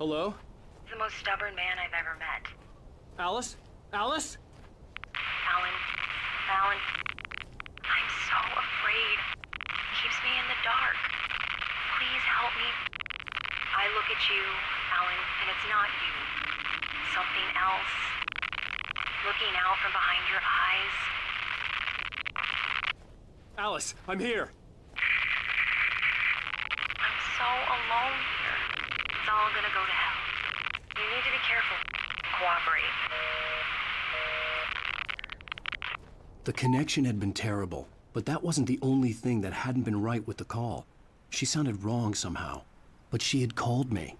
Hello? The most stubborn man I've ever met. Alice? Alice? Alan, I'm so afraid. He keeps me in the dark. Please help me. I look at you, Alan, and it's not you. Something else. Looking out from behind your eyes. Alice, I'm here. I'm so alone here. It's all gonna go to hell. You need to be careful. Cooperate. The connection had been terrible, but that wasn't the only thing that hadn't been right with the call. She sounded wrong somehow, but she had called me.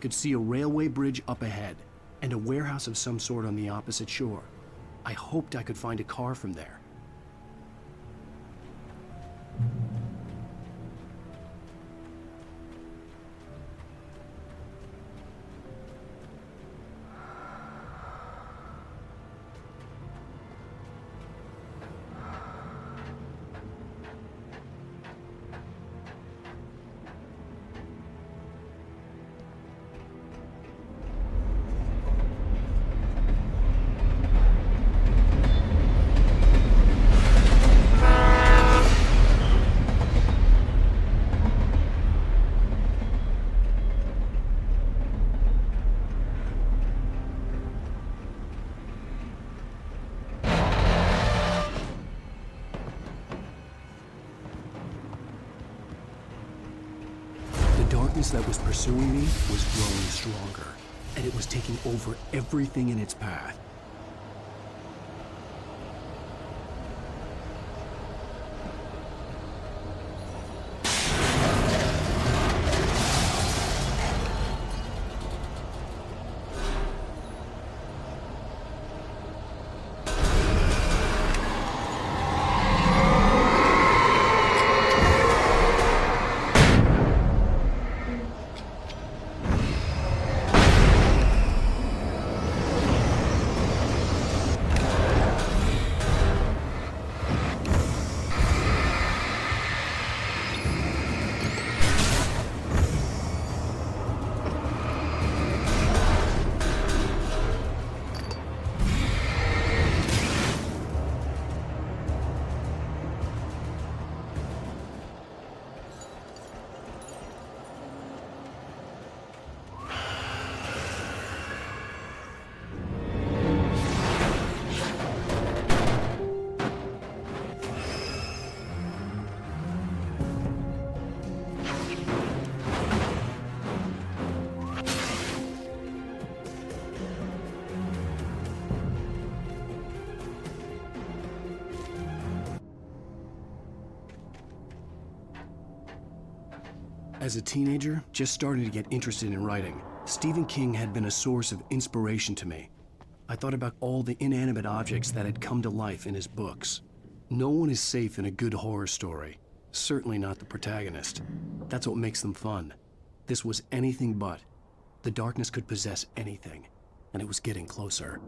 could see a railway bridge up ahead, and a warehouse of some sort on the opposite shore. I hoped I could find a car from there. The darkness that was pursuing me was growing stronger, and it was taking over everything in its path. As a teenager, just starting to get interested in writing, Stephen King had been a source of inspiration to me. I thought about all the inanimate objects that had come to life in his books. No one is safe in a good horror story. Certainly not the protagonist. That's what makes them fun. This was anything but. The darkness could possess anything, and it was getting closer.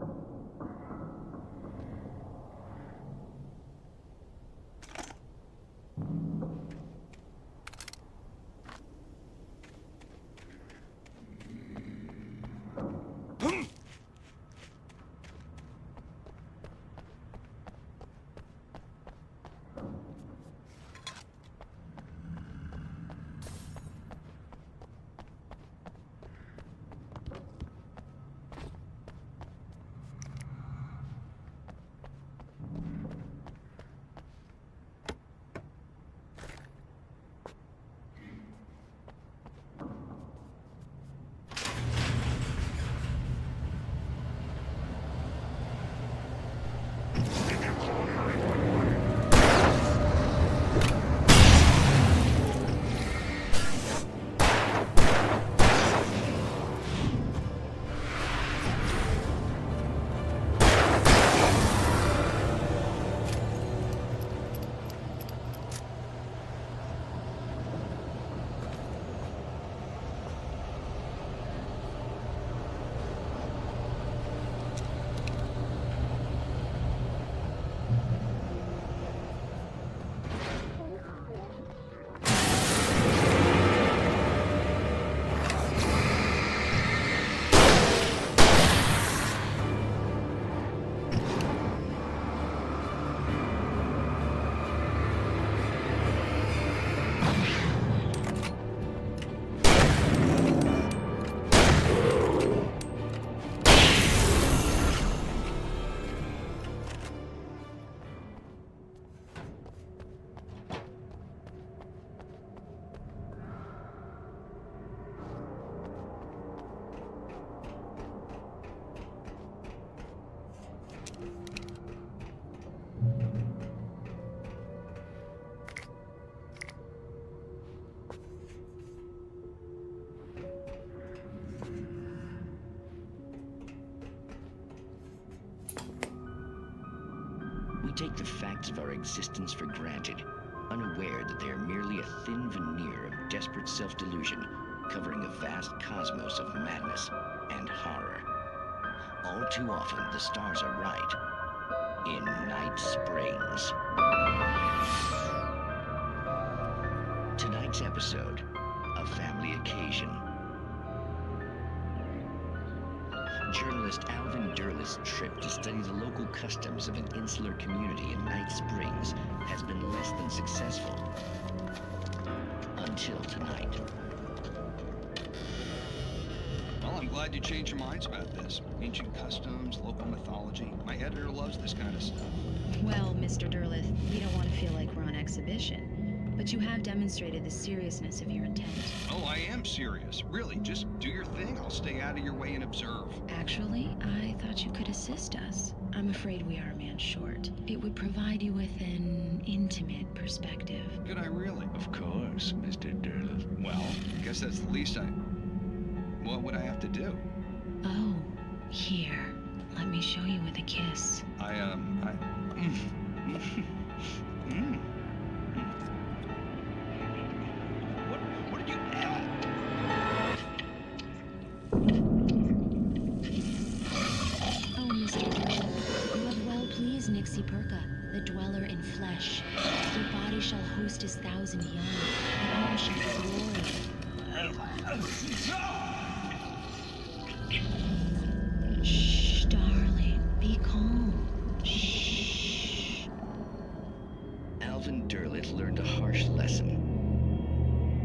take the facts of our existence for granted, unaware that they are merely a thin veneer of desperate self-delusion, covering a vast cosmos of madness and horror. All too often, the stars are right. In Night Springs. Tonight's episode, a family occasion. Journalist Alvin Derleth's trip to study the local customs of an insular community in Night Springs has been less than successful. Until tonight. Well, I'm glad you changed your minds about this. Ancient customs, local mythology. My editor loves this kind of stuff. Well, Mr. Derleth, we don't want to feel like we're on exhibition. But you have demonstrated the seriousness of your intent. Oh, I am serious. Really, just do your thing. I'll stay out of your way and observe. Actually, I thought you could assist us. I'm afraid we are a man short. It would provide you with an intimate perspective. Could I really? Of course, Mr. Derleth. Well, I guess that's the least I... What would I have to do? Oh, here. Let me show you with a kiss. What did you... Oh, Mr. Derleth, you have well pleased Nixie Perka, the dweller in flesh. Your body shall host his 1,000 young, and all shall be glory. Shh, darling, be calm. Shh. Alvin Derleth learned a harsh lesson.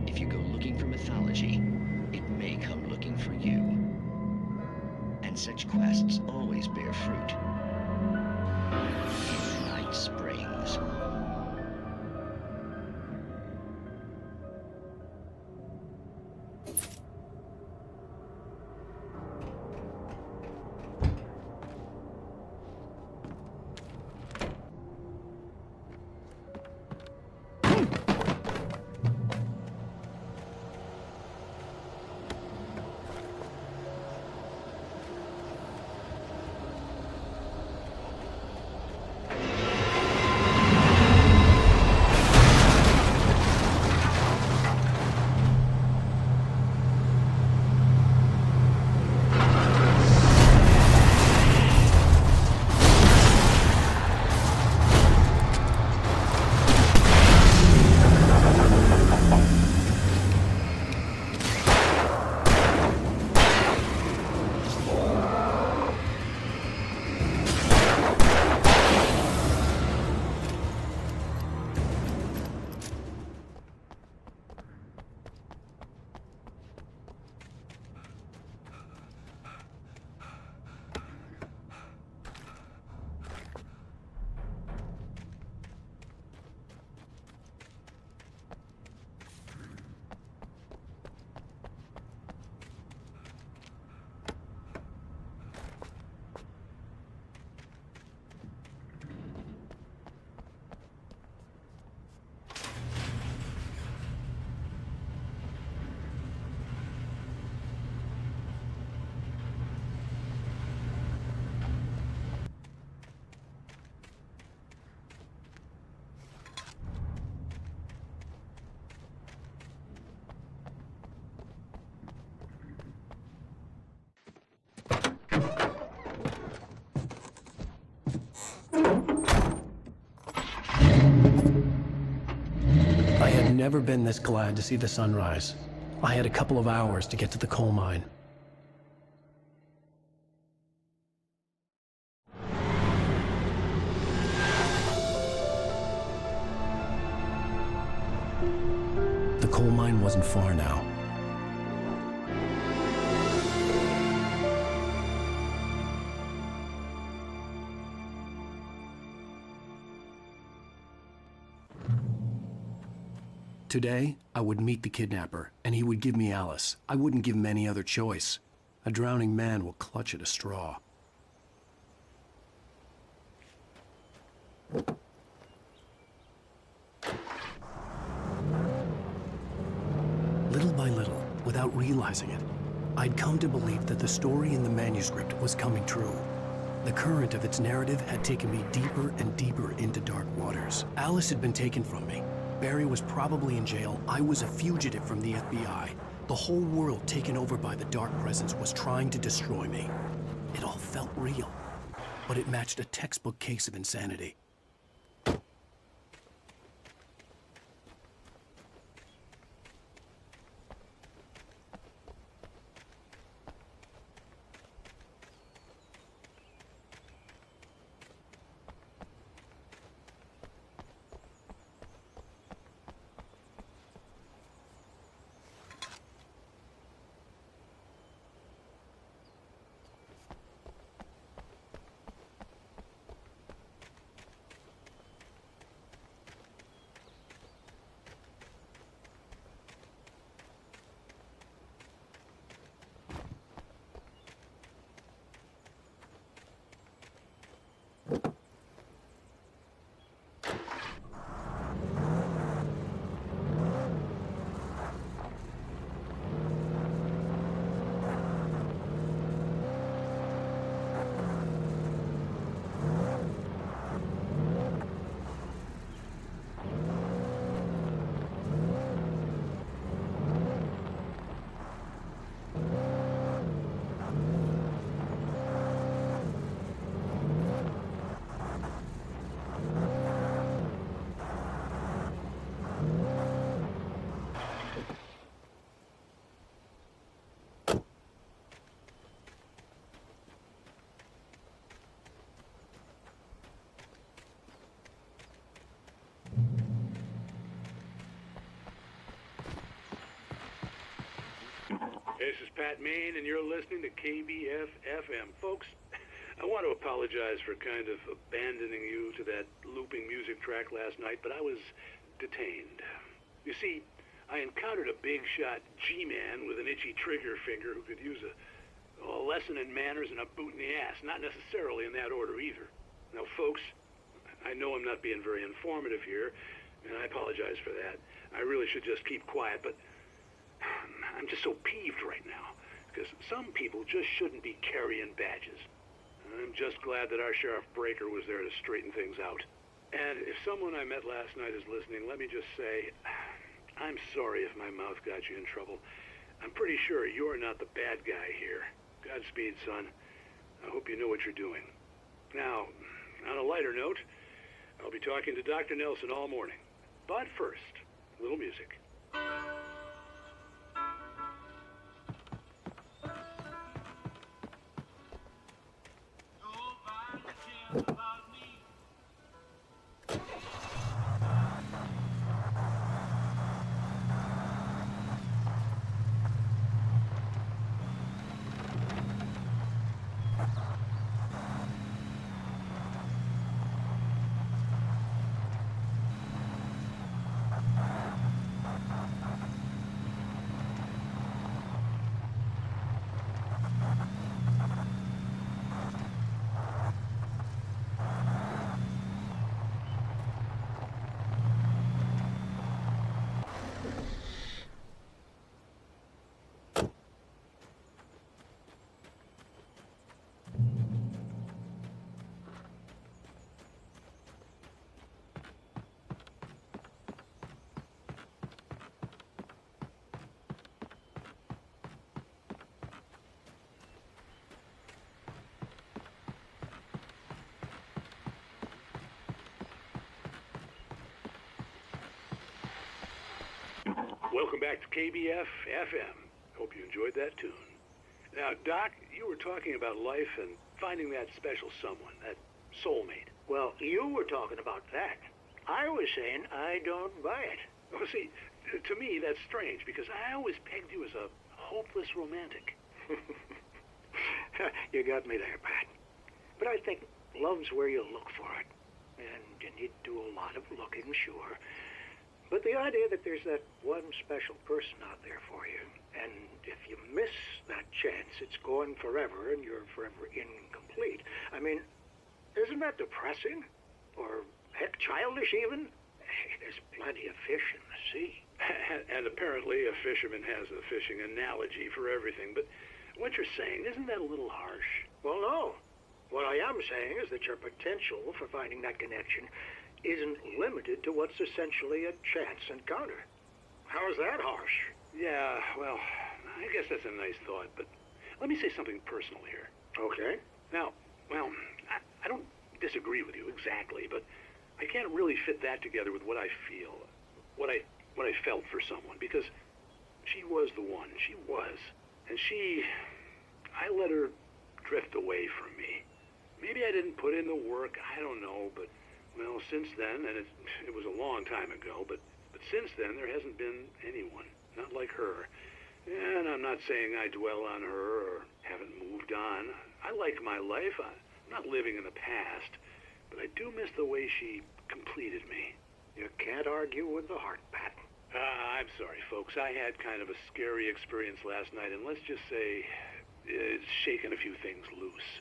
If you go looking for mythology, it may come looking for you. And such quests always bear fruit. In Night Springs. I had never been this glad to see the sunrise. I had a couple of hours to get to the coal mine. The coal mine wasn't far now. Today, I would meet the kidnapper, and he would give me Alice. I wouldn't give him any other choice. A drowning man will clutch at a straw. Little by little, without realizing it, I'd come to believe that the story in the manuscript was coming true. The current of its narrative had taken me deeper and deeper into dark waters. Alice had been taken from me. Barry was probably in jail. I was a fugitive from the FBI. The whole world taken over by the dark presence was trying to destroy me. It all felt real, but it matched a textbook case of insanity. This is Pat Main, and you're listening to KBF-FM. Folks, I want to apologize for kind of abandoning you to that looping music track last night, but I was detained. You see, I encountered a big-shot G-man with an itchy trigger finger who could use a lesson in manners and a boot in the ass, not necessarily in that order either. Now, folks, I know I'm not being very informative here, and I apologize for that. I really should just keep quiet, but I'm just so peeved right now, because some people just shouldn't be carrying badges. I'm just glad that our Sheriff Breaker was there to straighten things out. And if someone I met last night is listening, let me just say, I'm sorry if my mouth got you in trouble. I'm pretty sure you're not the bad guy here. Godspeed, son. I hope you know what you're doing. Now, on a lighter note, I'll be talking to Dr. Nelson all morning. But first, a little music. Welcome back to KBF-FM. Hope you enjoyed that tune. Now, Doc, you were talking about life and finding that special someone, that soulmate. Well, you were talking about that. I was saying I don't buy it. Well, see, to me, that's strange, because I always pegged you as a hopeless romantic. You got me there, Pat. But I think love's where you look for it. And you need to do a lot of looking, sure. But the idea that there's that one special person out there for you, and if you miss that chance, it's gone forever, and you're forever incomplete. I mean, isn't that depressing? Or, heck, childish even? Hey, there's plenty of fish in the sea. And apparently a fisherman has a fishing analogy for everything, but what you're saying, isn't that a little harsh? Well, no. What I am saying is that your potential for finding that connection isn't limited to what's essentially a chance encounter. How is that harsh? Yeah, well, I guess that's a nice thought, but let me say something personal here. Okay. Now, well, I don't disagree with you exactly, but I can't really fit that together with what I feel, what I felt for someone, because she was the one. She was. And I let her drift away from me. Maybe I didn't put in the work, I don't know, but, well, since then, and it was a long time ago, but since then, there hasn't been anyone, not like her. And I'm not saying I dwell on her or haven't moved on. I like my life. I'm not living in the past, but I do miss the way she completed me. You can't argue with the heart, Pat. I'm sorry, folks. I had kind of a scary experience last night, and let's just say it's shaken a few things loose.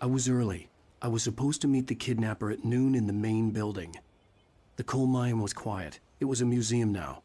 I was early. I was supposed to meet the kidnapper at noon in the main building. The coal mine was quiet. It was a museum now.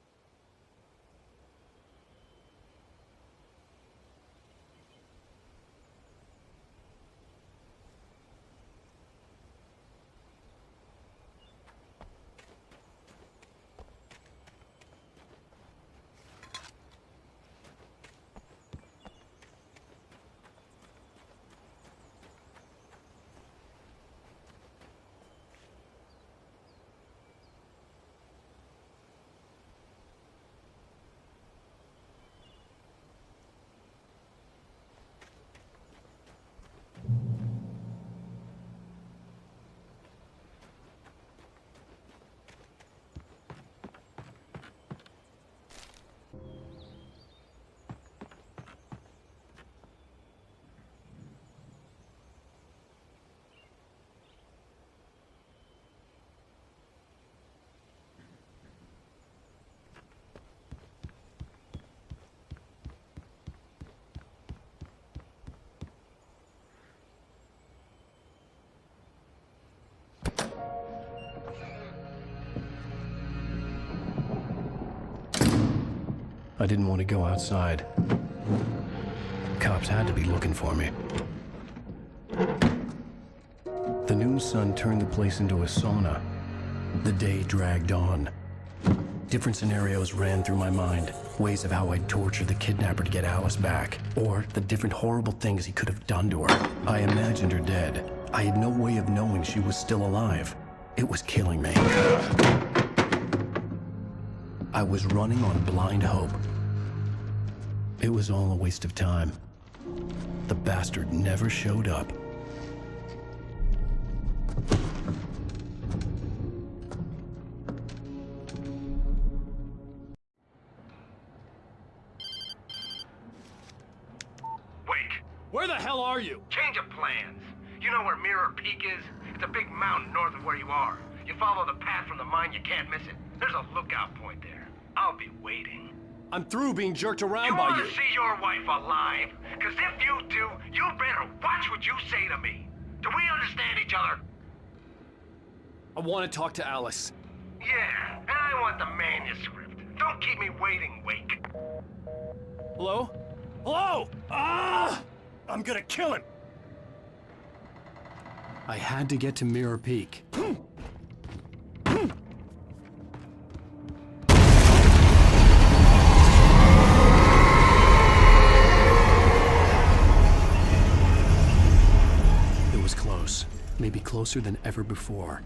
I didn't want to go outside. Cops had to be looking for me. The noon sun turned the place into a sauna. The day dragged on. Different scenarios ran through my mind. Ways of how I'd torture the kidnapper to get Alice back. Or the different horrible things he could have done to her. I imagined her dead. I had no way of knowing she was still alive. It was killing me. I was running on blind hope. It was all a waste of time. The bastard never showed up. Wake! Where the hell are you? Change of plans. You know where Mirror Peak is? It's a big mountain north of where you are. You follow the path from the mine, you can't miss it. There's a lookout point there. I'll be waiting. I'm through being jerked around by you. You want to see your wife alive? Because if you do, you better watch what you say to me. Do we understand each other? I want to talk to Alice. Yeah, and I want the manuscript. Don't keep me waiting, Wake. Hello? Hello? Ah! I'm gonna kill him! I had to get to Mirror Peak. It was close. Maybe closer than ever before.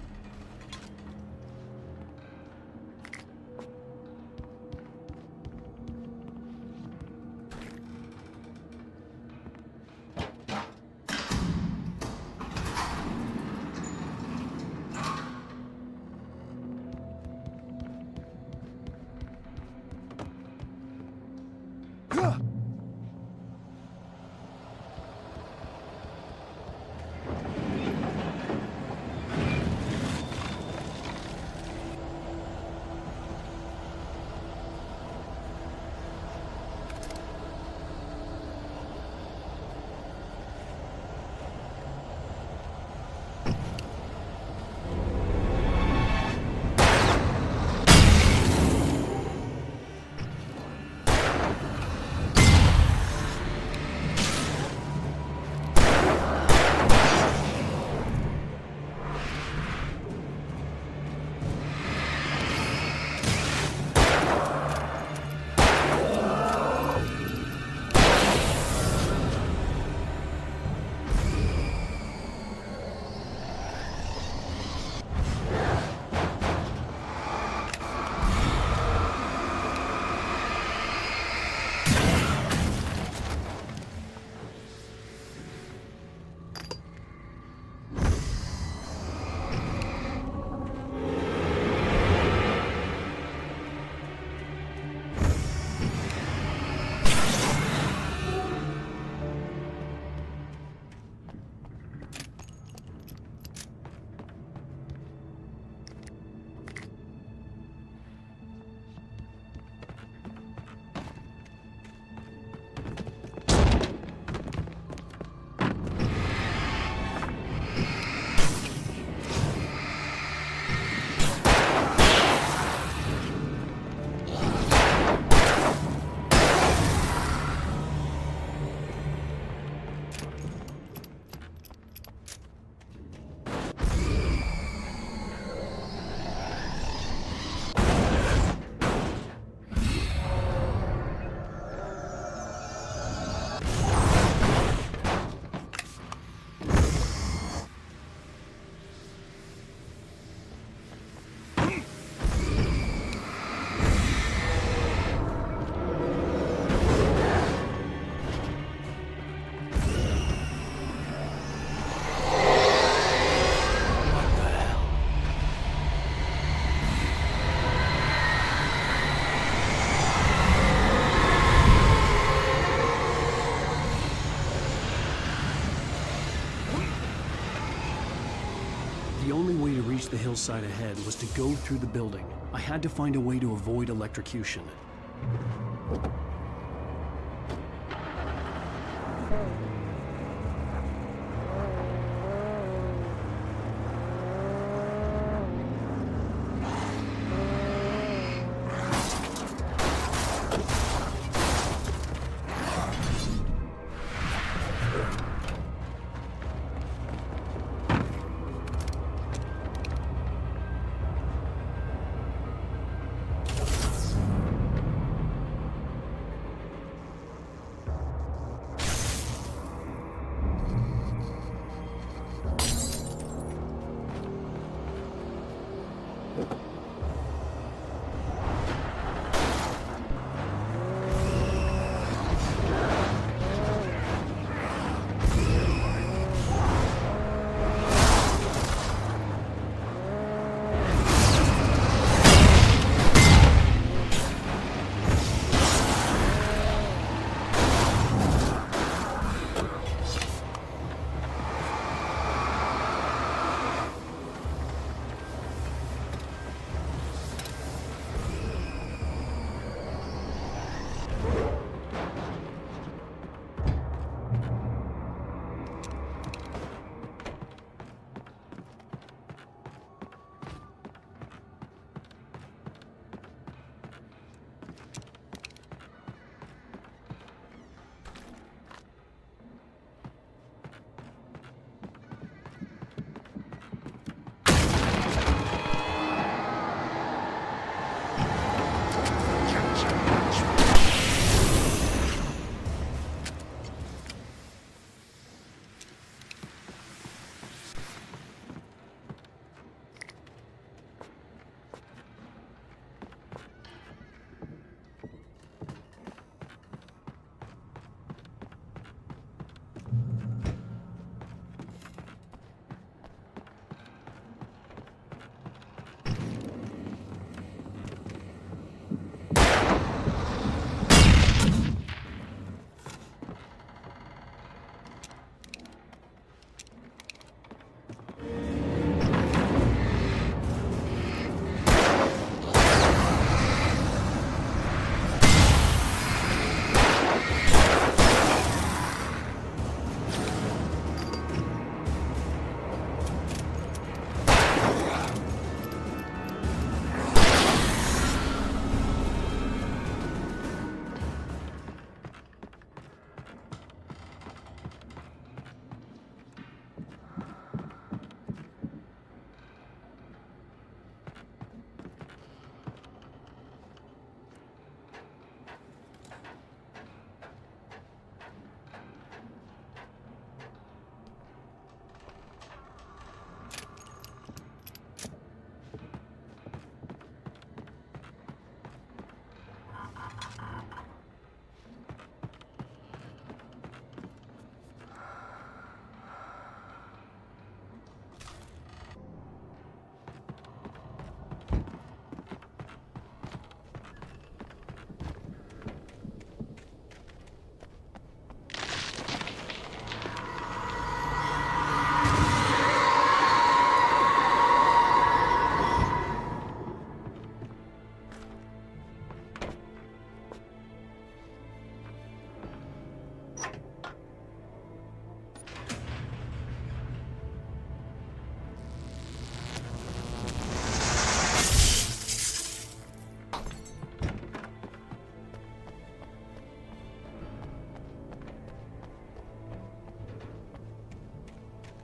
The only way to reach the hillside ahead was to go through the building. I had to find a way to avoid electrocution.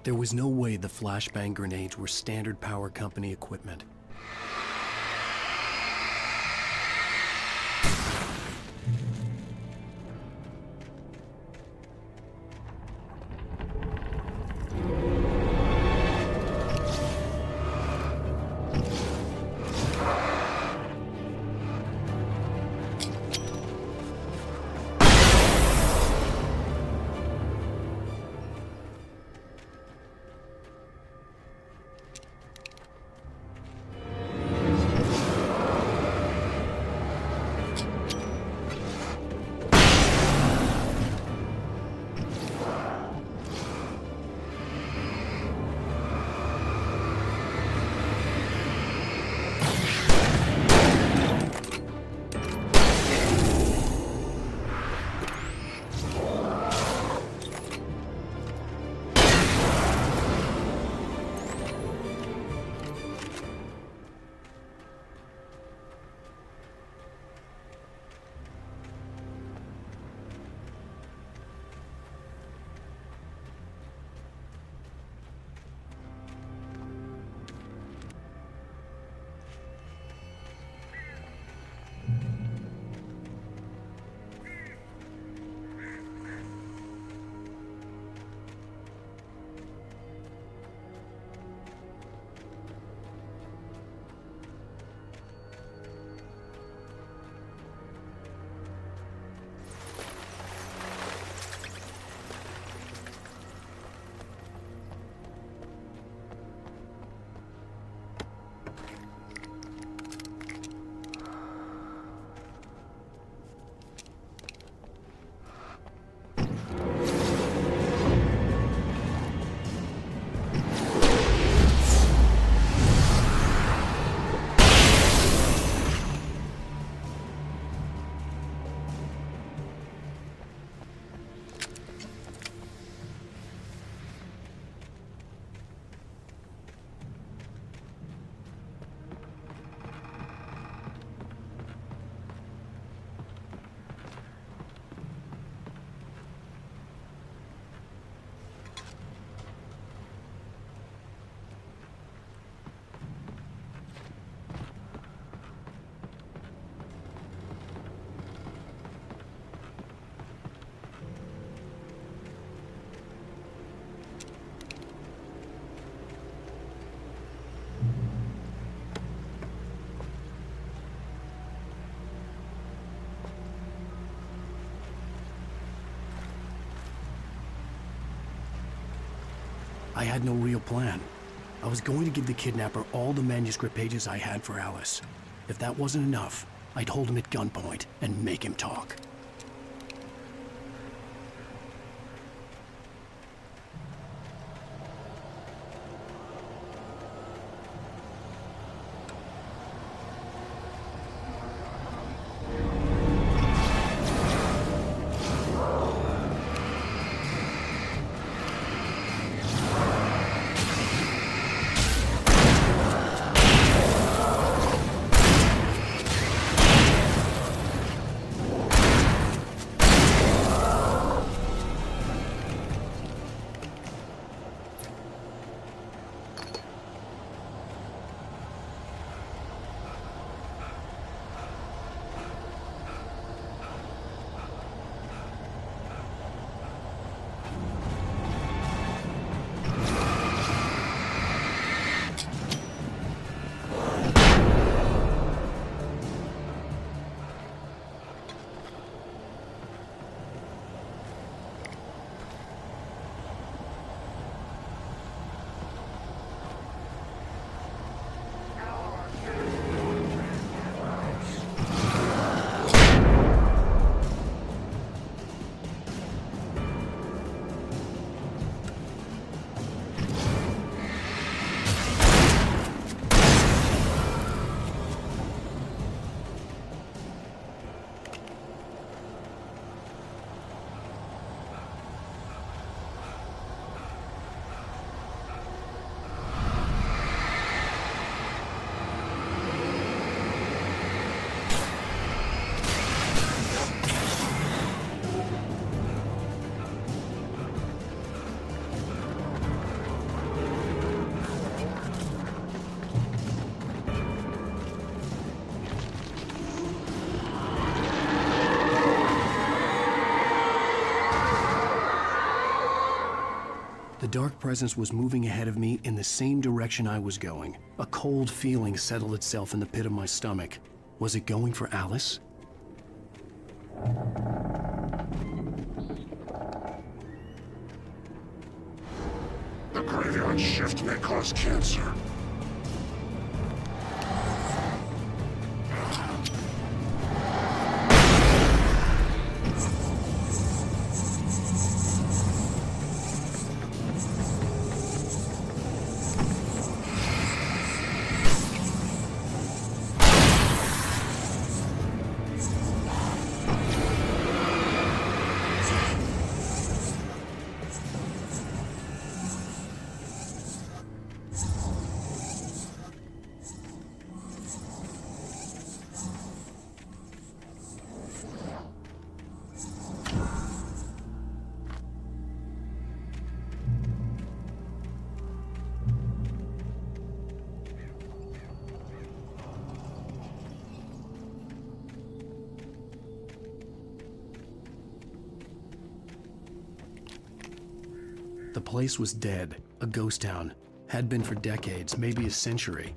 There was no way the flashbang grenades were standard power company equipment. I had no real plan. I was going to give the kidnapper all the manuscript pages I had for Alice. If that wasn't enough, I'd hold him at gunpoint and make him talk. The dark presence was moving ahead of me in the same direction I was going. A cold feeling settled itself in the pit of my stomach. Was it going for Alice? The graveyard shift may cause cancer. The place was dead, a ghost town. Had been for decades, maybe a century.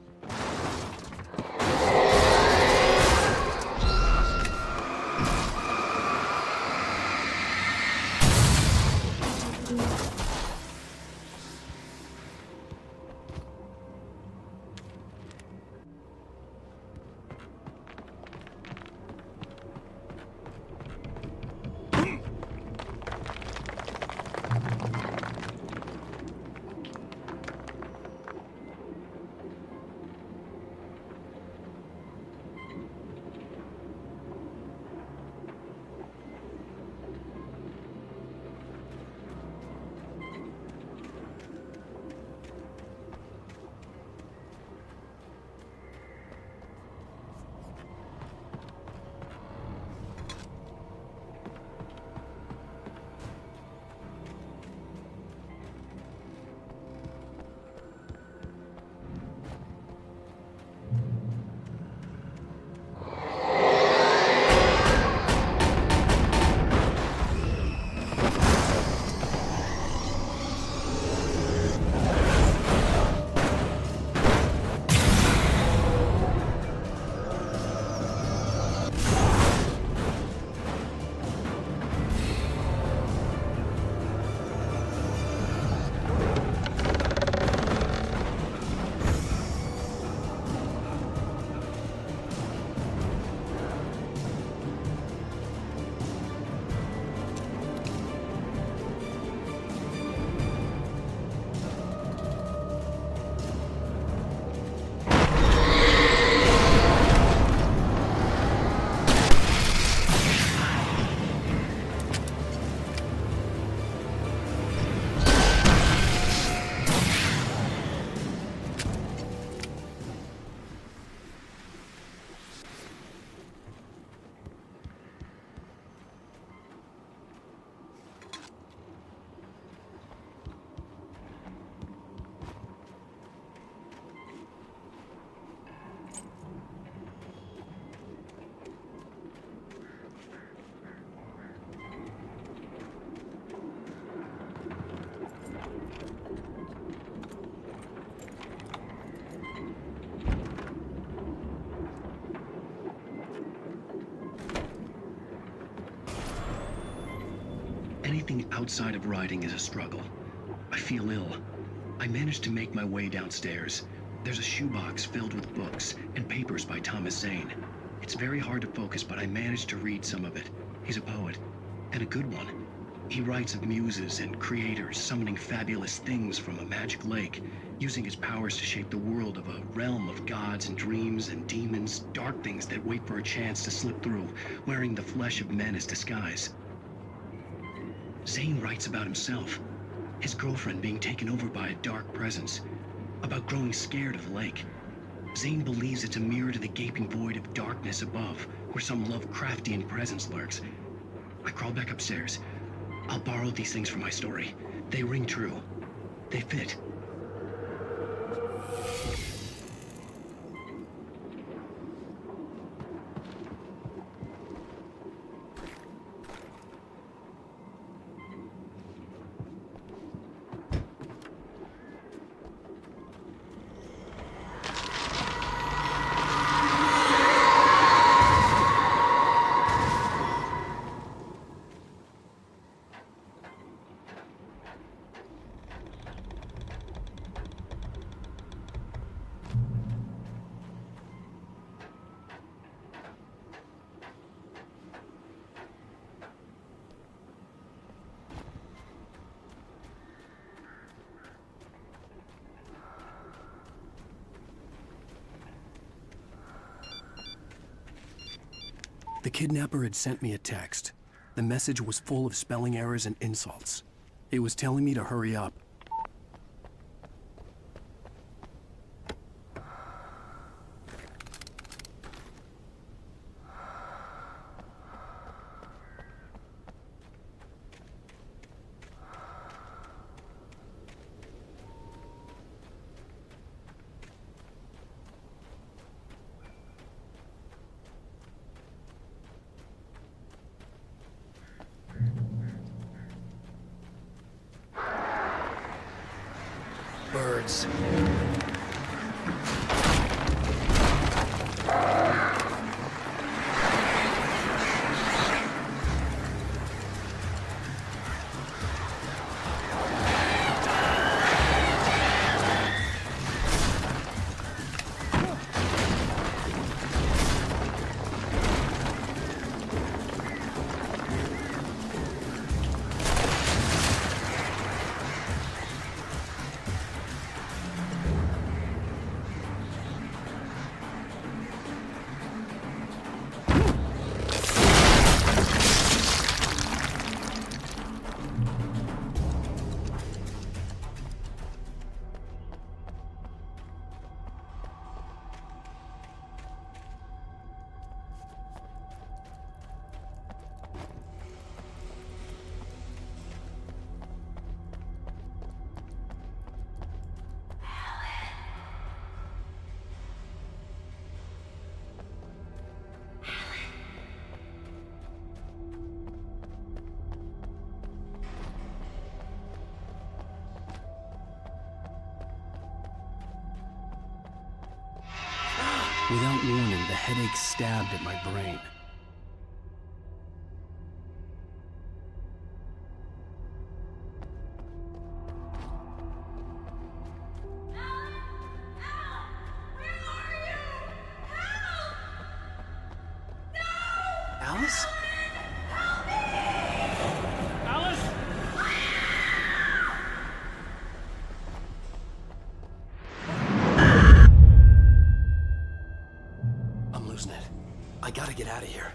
Anything outside of writing is a struggle. I feel ill. I managed to make my way downstairs. There's a shoebox filled with books and papers by Thomas Zane. It's very hard to focus, but I managed to read some of it. He's a poet, and a good one. He writes of muses and creators summoning fabulous things from a magic lake, using his powers to shape the world of a realm of gods and dreams and demons, dark things that wait for a chance to slip through, wearing the flesh of men as disguise. Zane writes about himself, his girlfriend being taken over by a dark presence, about growing scared of the lake. Zane believes it's a mirror to the gaping void of darkness above, where some Lovecraftian presence lurks. I crawl back upstairs. I'll borrow these things for my story. They ring true. They fit. kidnapper had sent me a text. The message was full of spelling errors and insults. It was telling me to hurry up. Birds. Without warning, the headache stabbed at my brain. Alice? Alice? I'm losing it. I gotta get out of here.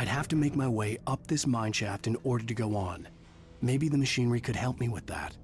I'd have to make my way up this mine shaft in order to go on. Maybe the machinery could help me with that.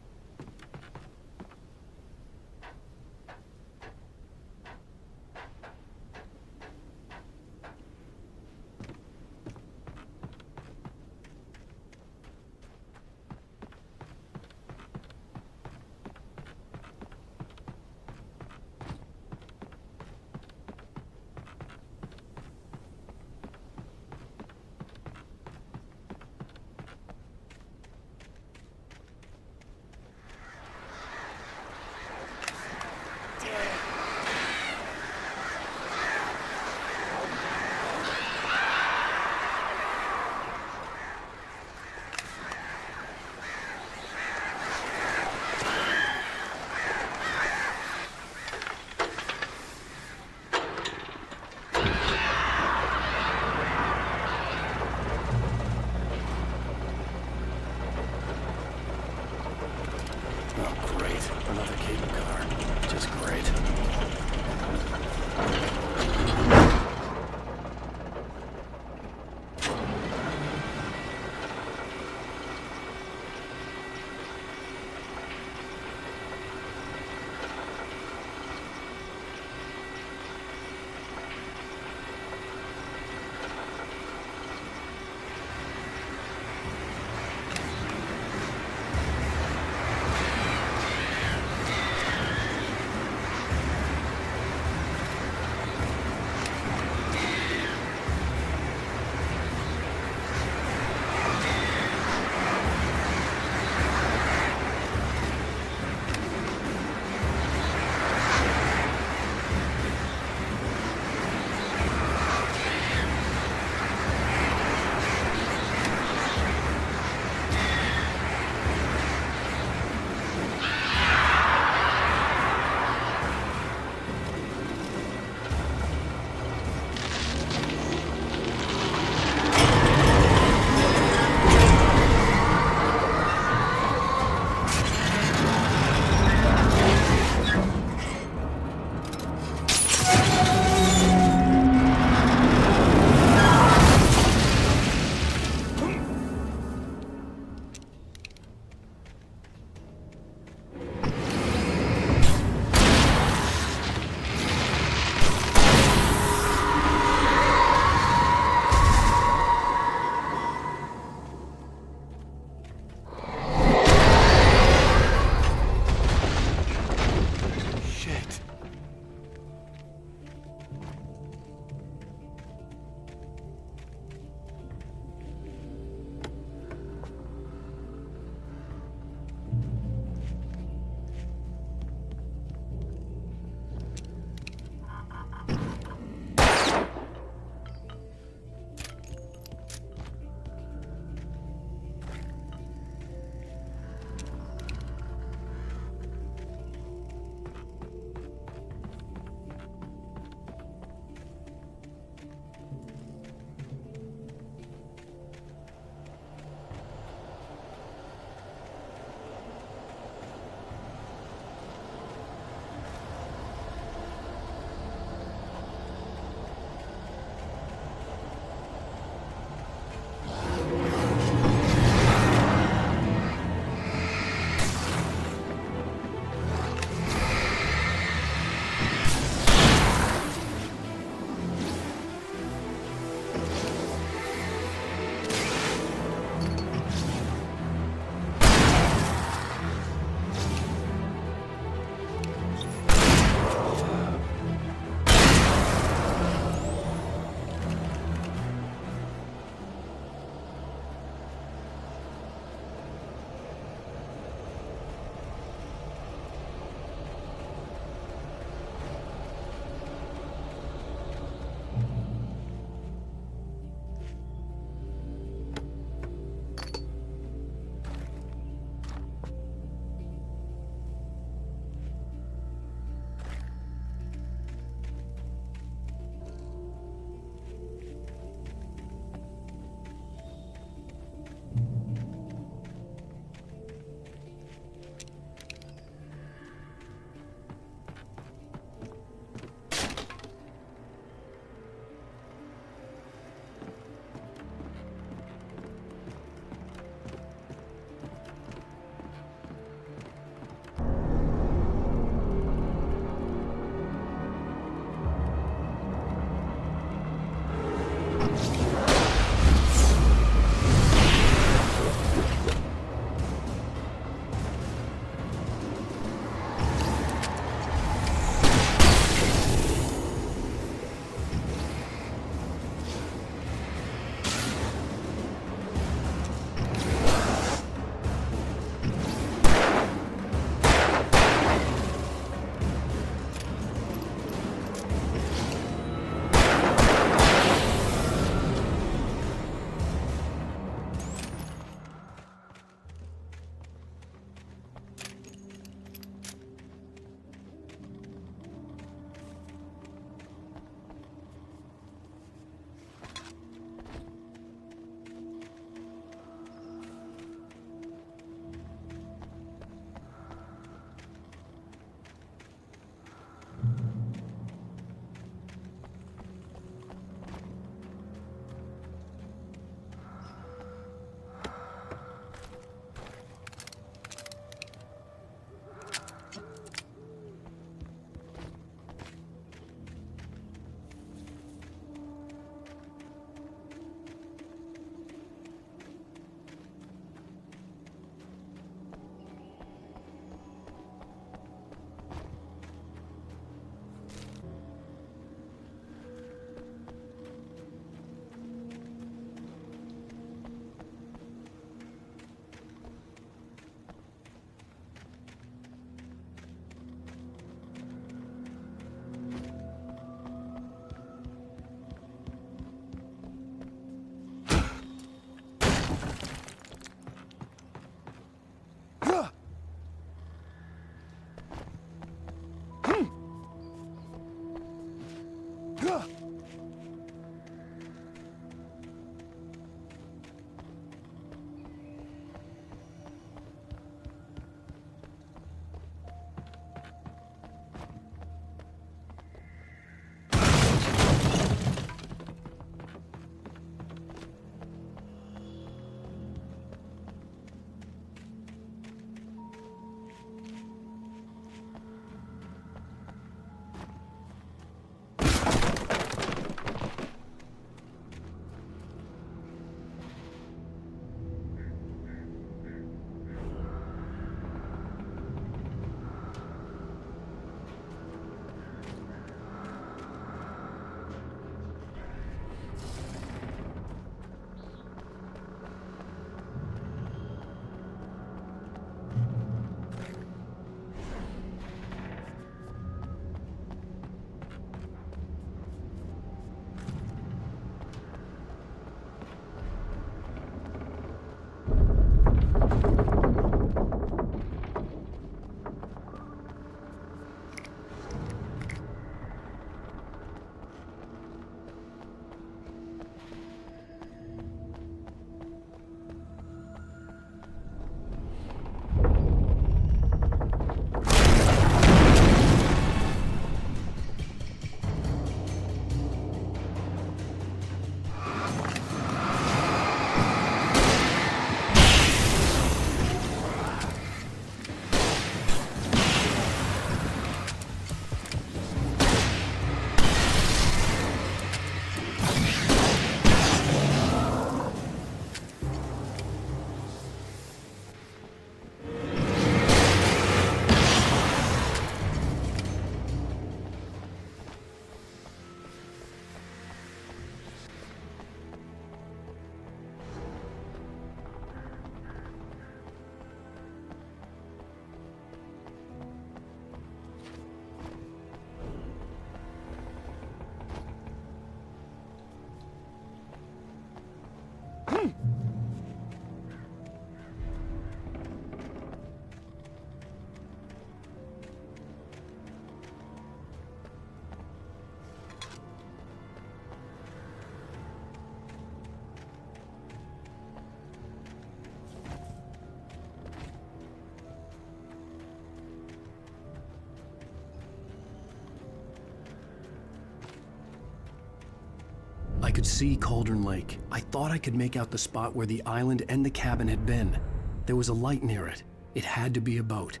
could see Cauldron Lake. I thought I could make out the spot where the island and the cabin had been. There was a light near it. It had to be a boat.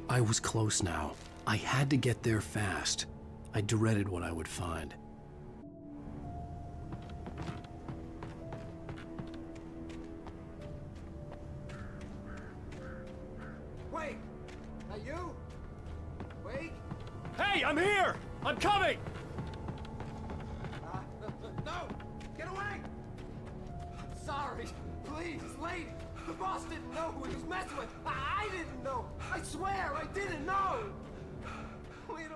I was close now. I had to get there fast. I dreaded what I would find. Wait! That you? Wait! Hey, I'm here! I'm coming! No! Get away! I'm sorry. Please, lady. The boss didn't know who he was messing with. I didn't know. I swear, I didn't know. We don't...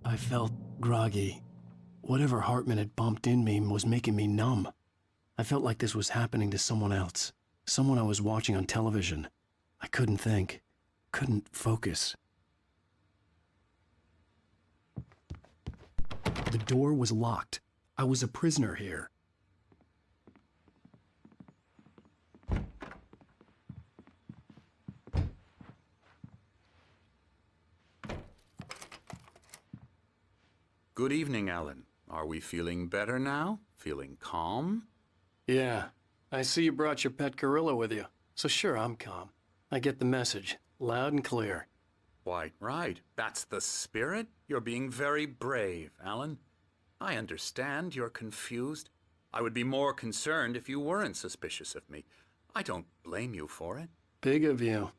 I felt groggy. Whatever Hartman had bumped in me was making me numb. I felt like this was happening to someone else. Someone I was watching on television. I couldn't think. Couldn't focus. The door was locked. I was a prisoner here. Good evening, Alan. Are we feeling better now? Feeling calm? Yeah. I see you brought your pet gorilla with you. So sure, I'm calm. I get the message. Loud and clear. Quite right. That's the spirit. You're being very brave, Alan. I understand you're confused. I would be more concerned if you weren't suspicious of me. I don't blame you for it. Big of you.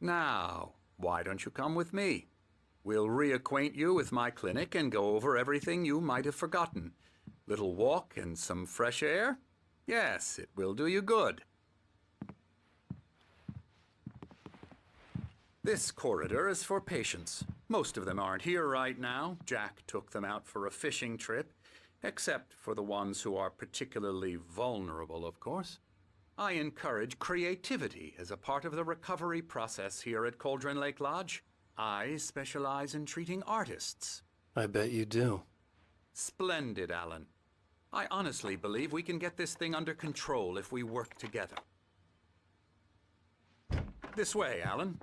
Now, why don't you come with me? We'll reacquaint you with my clinic and go over everything you might have forgotten. Little walk and some fresh air? Yes, it will do you good. This corridor is for patients. Most of them aren't here right now. Jack took them out for a fishing trip, except for the ones who are particularly vulnerable, of course. I encourage creativity as a part of the recovery process here at Cauldron Lake Lodge. I specialize in treating artists. I bet you do. Splendid, Alan. I honestly believe we can get this thing under control if we work together. This way, Alan.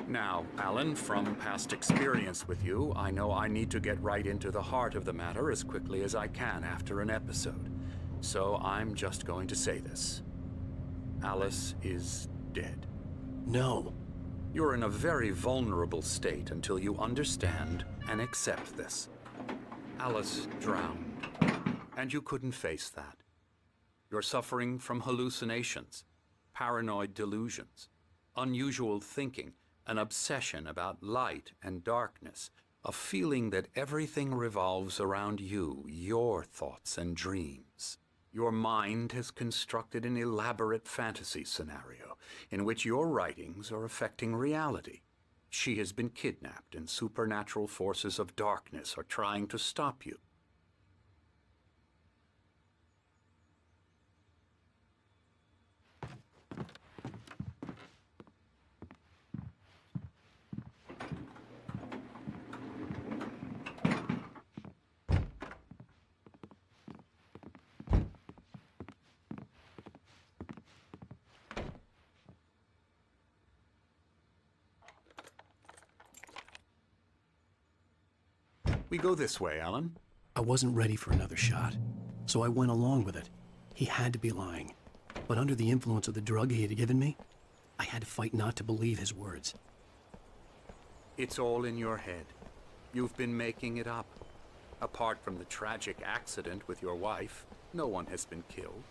Now, Alan, from past experience with you, I know I need to get right into the heart of the matter as quickly as I can after an episode. So I'm just going to say this. Alice is dead. No. You're in a very vulnerable state until you understand and accept this. Alice drowned, and you couldn't face that. You're suffering from hallucinations, paranoid delusions, unusual thinking, an obsession about light and darkness, a feeling that everything revolves around you, your thoughts and dreams. Your mind has constructed an elaborate fantasy scenario in which your writings are affecting reality. She has been kidnapped, and supernatural forces of darkness are trying to stop you. We go this way, Alan. I wasn't ready for another shot, so I went along with it. He had to be lying. But under the influence of the drug he had given me, I had to fight not to believe his words. It's all in your head. You've been making it up. Apart from the tragic accident with your wife, no one has been killed.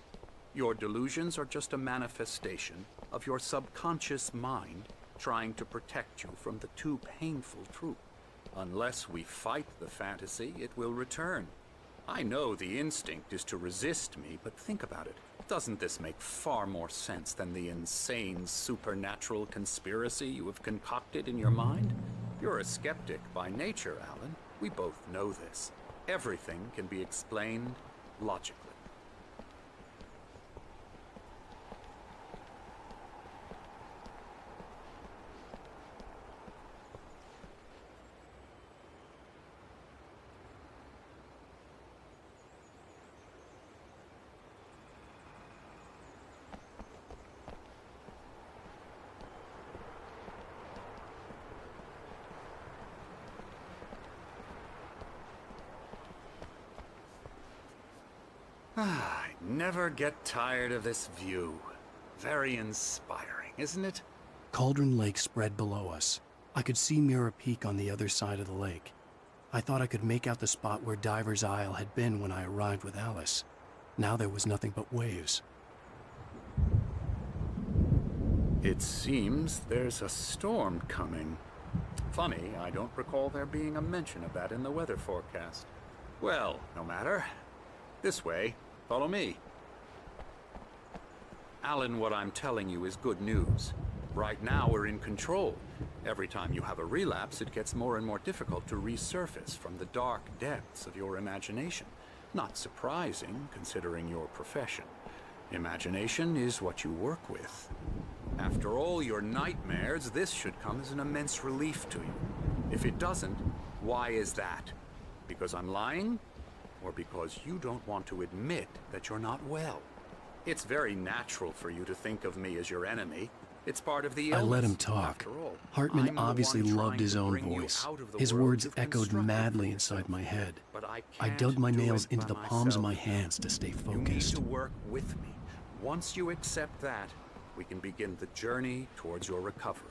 Your delusions are just a manifestation of your subconscious mind trying to protect you from the too painful truth. Unless we fight the fantasy, it will return. I know the instinct is to resist me, but think about it. Doesn't this make far more sense than the insane supernatural conspiracy you have concocted in your mind? You're a skeptic by nature, Alan. We both know this. Everything can be explained logically. I never get tired of this view. Very inspiring, isn't it? Cauldron Lake spread below us. I could see Mirror Peak on the other side of the lake. I thought I could make out the spot where Diver's Isle had been when I arrived with Alice. Now there was nothing but waves. It seems there's a storm coming. Funny, I don't recall there being a mention of that in the weather forecast. Well, no matter. This way. Follow me. Alan, what I'm telling you is good news. Right now, we're in control. Every time you have a relapse, it gets more and more difficult to resurface from the dark depths of your imagination. Not surprising, considering your profession. Imagination is what you work with. After all your nightmares, this should come as an immense relief to you. If it doesn't, why is that? Because I'm lying? Or because you don't want to admit that you're not well? It's very natural for you to think of me as your enemy. It's part of the illness. I let him talk. Hartman obviously loved his own voice. His words echoed madly inside my head. I dug my nails into the palms of my hands to stay focused. You need to work with me. Once you accept that, we can begin the journey towards your recovery.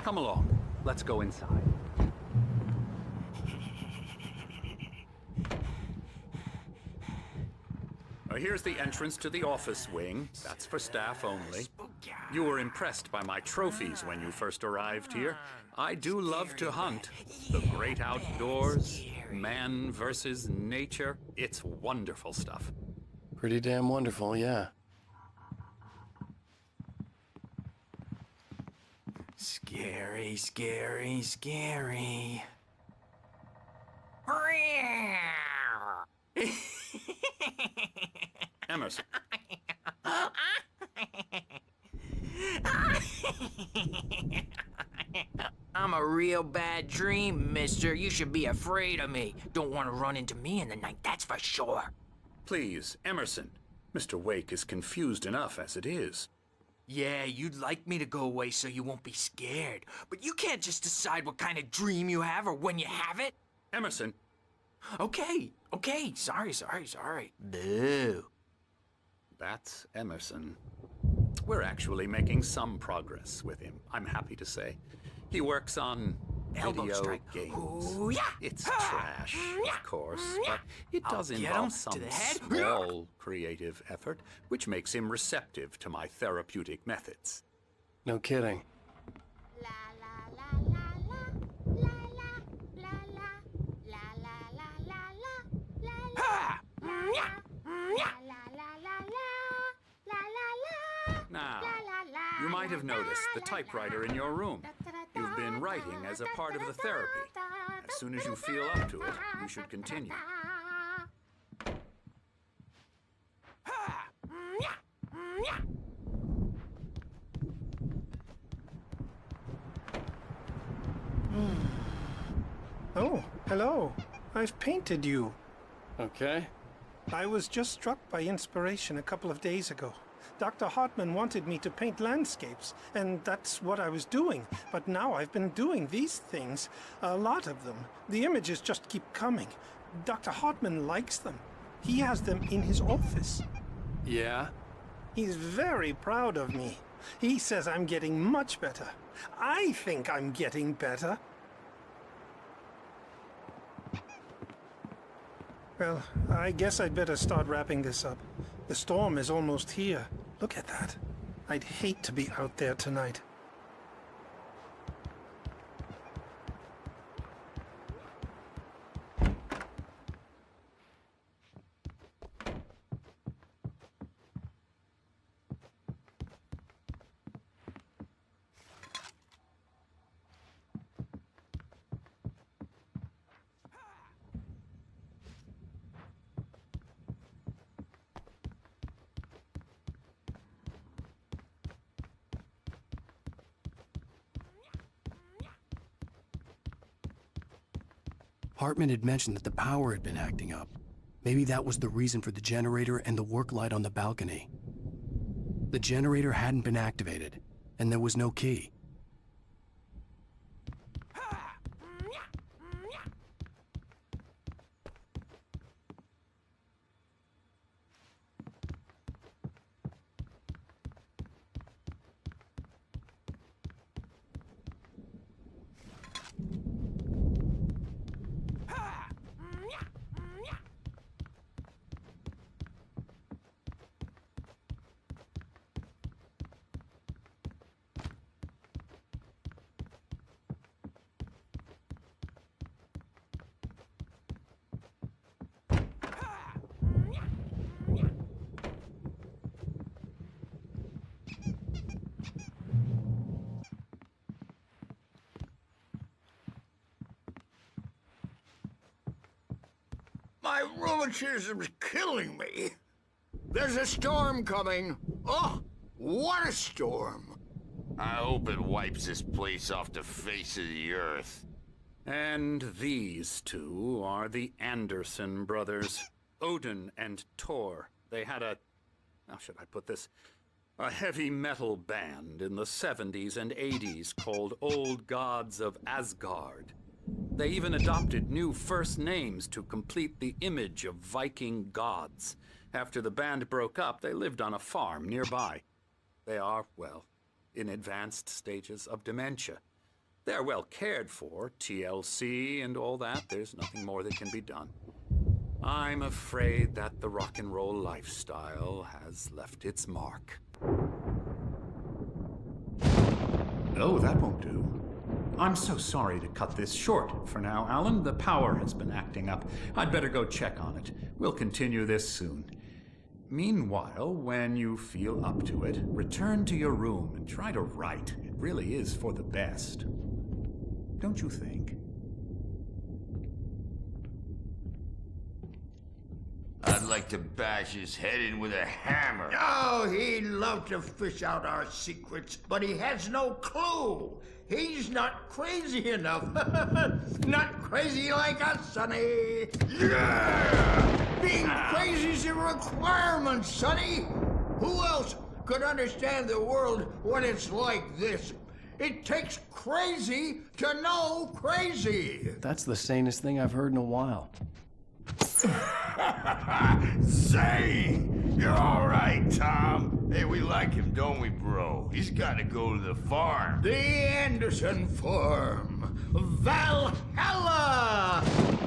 Come along. Let's go inside. Here's the entrance to the office wing. That's for staff only. You were impressed by my trophies when you first arrived here. I do love to hunt. The great outdoors, man versus nature. It's wonderful stuff. Pretty damn wonderful, yeah. Scary, scary, scary. Emerson. I'm a real bad dream, mister. You should be afraid of me. Don't want to run into me in the night, that's for sure. Please, Emerson. Mr. Wake is confused enough as it is. Yeah, you'd like me to go away so you won't be scared. But you can't just decide what kind of dream you have or when you have it. Emerson. Okay. Sorry. Boo. That's Emerson. We're actually making some progress with him, I'm happy to say. He works on Elbow video strike. games. Ooh, yeah. It's trash, of course, but it does I'll get involve him some to the head. small creative effort, which makes him receptive to my therapeutic methods. No kidding. Now, you might have noticed the typewriter in your room. You've been writing as a part of the therapy. As soon as you feel up to it, you should continue. Oh, hello. I've painted you. Okay. I was just struck by inspiration a couple of days ago. Dr. Hartman wanted me to paint landscapes, and that's what I was doing. But now I've been doing these things, a lot of them. The images just keep coming. Dr. Hartman likes them. He has them in his office. Yeah? He's very proud of me. He says I'm getting much better. I think I'm getting better. Well, I guess I'd better start wrapping this up. The storm is almost here. Look at that. I'd hate to be out there tonight. Hartman had mentioned that the power had been acting up. Maybe that was the reason for the generator and the work light on the balcony. The generator hadn't been activated, and there was no key. My rheumatism's killing me. There's a storm coming. Oh, what a storm. I hope it wipes this place off the face of the earth. And these two are the Anderson brothers, Odin and Thor. They had a, how should I put this, a heavy metal band in the 70s and 80s called Old Gods of Asgard. They even adopted new first names to complete the image of Viking gods. After the band broke up, they lived on a farm nearby. They are, well, in advanced stages of dementia. They're well cared for, TLC and all that. There's nothing more that can be done. I'm afraid that the rock and roll lifestyle has left its mark. Oh, that won't do. I'm so sorry to cut this short for now, Alan. The power has been acting up. I'd better go check on it. We'll continue this soon. Meanwhile, when you feel up to it, return to your room and try to write. It really is for the best. Don't you think? I'd like to bash his head in with a hammer. Oh, he'd love to fish out our secrets, but he has no clue. He's not crazy enough. Not crazy like us, Sonny. Yeah! Being crazy's a requirement, Sonny. Who else could understand the world when it's like this? It takes crazy to know crazy. That's the sanest thing I've heard in a while. Say! You're all right, Tom. Hey, we like him, don't we, bro? He's got to go to the farm. The Anderson farm. Valhalla!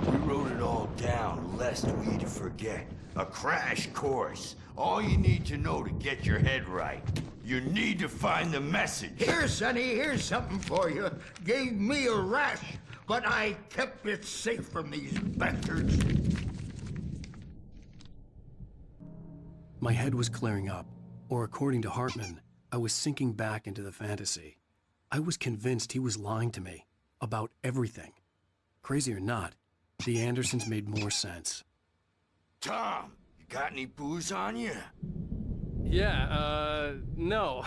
We wrote it all down, lest we to forget. A crash course. All you need to know to get your head right. You need to find the message. Here, Sonny, here's something for you. Gave me a rash, but I kept it safe from these bastards. My head was clearing up, or according to Hartman, I was sinking back into the fantasy. I was convinced he was lying to me about everything. Crazy or not, the Andersons made more sense. Tom, you got any booze on you? Yeah, no.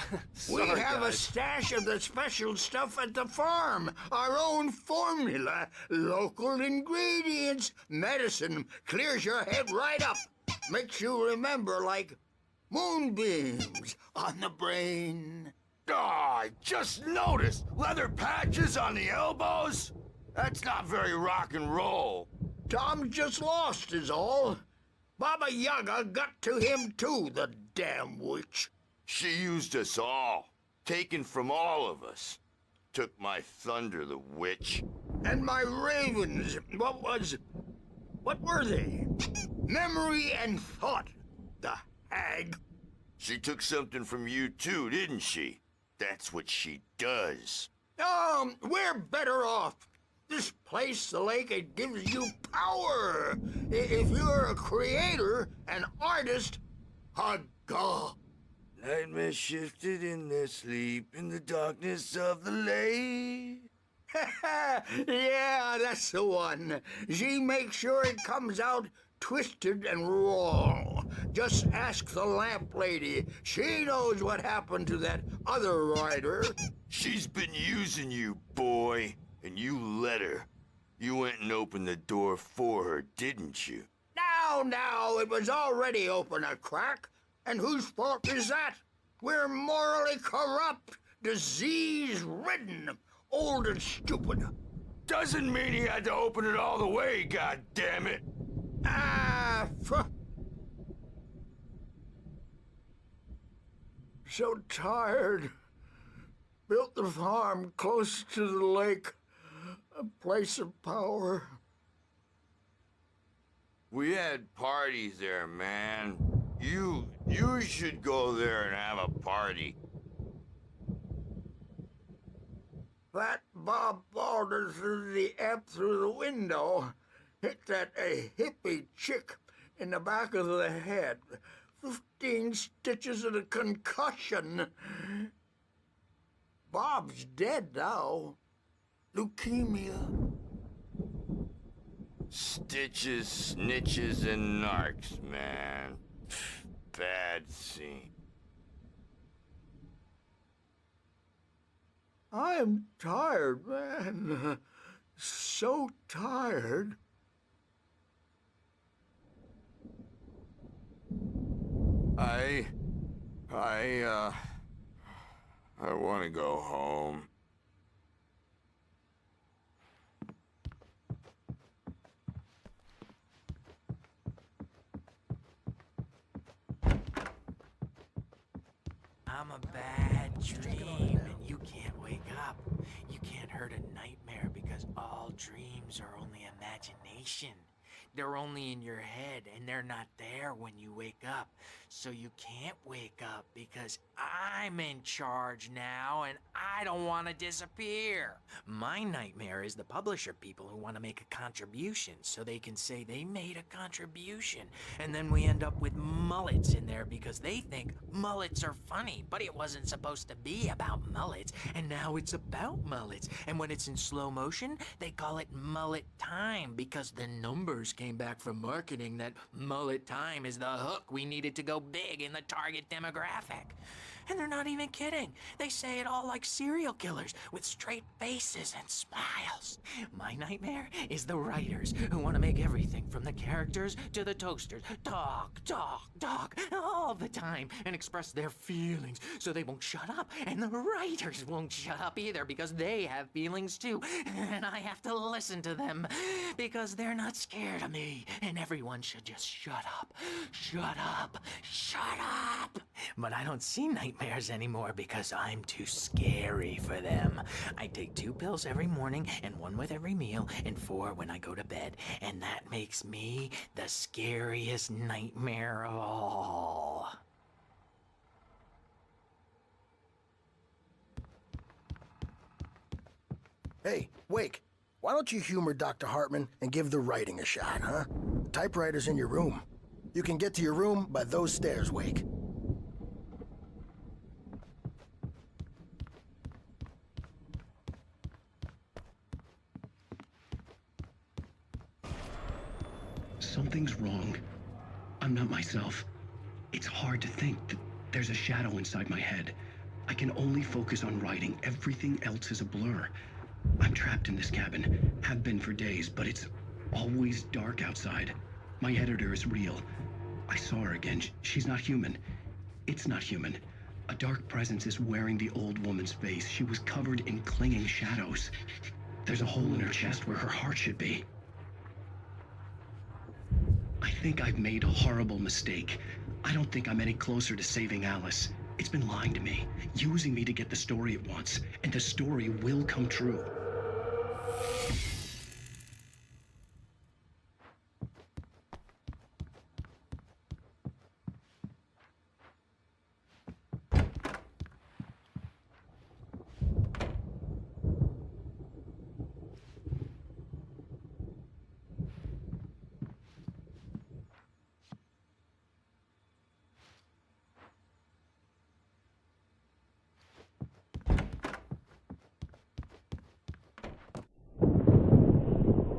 We Sorry, have a guys. stash of the special stuff at the farm. Our own formula. Local ingredients. Medicine clears your head right up. Makes you remember like moonbeams on the brain. Oh, I just noticed. Leather patches on the elbows? That's not very rock and roll. Tom just lost is all. Baba Yaga got to him too, the damn witch. She used us all. Taken from all of us. Took my thunder, the witch. And my ravens. What were they? Memory and thought, the hag. She took something from you too, didn't she? That's what she does. We're better off. This place, the lake, it gives you power. If you're a creator, an artist, a god. Nightmare shifted in their sleep in the darkness of the lake. Yeah, that's the one. She makes sure it comes out twisted and wrong. Just ask the lamp lady. She knows what happened to that other rider. She's been using you, boy. And you let her. You went and opened the door for her, didn't you? Now, it was already open a crack. And whose fault is that? We're morally corrupt, disease-ridden, old and stupid. Doesn't mean he had to open it all the way, goddammit. So tired. Built the farm close to the lake. A place of power. We had parties there, man. You should go there and have a party. That Bob Balder threw the amp through the window. Hit that hippie chick in the back of the head. 15 stitches and a concussion. Bob's dead now. Leukemia. Stitches, snitches, and narcs, man. Bad scene. I'm tired, man. So tired. I want to go home. I'm a bad dream, and you can't wake up. You can't hurt a nightmare because all dreams are only imagination. They're only in your head, and they're not there when you wake up. So you can't wake up because I'm in charge now, and I don't want to disappear. My nightmare is the publisher people who want to make a contribution so they can say they made a contribution. And then we end up with mullets in there because they think mullets are funny, but it wasn't supposed to be about mullets, and now it's about mullets. And when it's in slow motion, they call it mullet time because the numbers came back from marketing that mullet time is the hook we needed to go big in the target demographic. And they're not even kidding. They say it all like serial killers with straight faces and smiles. My nightmare is the writers who want to make everything from the characters to the toasters talk all the time and express their feelings so they won't shut up. And the writers won't shut up either because they have feelings too. And I have to listen to them because they're not scared of me. And everyone should just shut up. Shut up. Shut up. But I don't see nightmares anymore because I'm too scary for them. I take 2 pills every morning and 1 with every meal and 4 when I go to bed. And that makes me the scariest nightmare of all. Hey, Wake, why don't you humor Dr. Hartman and give the writing a shot, huh? The typewriter's in your room. You can get to your room by those stairs, Wake. Something's wrong. I'm not myself. It's hard to think that there's a shadow inside my head. I can only focus on writing. Everything else is a blur. I'm trapped in this cabin. Have been for days, but it's always dark outside. My editor is real. I saw her again. She's not human. It's not human. A dark presence is wearing the old woman's face. She was covered in clinging shadows. There's a hole in her chest where her heart should be. I think I've made a horrible mistake. I don't think I'm any closer to saving Alice. It's been lying to me, using me to get the story it wants, and the story will come true.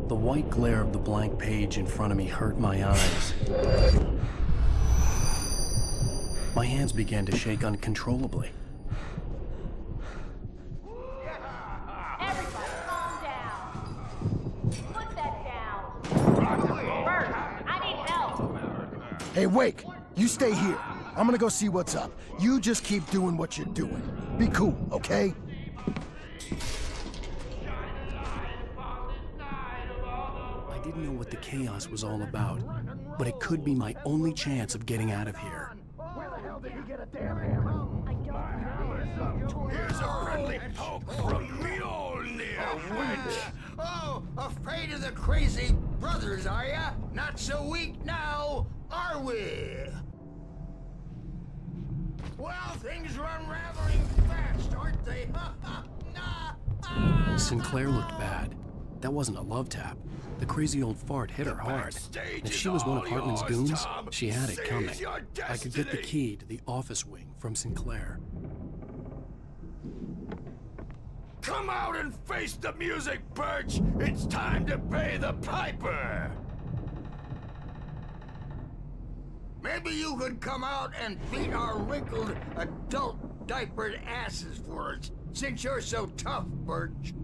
The white glare of the blank page in front of me hurt my eyes. My hands began to shake uncontrollably. Everybody, calm down. Put that down. Bert, I need help. Hey, Wake, you stay here. I'm gonna go see what's up. You just keep doing what you're doing. Be cool, okay? I didn't know what the chaos was all about, but it could be my only chance of getting out of here. Where the hell did he get a damn hammer? I don't know. Here's a friendly poke from Mjolnir, wench. Oh, afraid of the crazy brothers, are ya? Not so weak now, are we? Well, things are unraveling fast, aren't they? Sinclair looked bad. That wasn't a love tap. The crazy old fart hit her hard. If she was one of Hartman's goons, she had it coming. I could get the key to the office wing from Sinclair. Come out and face the music, Birch! It's time to pay the piper! Maybe you could come out and beat our wrinkled, adult, diapered asses for us, since you're so tough, Birch.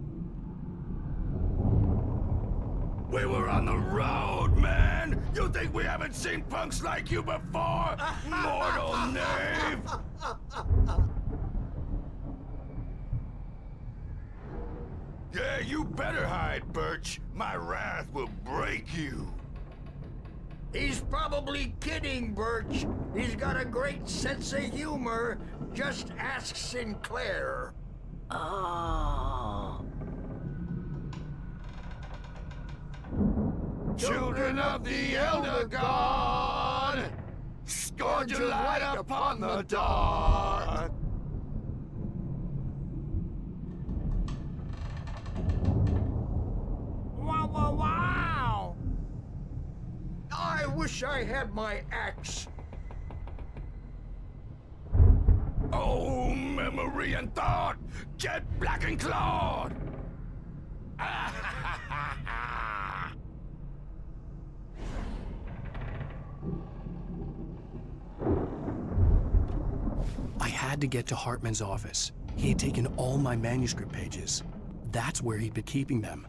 We were on the road, man! You think we haven't seen punks like you before? Mortal knave! Yeah, you better hide, Birch. My wrath will break you. He's probably kidding, Birch. He's got a great sense of humor. Just ask Sinclair. Oh. Children of the Elder God, scourge your light upon the dark. Wow, wow, wow! I wish I had my axe. Oh, memory and thought, get black and clawed. I had had to get to Hartman's office. He had taken all my manuscript pages. That's where he'd been keeping them.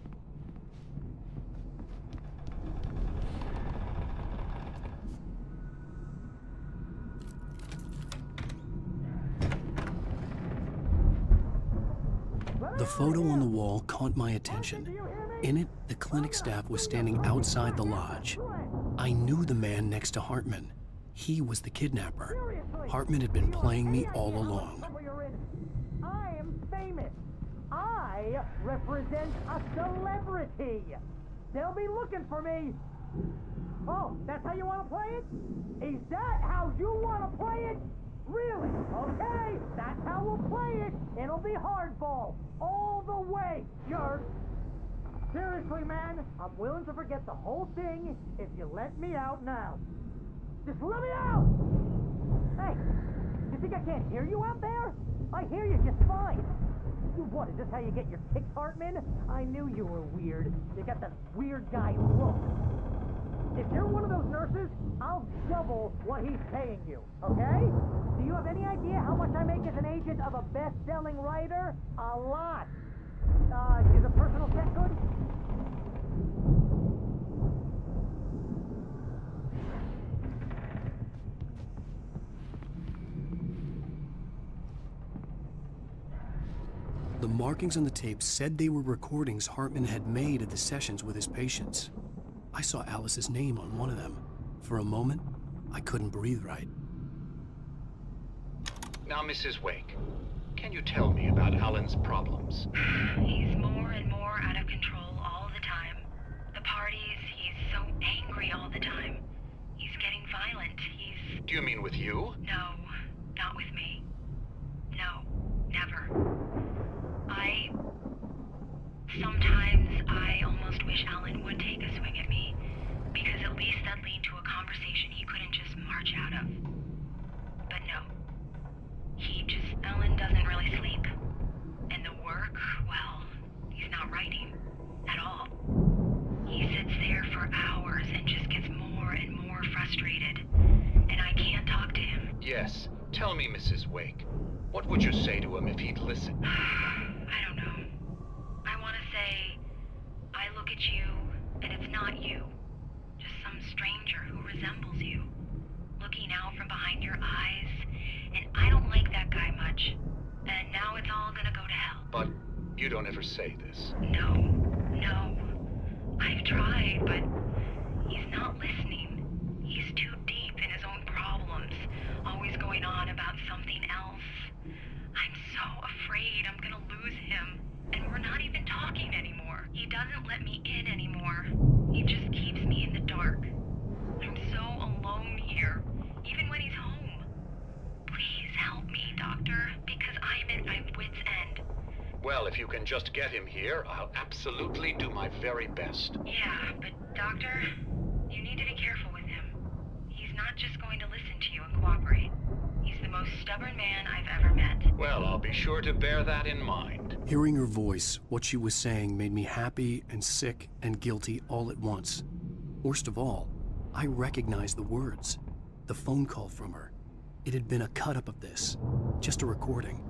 The photo on the wall caught my attention. In it, the clinic staff was standing outside the lodge. I knew the man next to Hartman. He was the kidnapper. Hartman had been playing me all along. I am famous. I represent a celebrity. They'll be looking for me. Oh, that's how you want to play it? Is that how you want to play it? Really? Okay, that's how we'll play it. It'll be hardball. All the way, jerk. Seriously, man, I'm willing to forget the whole thing if you let me out now. Just let me out! Hey, you think I can't hear you out there? I hear you just fine. What, is this how you get your kicks, Hartman? I knew you were weird. You got that weird guy look. If you're one of those nurses, I'll double what he's paying you, okay? Do you have any idea how much I make as an agent of a best-selling writer? A lot. Is a personal check good? The markings on the tape said they were recordings Hartman had made at the sessions with his patients. I saw Alice's name on one of them. For a moment, I couldn't breathe right. Now, Mrs. Wake, can you tell me about Alan's problems? He's more and more out of control all the time. The parties, he's so angry all the time. He's getting violent. Do you mean with you? No, not with me. No, never. Sometimes I almost wish Alan would take a swing at me, because at least that'd lead to a conversation he couldn't just march out of. But no. Alan doesn't really sleep. And the work, well, he's not writing at all. He sits there for hours and just gets more and more frustrated. And I can't talk to him. Yes. Tell me, Mrs. Wake, what would you say to him if he'd listen? I don't know. I want to say, I look at you, and it's not you. Just some stranger who resembles you. Looking out from behind your eyes, and I don't like that guy much. And now it's all gonna go to hell. But you don't ever say this. No. I've tried, but he's not listening. He's too deep in his own problems, always going on about something else. I'm so afraid I'm gonna lose him, and we're not even talking anymore. He doesn't let me in anymore. He just keeps me in the dark. I'm so alone here, even when he's home. Please help me, Doctor, because I'm at my wit's end. Well, if you can just get him here, I'll absolutely do my very best. Yeah, but Doctor, you need to be careful with him. He's not just going to listen to you and cooperate. He's the most stubborn man I've ever met. Well, I'll be sure to bear that in mind. Hearing her voice, what she was saying made me happy and sick and guilty all at once. Worst of all, I recognized the words. The phone call from her. It had been a cut-up of this. Just a recording.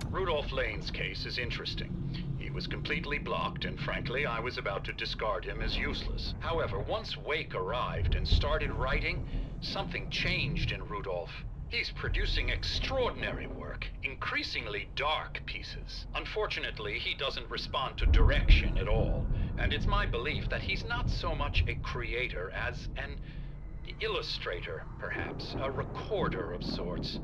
Rudolph Lane's case is interesting. He was completely blocked, and frankly, I was about to discard him as useless. However, once Wake arrived and started writing, something changed in Rudolph. He's producing extraordinary work, increasingly dark pieces. Unfortunately, he doesn't respond to direction at all, and it's my belief that he's not so much a creator as an illustrator, perhaps, a recorder of sorts.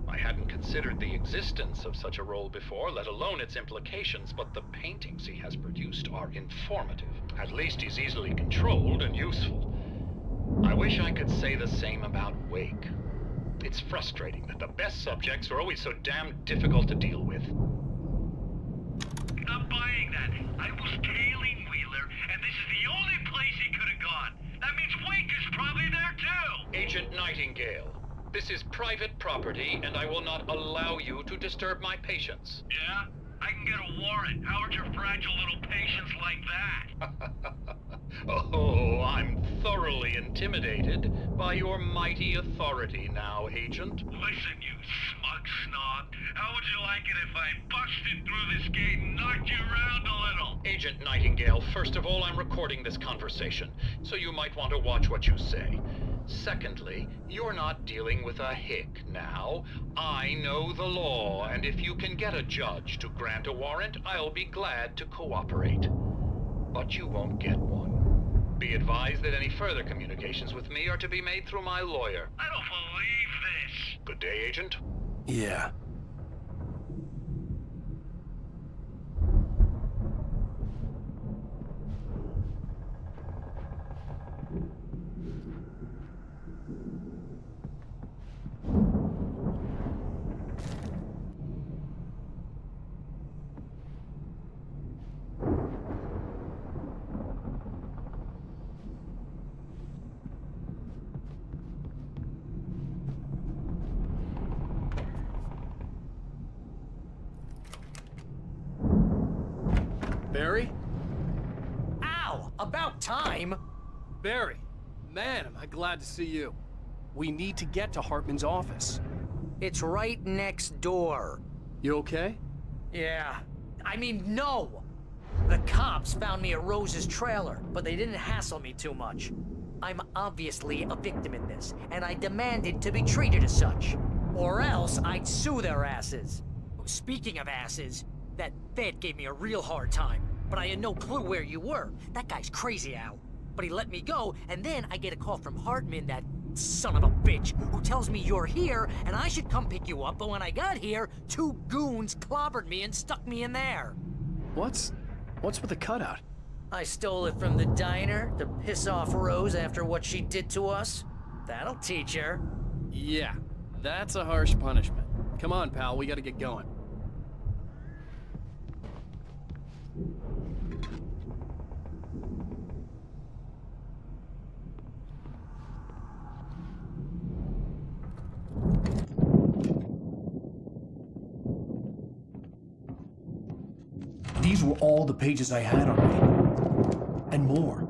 I hadn't considered the existence of such a role before, let alone its implications, but the paintings he has produced are informative. At least he's easily controlled and useful. I wish I could say the same about Wake. It's frustrating that the best subjects are always so damn difficult to deal with. Not buying that. I was tailing Wheeler, and this is the only place he could have gone. That means Wake is probably there too! Agent Nightingale, this is private property, and I will not allow you to disturb my patients. Yeah? I can get a warrant. How are your fragile little patients like that? Oh, I'm thoroughly intimidated by your mighty authority now, Agent. Listen, you smug snob. How would you like it if I busted through this gate and knocked you around a little? Agent Nightingale, first of all, I'm recording this conversation, so you might want to watch what you say. Secondly, you're not dealing with a hick now. I know the law, and if you can get a judge to grant a warrant, I'll be glad to cooperate. But you won't get one. Be advised that any further communications with me are to be made through my lawyer. I don't believe this. Good day, Agent. Yeah. Barry? Ow! About time! Barry, man, am I glad to see you. We need to get to Hartman's office. It's right next door. You okay? Yeah. I mean, no! The cops found me at Rose's trailer, but they didn't hassle me too much. I'm obviously a victim in this, and I demanded to be treated as such. Or else I'd sue their asses. Speaking of asses, that Fed gave me a real hard time, but I had no clue where you were. That guy's crazy, Al. But he let me go, and then I get a call from Hartman, that son of a bitch, who tells me you're here, and I should come pick you up, but when I got here, 2 goons clobbered me and stuck me in there. What's with the cutout? I stole it from the diner to piss off Rose after what she did to us. That'll teach her. Yeah, that's a harsh punishment. Come on, pal, we gotta get going. These were all the pages I had on me. And more.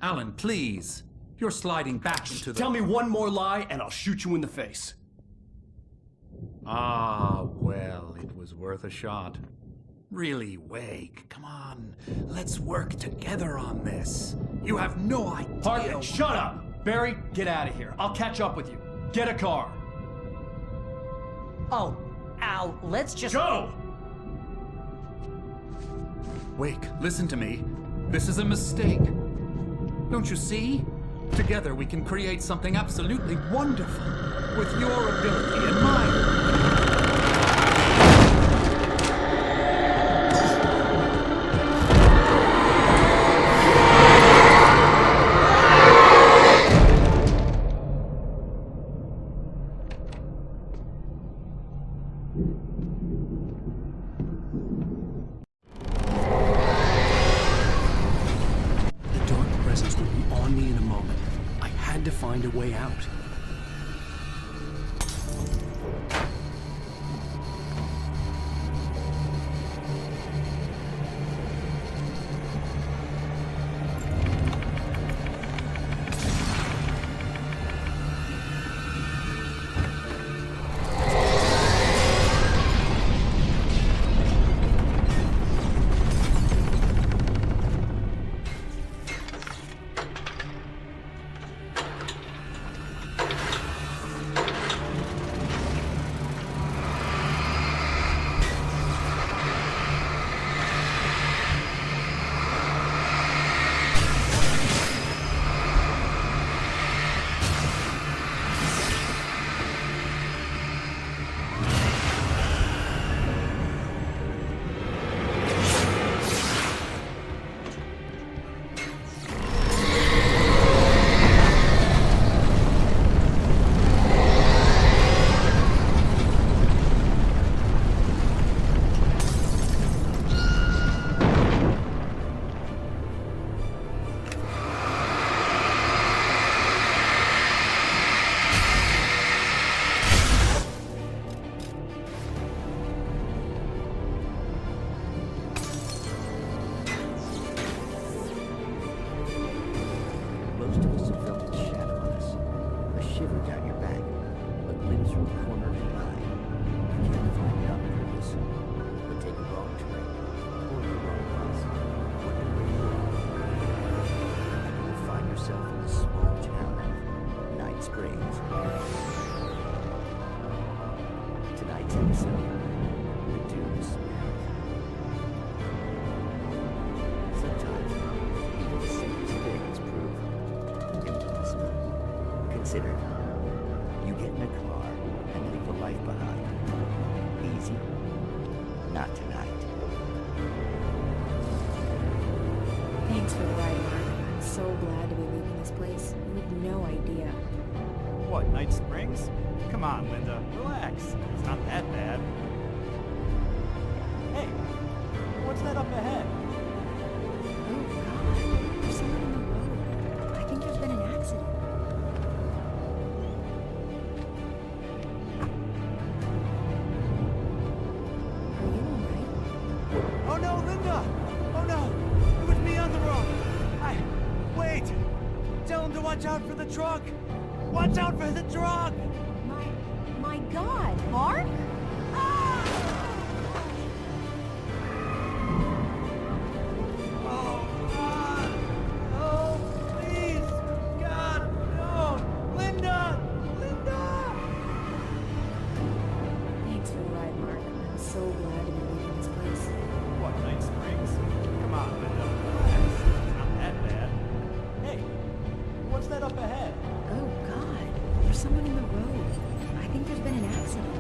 Alan, please. You're sliding back into the... Tell me one more lie and I'll shoot you in the face. Ah, well, it was worth a shot. Really, Wake, come on. Let's work together on this. You have no idea... Hartman, shut up! Barry, get out of here. I'll catch up with you. Get a car. Oh, Al, let's just... Go! Wake, listen to me. This is a mistake. Don't you see? Together we can create something absolutely wonderful. With your ability and mine. Find a way out. so. Reduce. Sometimes, even the simplest things prove impossible. Consider, you get in a car and leave a life behind. Easy? Not tonight. Thanks for the ride, Mark. I'm so glad to be leaving this place. You have no idea. What, Night Springs? Come on, Linda, relax. It's not that bad. Hey, what's that up ahead? Oh, God. There's someone on the road. I think there's been an accident. Are you alright? Oh no, Linda! Oh no! It was me on the road! Wait! Tell him to watch out for the truck! Watch out for the truck! My God, Mark? Oh, God! Oh, please! God, no! Linda! Linda! Thanks for the ride, Mark. I'm so glad to be leaving this place. What, Night Springs? Come on, Linda, relax. It's not that bad. Hey, what's that up ahead? Oh, God. There's someone in the road. I think there's been an accident.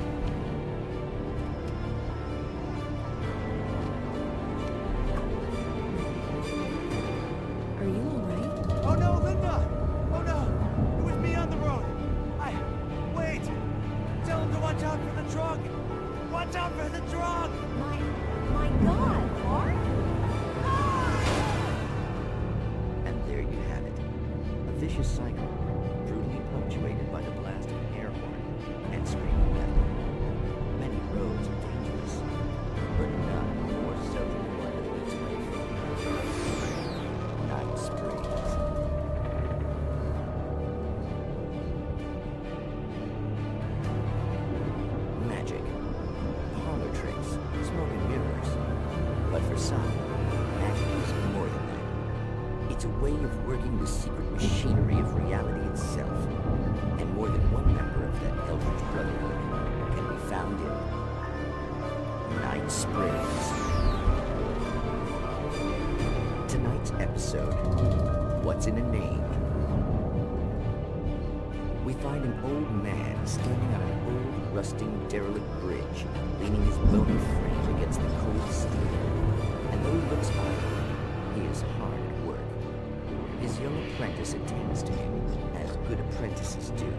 Are you alright? Oh no, Linda! Oh no! It was me on the road! Wait! Tell him to watch out for the truck! Watch out for the truck! My God, Mark? And there you have it. A vicious cycle, brutally punctuated by the blast of an air horn and screaming weather. Many roads are dangerous, but none more so than the one that leads away from Night Springs. Magic, parlor tricks, smoke and mirrors. But for some, magic is more than that. It's a way of working the secret machinery of reality itself. And more than one member of that eldritch brotherhood can be found in Night Springs. Tonight's episode, What's in a Name? We find an old man standing on an old, rusting, derelict bridge, leaning his bony frame against the cold steel. And though he looks idle, he is hard at work. His young apprentice attends to him, as good apprentices do.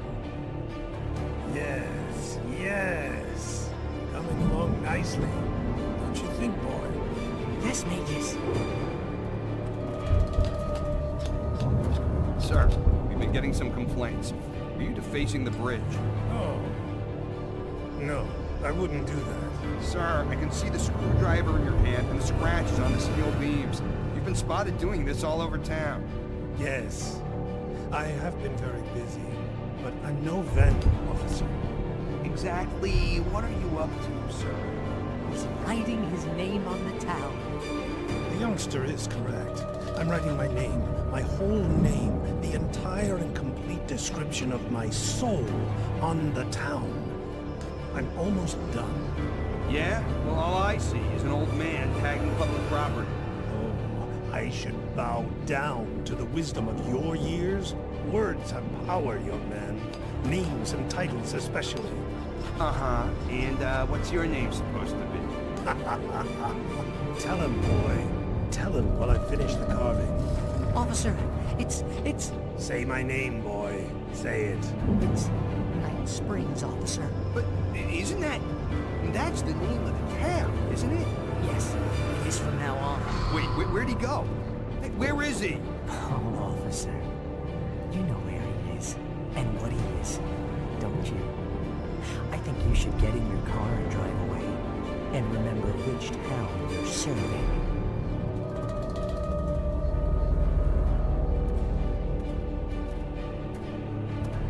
Yes, yes. Coming along nicely. Don't you think, boy? Yes, Magus. Sir, we've been getting some complaints. Are you defacing the bridge? Oh. No, I wouldn't do that. Sir, I can see the screwdriver in your hand and the scratches on the steel beams. You've been spotted doing this all over town. Yes. I have been very busy, but I'm no vandal, officer. Exactly what are you up to, sir? He's writing his name on the town. The youngster is correct. I'm writing my name, my whole name, the entire and complete description of my soul on the town. I'm almost done. Yeah? Well, all I see is an old man tagging public property. Oh, I should bow down to the wisdom of your years? Words have power, young man. Names and titles especially. Uh-huh. And, what's your name supposed to be? Tell him, boy. Tell him while I finish the carving. Officer, it's... Say my name, boy. Say it. It's Night Springs, officer. But isn't that... That's the name of the town, isn't it? Yes, it is from now on. Wait, where'd he go? Where is he? Oh, officer. You know where he is, and what he is, don't you? I think you should get in your car and drive away, and remember which town you're serving.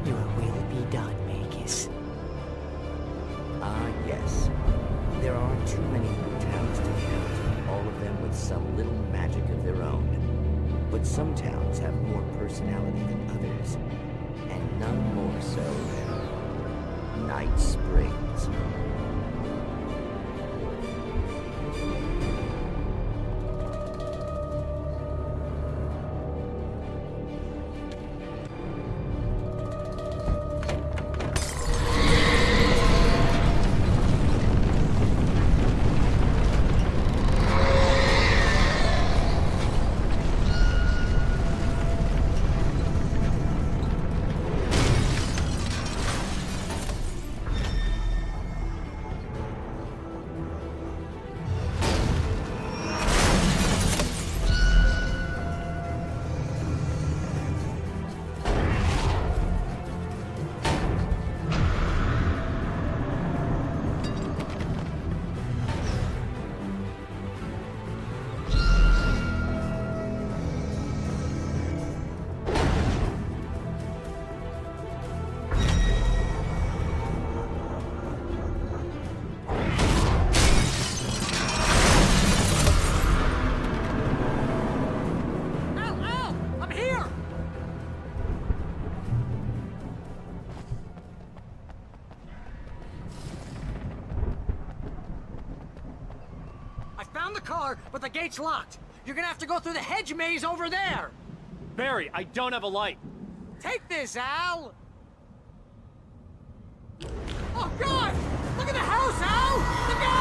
Your will be done, Magus. Ah, yes. There aren't too many new towns to count, all of them with some little magic of their own. But some towns have more personality than others, and none more so than Night Springs. found the car, but the gate's locked. You're gonna have to go through the hedge maze over there. Barry, I don't have a light. Take this, Al! Oh, God! Look at the house, Al! Look out!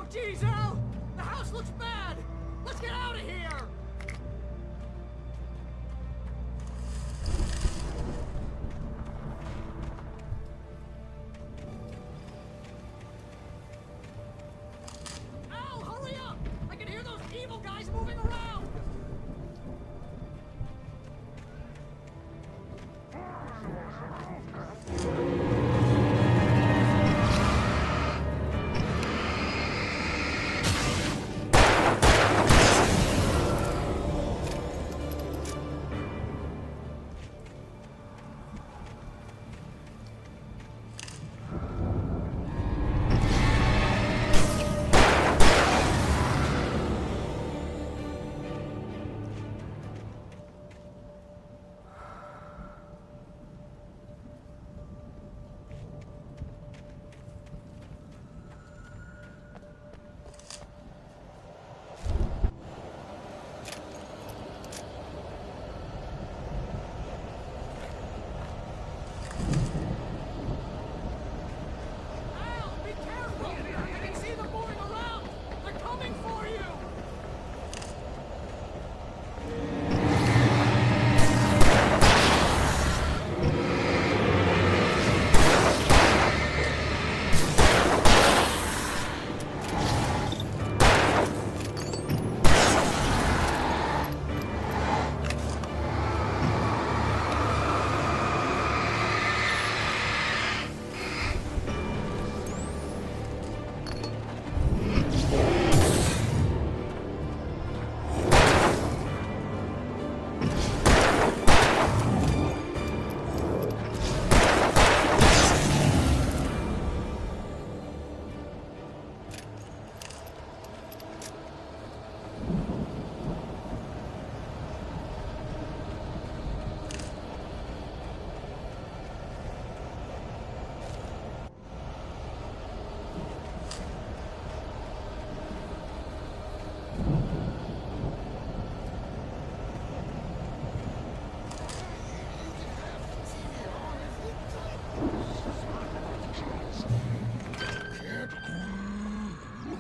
Jeez, Al! The house looks bad! Let's get out of here! Al, hurry up! I can hear those evil guys moving around!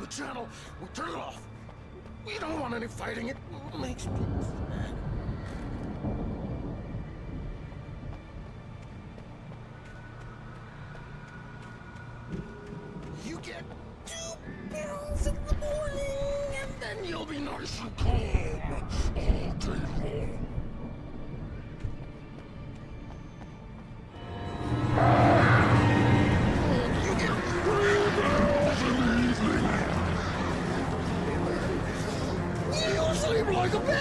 Channel. We'll turn it off. We don't want any fighting. It makes me sad. You get 2 pills in the morning, and then you'll be nice and calm all day long. Sleep like a baby!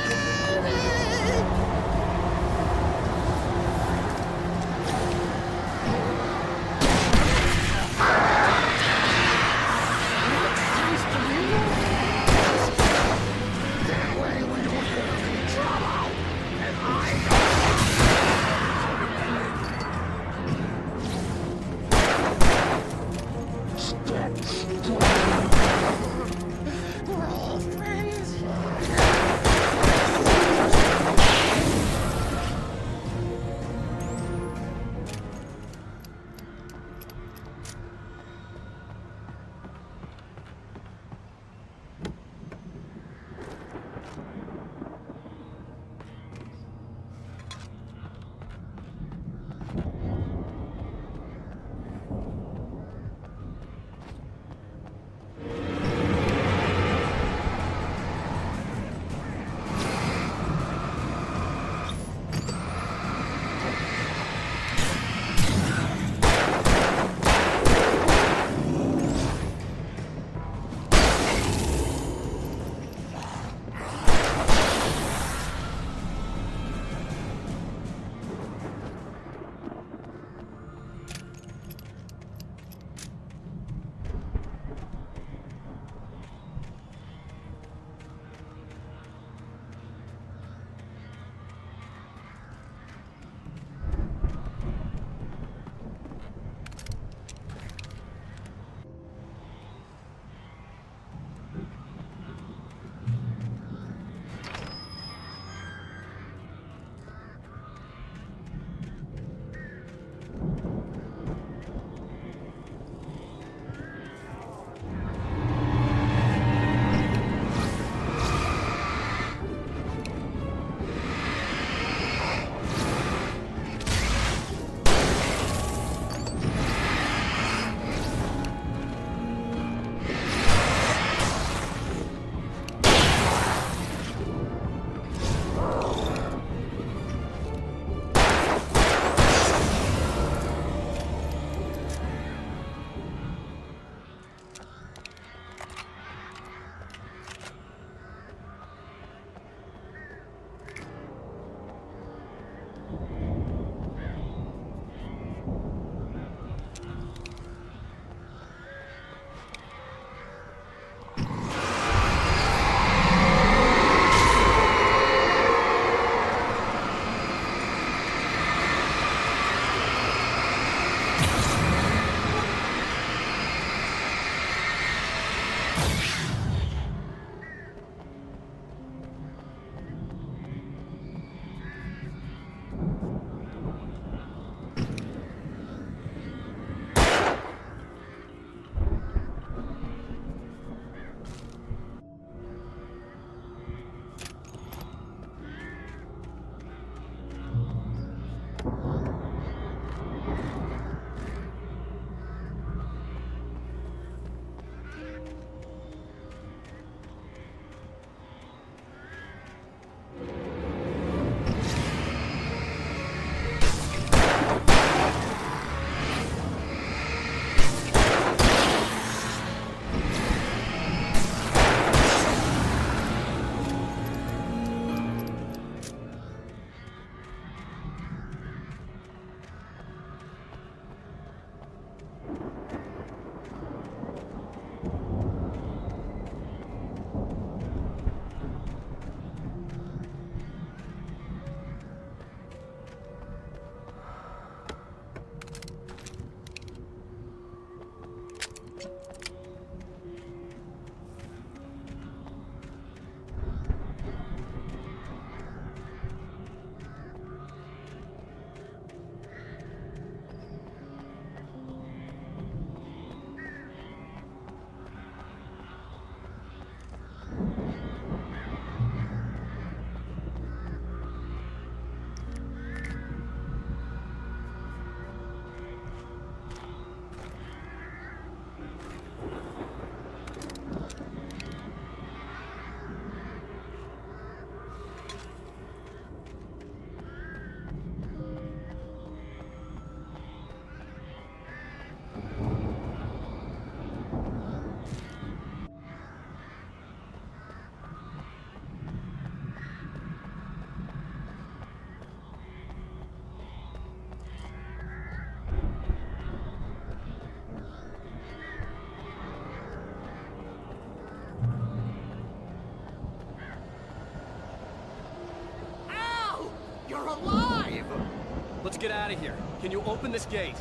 get out of here. Can you open this gate?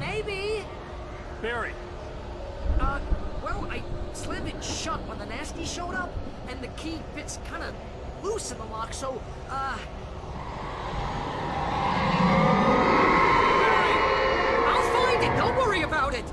Maybe. Barry. Well, I slammed it shut when the nasty showed up, and the key fits kind of loose in the lock, so, Barry! I'll find it! Don't worry about it!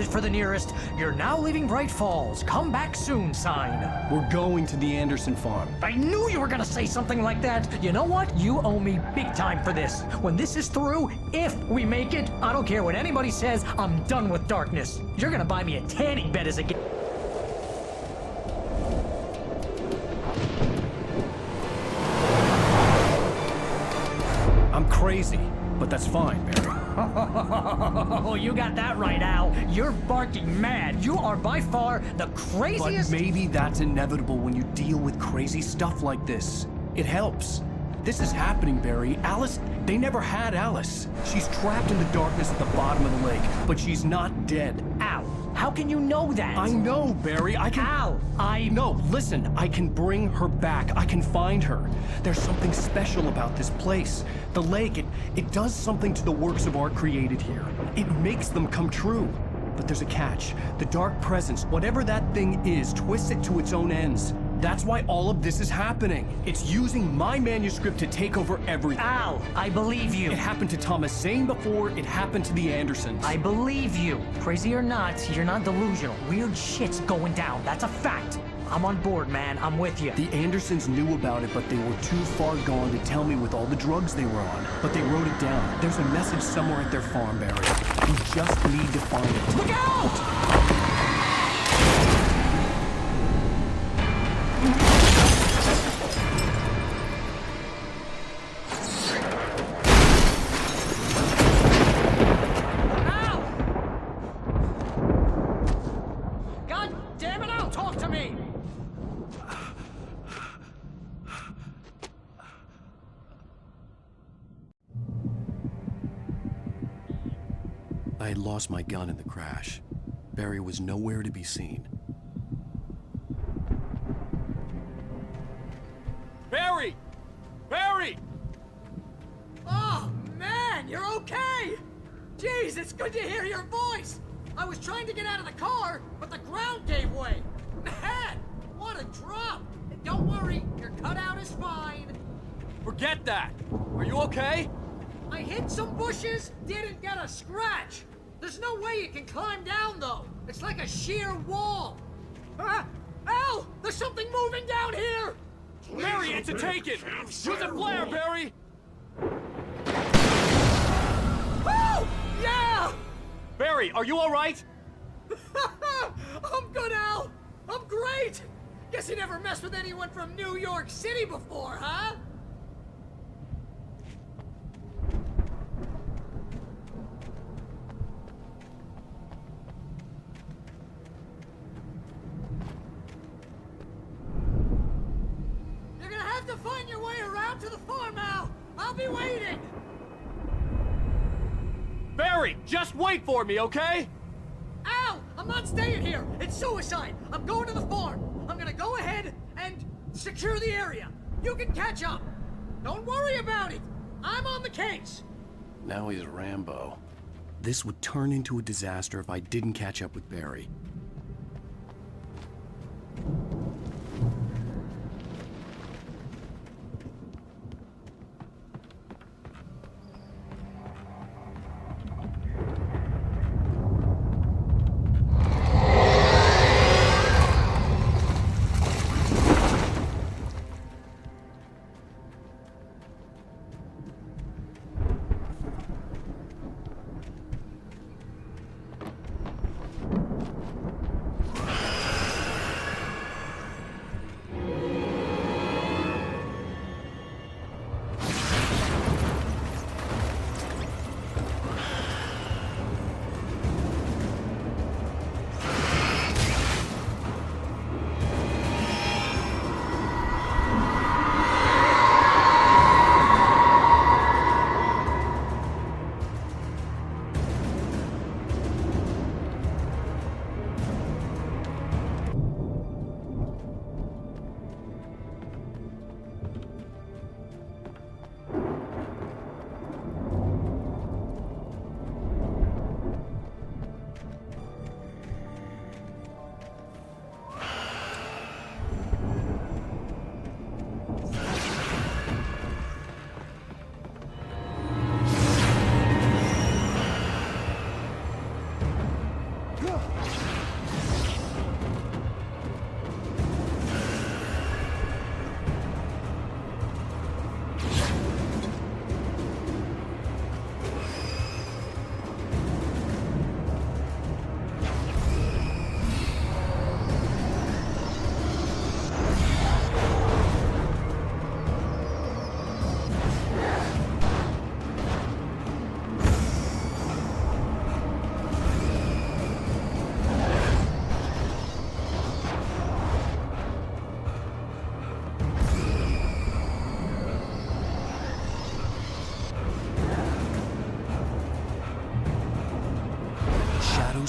For the nearest, "You're now leaving Bright Falls. Come back soon" sign. We're going to the Anderson farm. I knew you were gonna say something like that. You know what? You owe me big time for this. When this is through, if we make it, I don't care what anybody says, I'm done with darkness. You're gonna buy me a tanning bed as a gift. I'm crazy, but that's fine, Barry. Oh, you got that right, Al. You're barking mad. You are by far the craziest... But maybe that's inevitable when you deal with crazy stuff like this. It helps. This is happening, Barry. Alice, they never had Alice. She's trapped in the darkness at the bottom of the lake, but she's not dead. Al, how can you know that? I know, Barry. I can... Al, No, listen. I can bring her back. I can find her. There's something special about this place. The lake, it does something to the works of art created here. It makes them come true. But there's a catch. The dark presence, whatever that thing is, twists it to its own ends. That's why all of this is happening. It's using my manuscript to take over everything. Al, I believe you. It happened to Thomas Zane before, it happened to the Andersons. I believe you. Crazy or not, you're not delusional. Weird shit's going down. That's a fact. I'm on board, man. I'm with you. The Andersons knew about it, but they were too far gone to tell me with all the drugs they were on. But they wrote it down. There's a message somewhere at their farm, Barry. We just need to find it. Look out! I had lost my gun in the crash. Barry was nowhere to be seen. Barry! Barry! Oh, man, you're okay! Jeez, it's good to hear your voice! I was trying to get out of the car, but the ground gave way! Man, what a drop! Don't worry, your cutout is fine. Forget that! Are you okay? I hit some bushes, didn't get a scratch! There's no way you can climb down, though. It's like a sheer wall. Al! There's something moving down here! Barry, it's a take-it! Use a flare, Barry! Oh! Yeah! Barry, are you alright? I'm good, Al! I'm great! Guess you never messed with anyone from New York City before, huh? find your way around to the farm, Al! I'll be waiting! Barry, just wait for me, okay? Al! I'm not staying here! It's suicide! I'm going to the farm! I'm gonna go ahead and secure the area. You can catch up. Don't worry about it. I'm on the case. Now he's Rambo. This would turn into a disaster if I didn't catch up with Barry.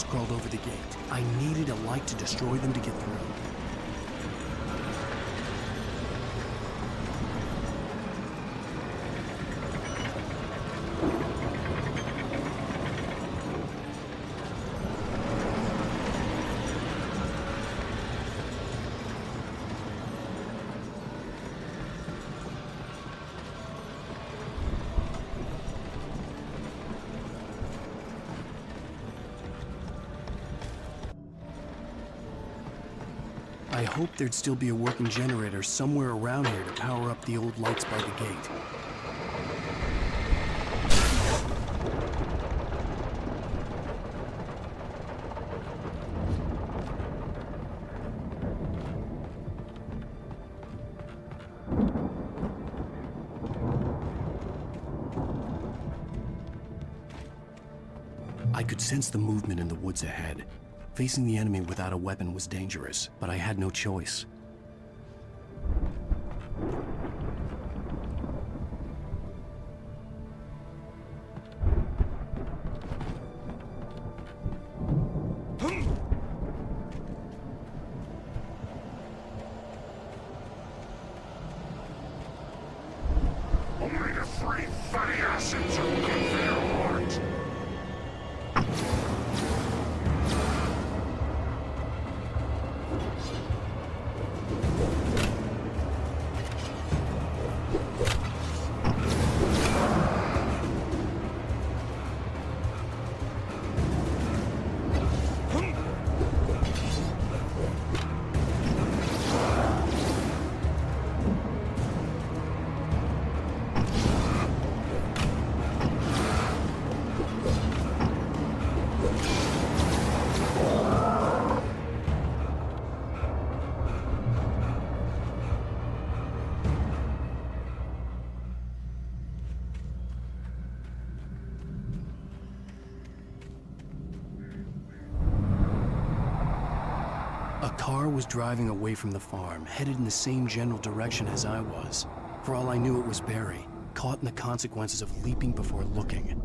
Crawled over the gate. I needed a light to destroy them to get through. I hoped there'd still be a working generator somewhere around here to power up the old lights by the gate. I could sense the movement in the woods ahead. Facing the enemy without a weapon was dangerous, but I had no choice. Only the three fatty acids are good for your heart. A car was driving away from the farm, headed in the same general direction as I was. For all I knew, it was Barry, caught in the consequences of leaping before looking.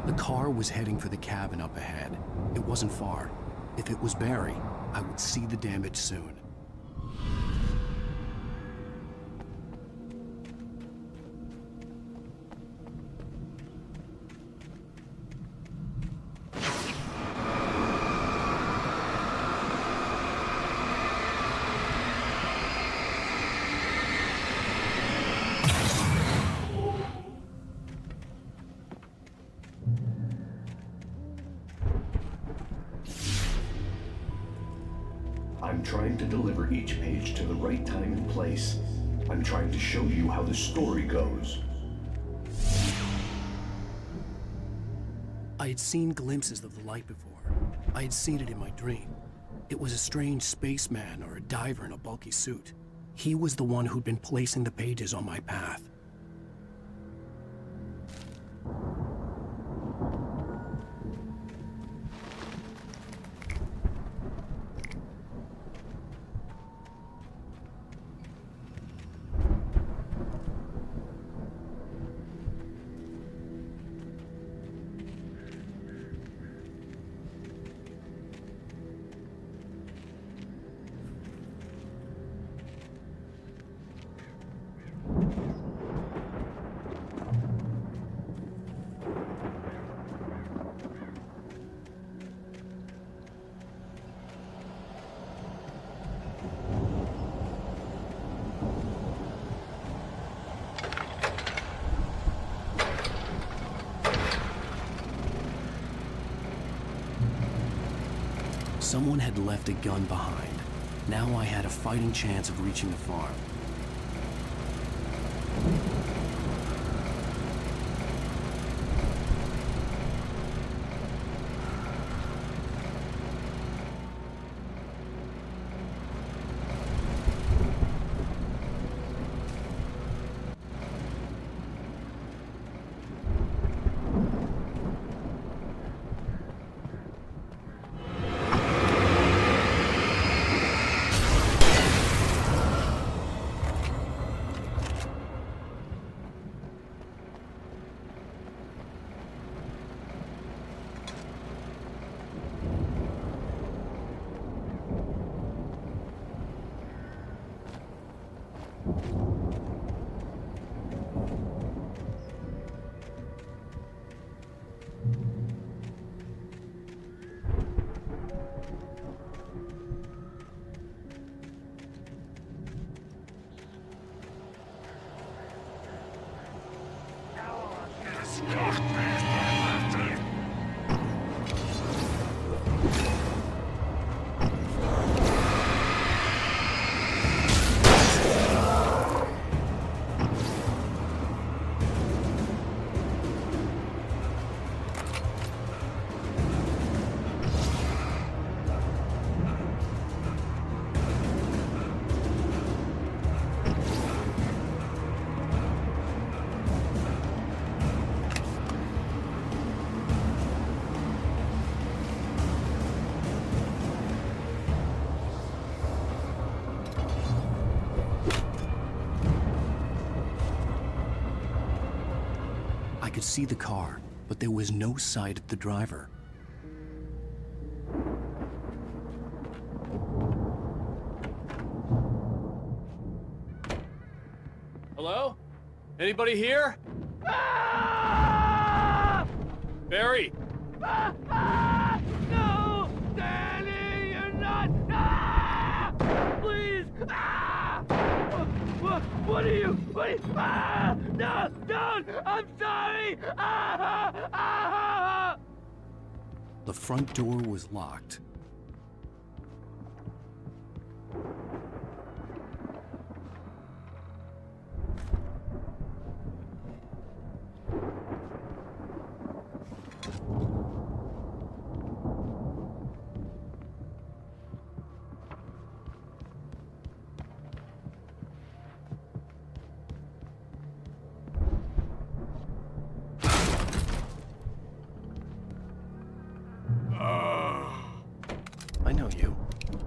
The car was heading for the cabin up ahead. It wasn't far. If it was Barry, I would see the damage soon. I'm trying to deliver each page to the right time and place. I'm trying to show you how the story goes. I had seen glimpses of the light before. I had seen it in my dream. It was a strange spaceman or a diver in a bulky suit. He was the one who'd been placing the pages on my path. Someone had left a gun behind. Now I had a fighting chance of reaching the farm. I could see the car, but there was no sight of the driver. Hello? Anybody here? Barry! No! Danny, you're not! Please! What are you? No! Don't! I'm sorry! The front door was locked.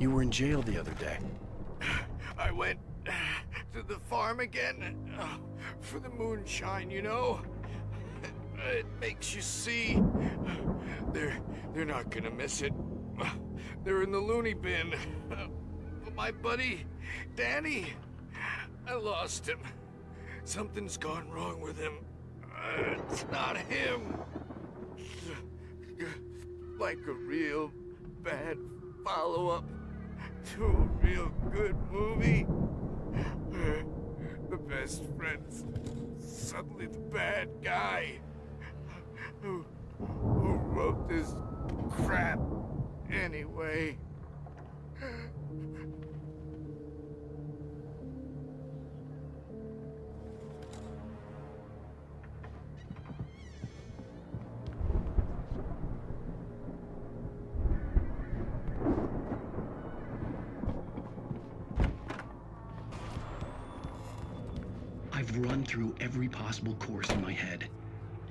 You were in jail the other day. I went to the farm again for the moonshine, you know? It makes you see. They're not gonna miss it. They're in the loony bin. My buddy, Danny, I lost him. Something's gone wrong with him. It's not him. Like a real bad follow-up to a real good movie. The best friend's suddenly the bad guy. Who wrote this crap anyway? I've run through every possible course in my head.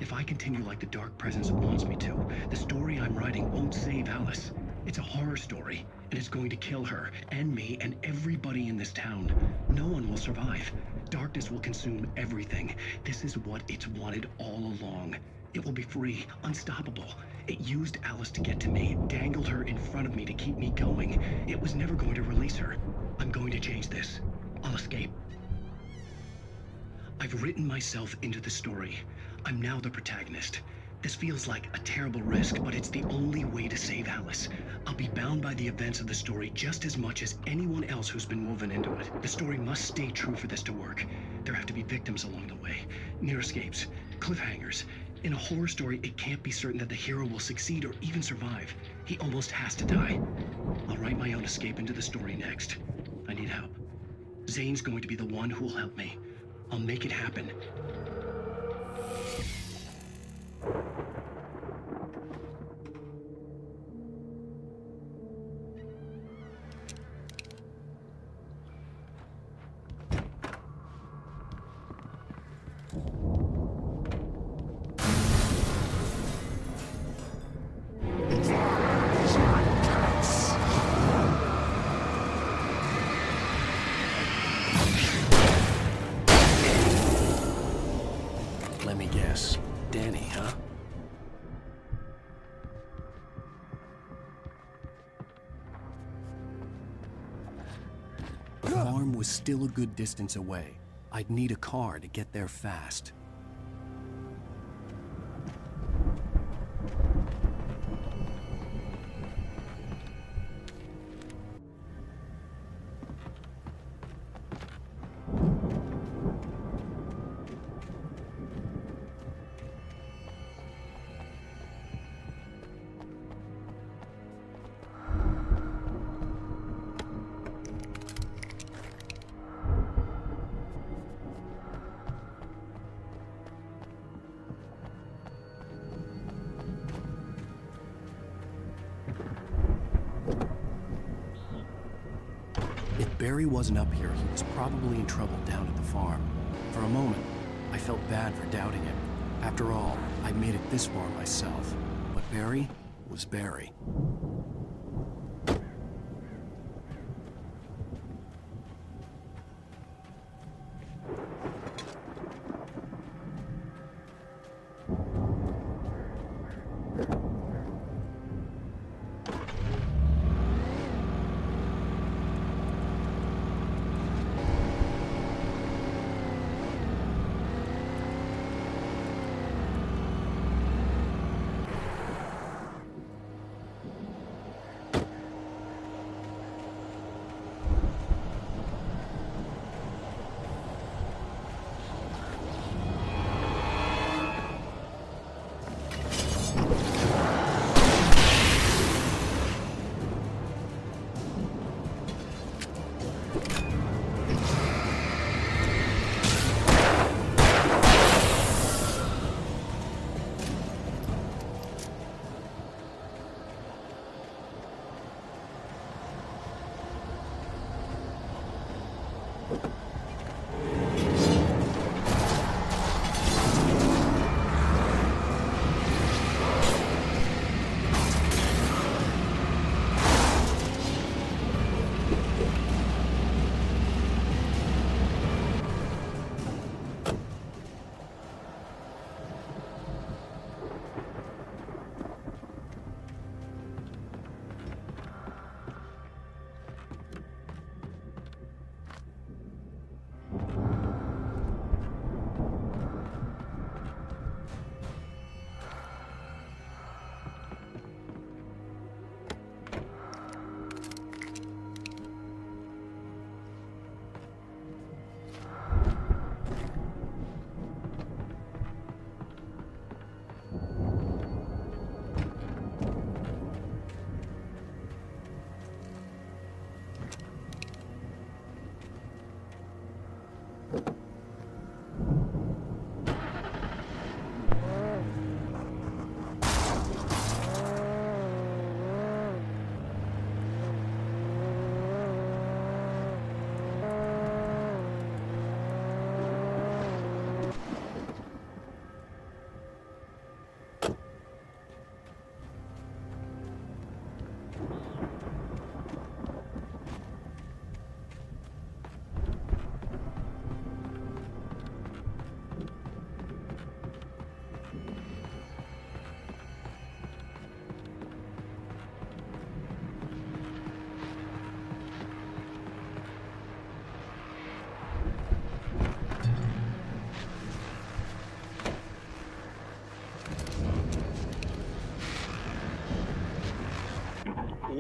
If I continue like the dark presence wants me to, the story I'm writing won't save Alice. It's a horror story, and it's going to kill her, and me, and everybody in this town. No one will survive. Darkness will consume everything. This is what it's wanted all along. It will be free, unstoppable. It used Alice to get to me, dangled her in front of me to keep me going. It was never going to release her. I'm going to change this. I'll escape. I've written myself into the story. I'm now the protagonist. This feels like a terrible risk, but it's the only way to save Alice. I'll be bound by the events of the story just as much as anyone else who's been woven into it. The story must stay true for this to work. There have to be victims along the way, near escapes, cliffhangers. In a horror story, it can't be certain that the hero will succeed or even survive. He almost has to die. I'll write my own escape into the story next. I need help. Zane's going to be the one who will help me. I'll make it happen. Let me guess. Danny, huh? The farm was still a good distance away. I'd need a car to get there fast. If Barry wasn't up here, he was probably in trouble down at the farm. For a moment, I felt bad for doubting him. After all, I made it this far myself. But Barry was Barry.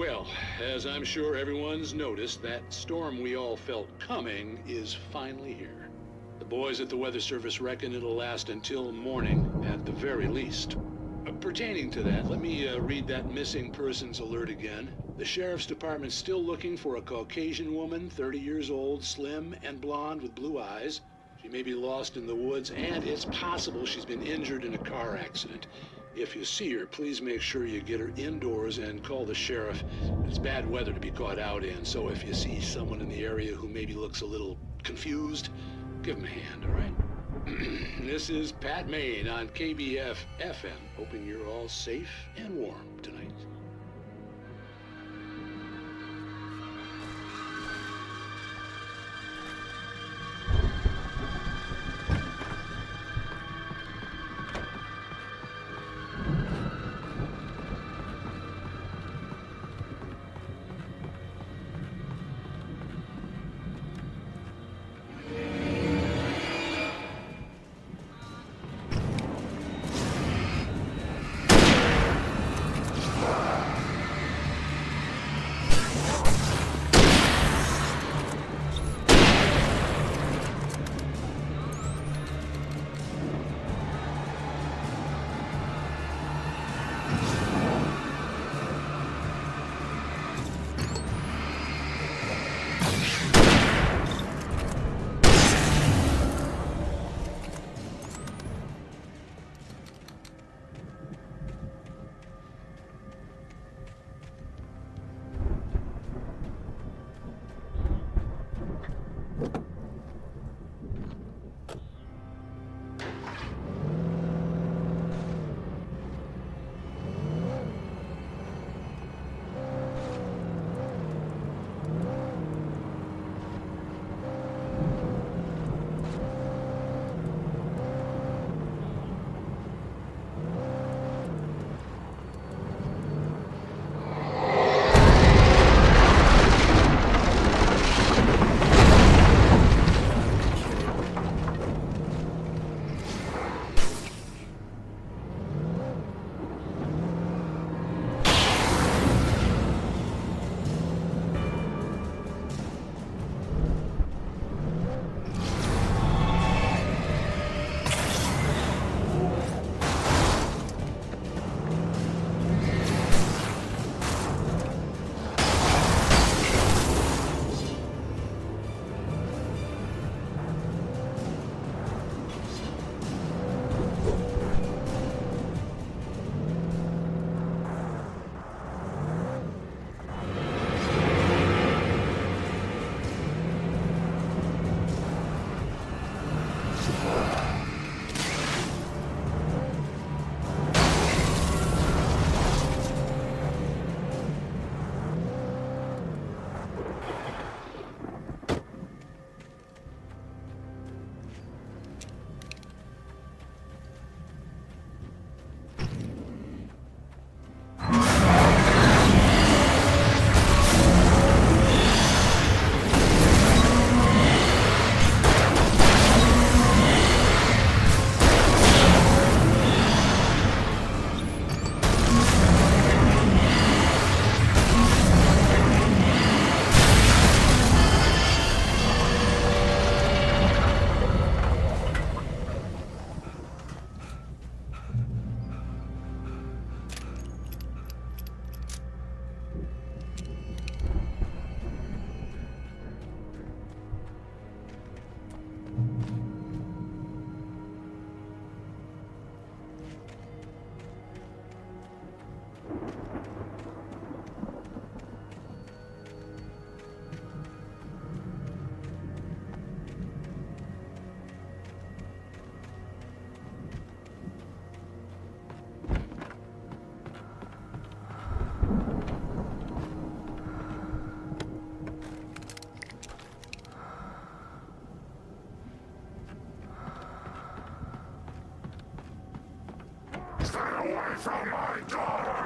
Well, as I'm sure everyone's noticed, that storm we all felt coming is finally here. The boys at the Weather Service reckon it'll last until morning, at the very least. Pertaining to that, let me read that missing persons alert again. The Sheriff's Department's still looking for a Caucasian woman, 30 years old, slim and blonde with blue eyes. She may be lost in the woods, and it's possible she's been injured in a car accident. If you see her, please make sure you get her indoors and call the sheriff. It's bad weather to be caught out in, so if you see someone in the area who maybe looks a little confused, give him a hand, all right? This is Pat Maine on KBF FM, hoping you're all safe and warm tonight. Stay away from my daughter!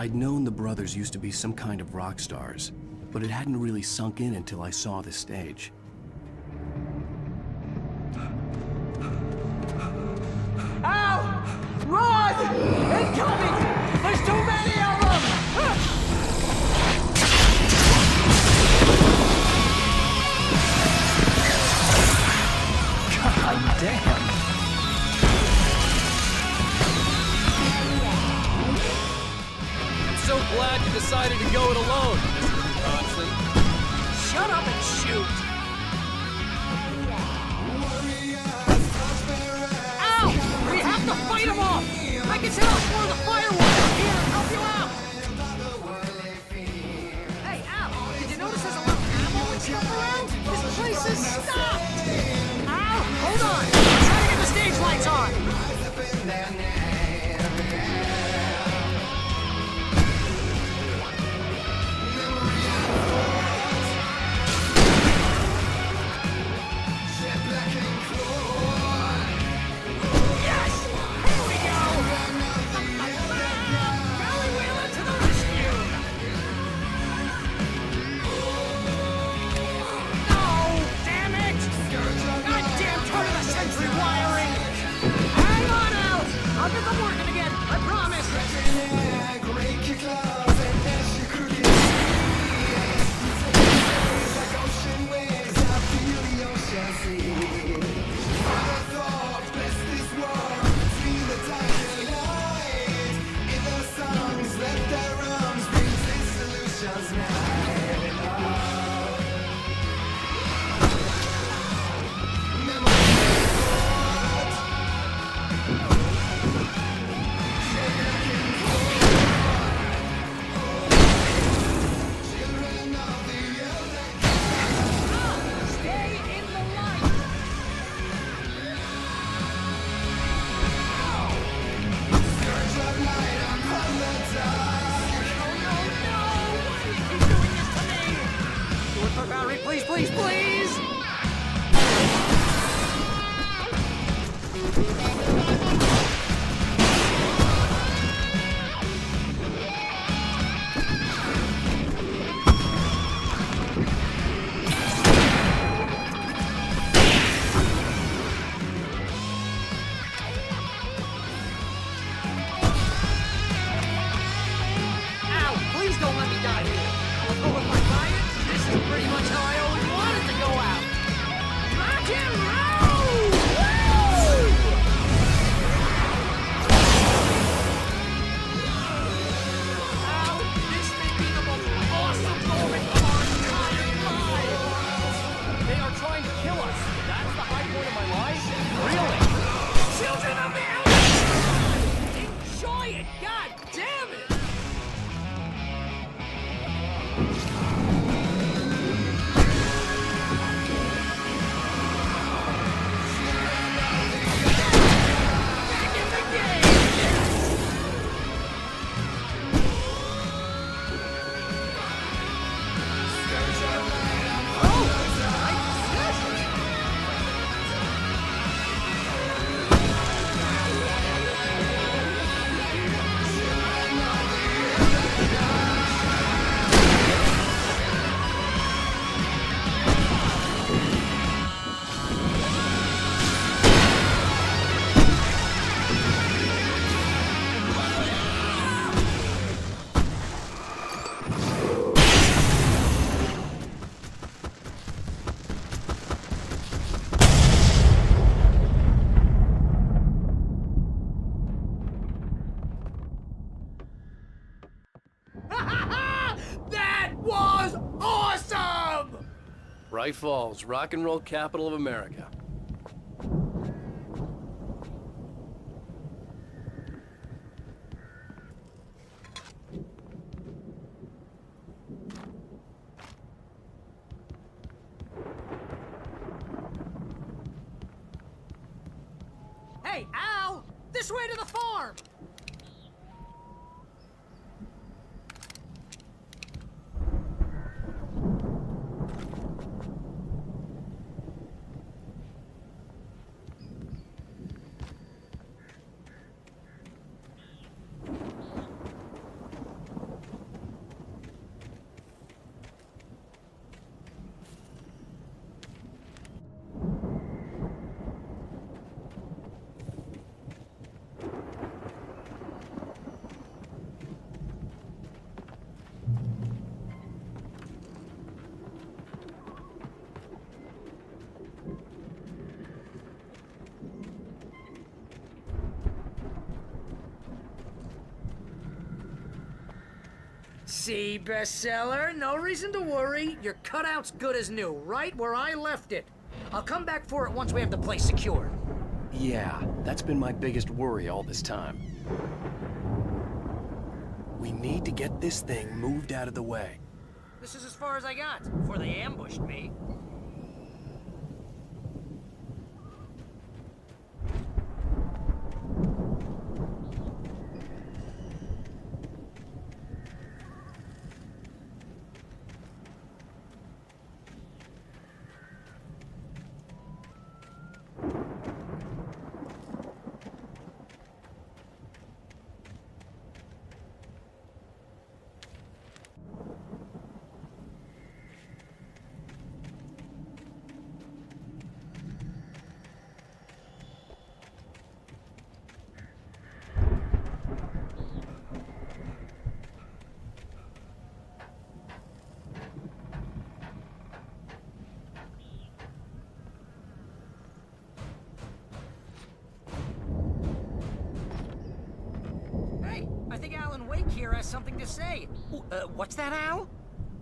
I'd known the brothers used to be some kind of rock stars, but it hadn't really sunk in until I saw the stage. Ow! Run! Incoming! There's too many of them! God damn! I'm so glad you decided to go it alone, Mr. Johnson. Shut up and shoot! Ow! We have to fight them off! I can set off more of the firewall! Here, I'll help you out! Hey, Al, did you notice there's a lot of ammo and stuff around? This place is stopped! Al, hold on! I'm trying to get the stage lights on! Please, please, please! Bright Falls, rock and roll capital of America. Hey, Al! This way to the farm! see, bestseller. No reason to worry. Your cutout's good as new, right where I left it. I'll come back for it once we have the place secured. Yeah, that's been my biggest worry all this time. We need to get this thing moved out of the way. This is as far as I got before they ambushed me. I think Alan Wake here has something to say. What's that, Al?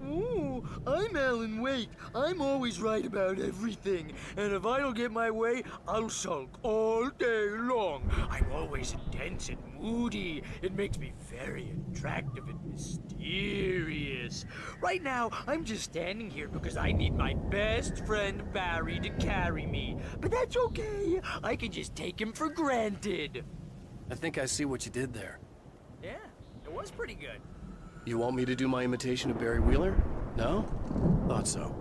Ooh, I'm Alan Wake. I'm always right about everything. And if I don't get my way, I'll sulk all day long. I'm always intense and moody. It makes me very attractive and mysterious. Right now, I'm just standing here because I need my best friend Barry to carry me. But that's okay. I can just take him for granted. I think I see what you did there. Yeah, it was pretty good. You want me to do my imitation of Barry Wheeler? No? Thought so.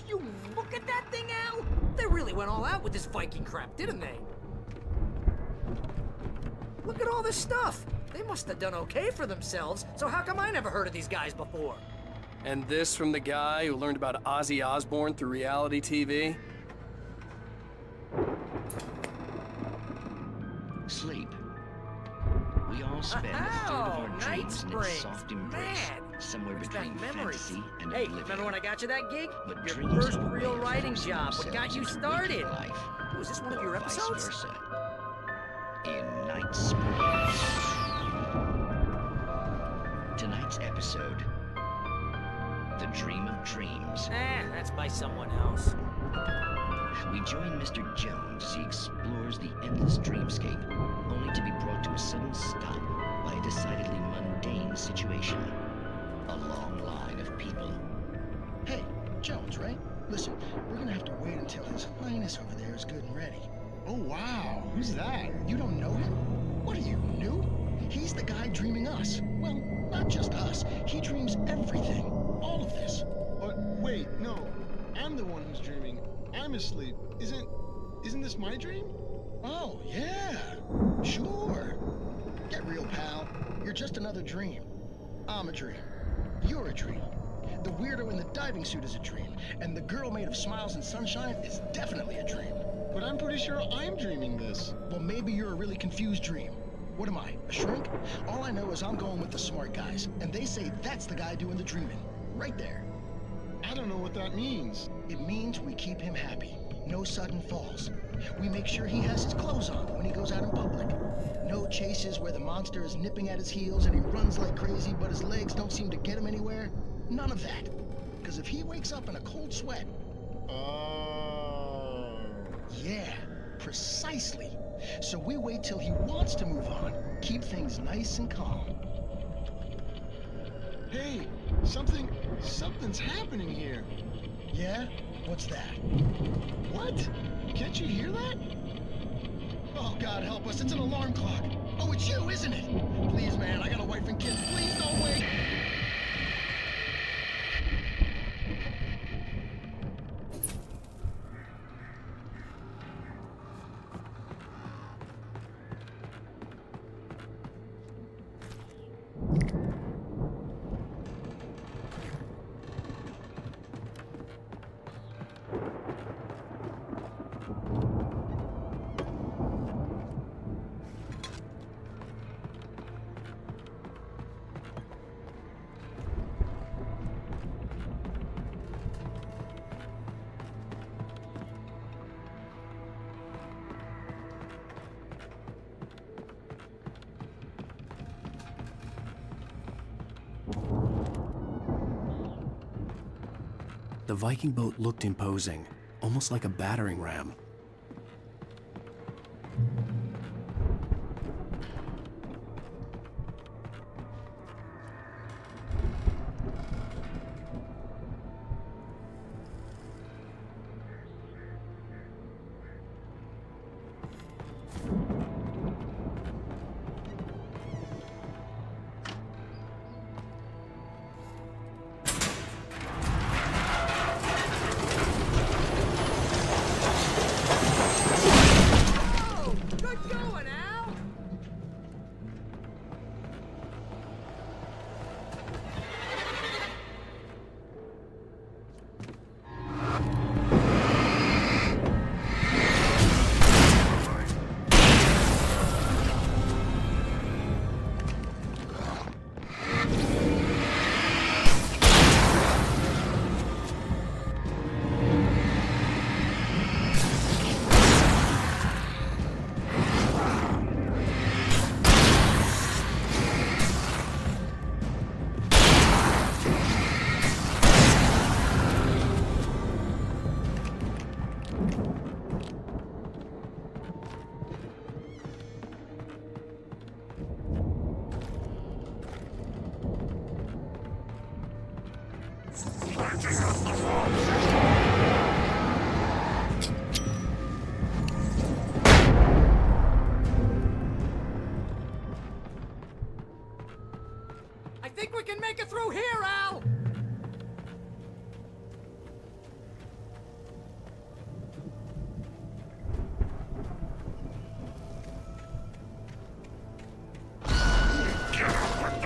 You look at that thing, Al! They really went all out with this Viking crap, didn't they? Look at all this stuff! They must have done okay for themselves, so how come I never heard of these guys before? And this from the guy who learned about Ozzy Osbourne through reality TV? Sleep. We all spend a third of our dreams in its soft embrace, somewhere between fantasy and Hey, oblivion. remember when I got you that gig? But Your dreams first are real way writing forcing job, what got themselves you into started? waking life, Was this one of your or vice episodes? versa. In Night Springs. Tonight's episode, The Dream of Dreams. That's by someone else. We join Mr. Jones as he explores the endless dreamscape, only to be brought to a sudden stop by a decidedly mundane situation. A long line of people. Hey, Jones, right? Listen, we're gonna have to wait until His Highness over there is good and ready. Oh, wow. Who's that? You don't know him? What are you, new? He's the guy dreaming us. Well, not just us. He dreams everything. All of this. But wait, no. I'm the one who's dreaming. I'm asleep. Isn't this my dream? Oh, yeah. Sure. Get real, pal. You're just another dream. I'm a dream. You're a dream. The weirdo in the diving suit is a dream. And the girl made of smiles and sunshine is definitely a dream. But I'm pretty sure I'm dreaming this. Well, maybe you're a really confused dream. What am I, a shrink? All I know is I'm going with the smart guys. And they say that's the guy doing the dreaming. Right there. I don't know what that means. It means we keep him happy. No sudden falls. We make sure he has his clothes on when he goes out in public. No chases where the monster is nipping at his heels and he runs like crazy, but his legs don't seem to get him anywhere. None of that. Because if he wakes up in a cold sweat... Oh... Yeah, precisely. So we wait till he wants to move on. Keep things nice and calm. Hey, something's happening here. Yeah? What's that? What? Can't you hear that? Oh, God help us, it's an alarm clock. Oh, it's you, isn't it? Please, man, I got a wife and kids. Please don't wait. The Viking boat looked imposing, almost like a battering ram. I think we can make it through here, Al!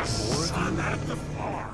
Sun at the floor.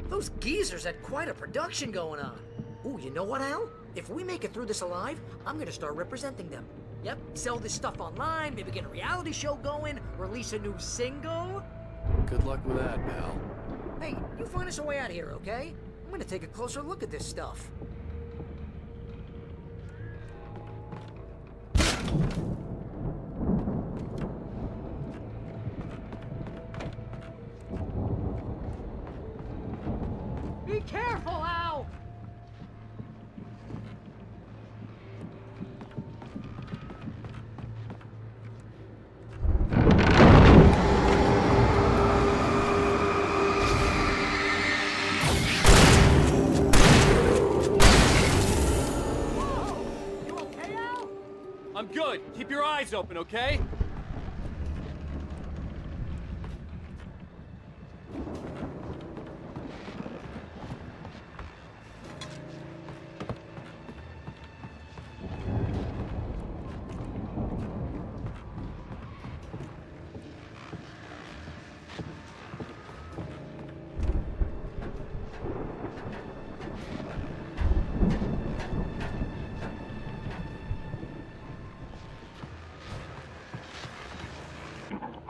Those geezers had quite a production going on. Ooh, you know what, Al? If we make it through this alive, I'm gonna start representing them. Yep, sell this stuff online, maybe get a reality show going, release a new single. Good luck with that, pal. Hey, you find us a way out of here, okay? I'm gonna take a closer look at this stuff. Be careful, Al! You okay, Al? I'm good. Keep your eyes open, okay?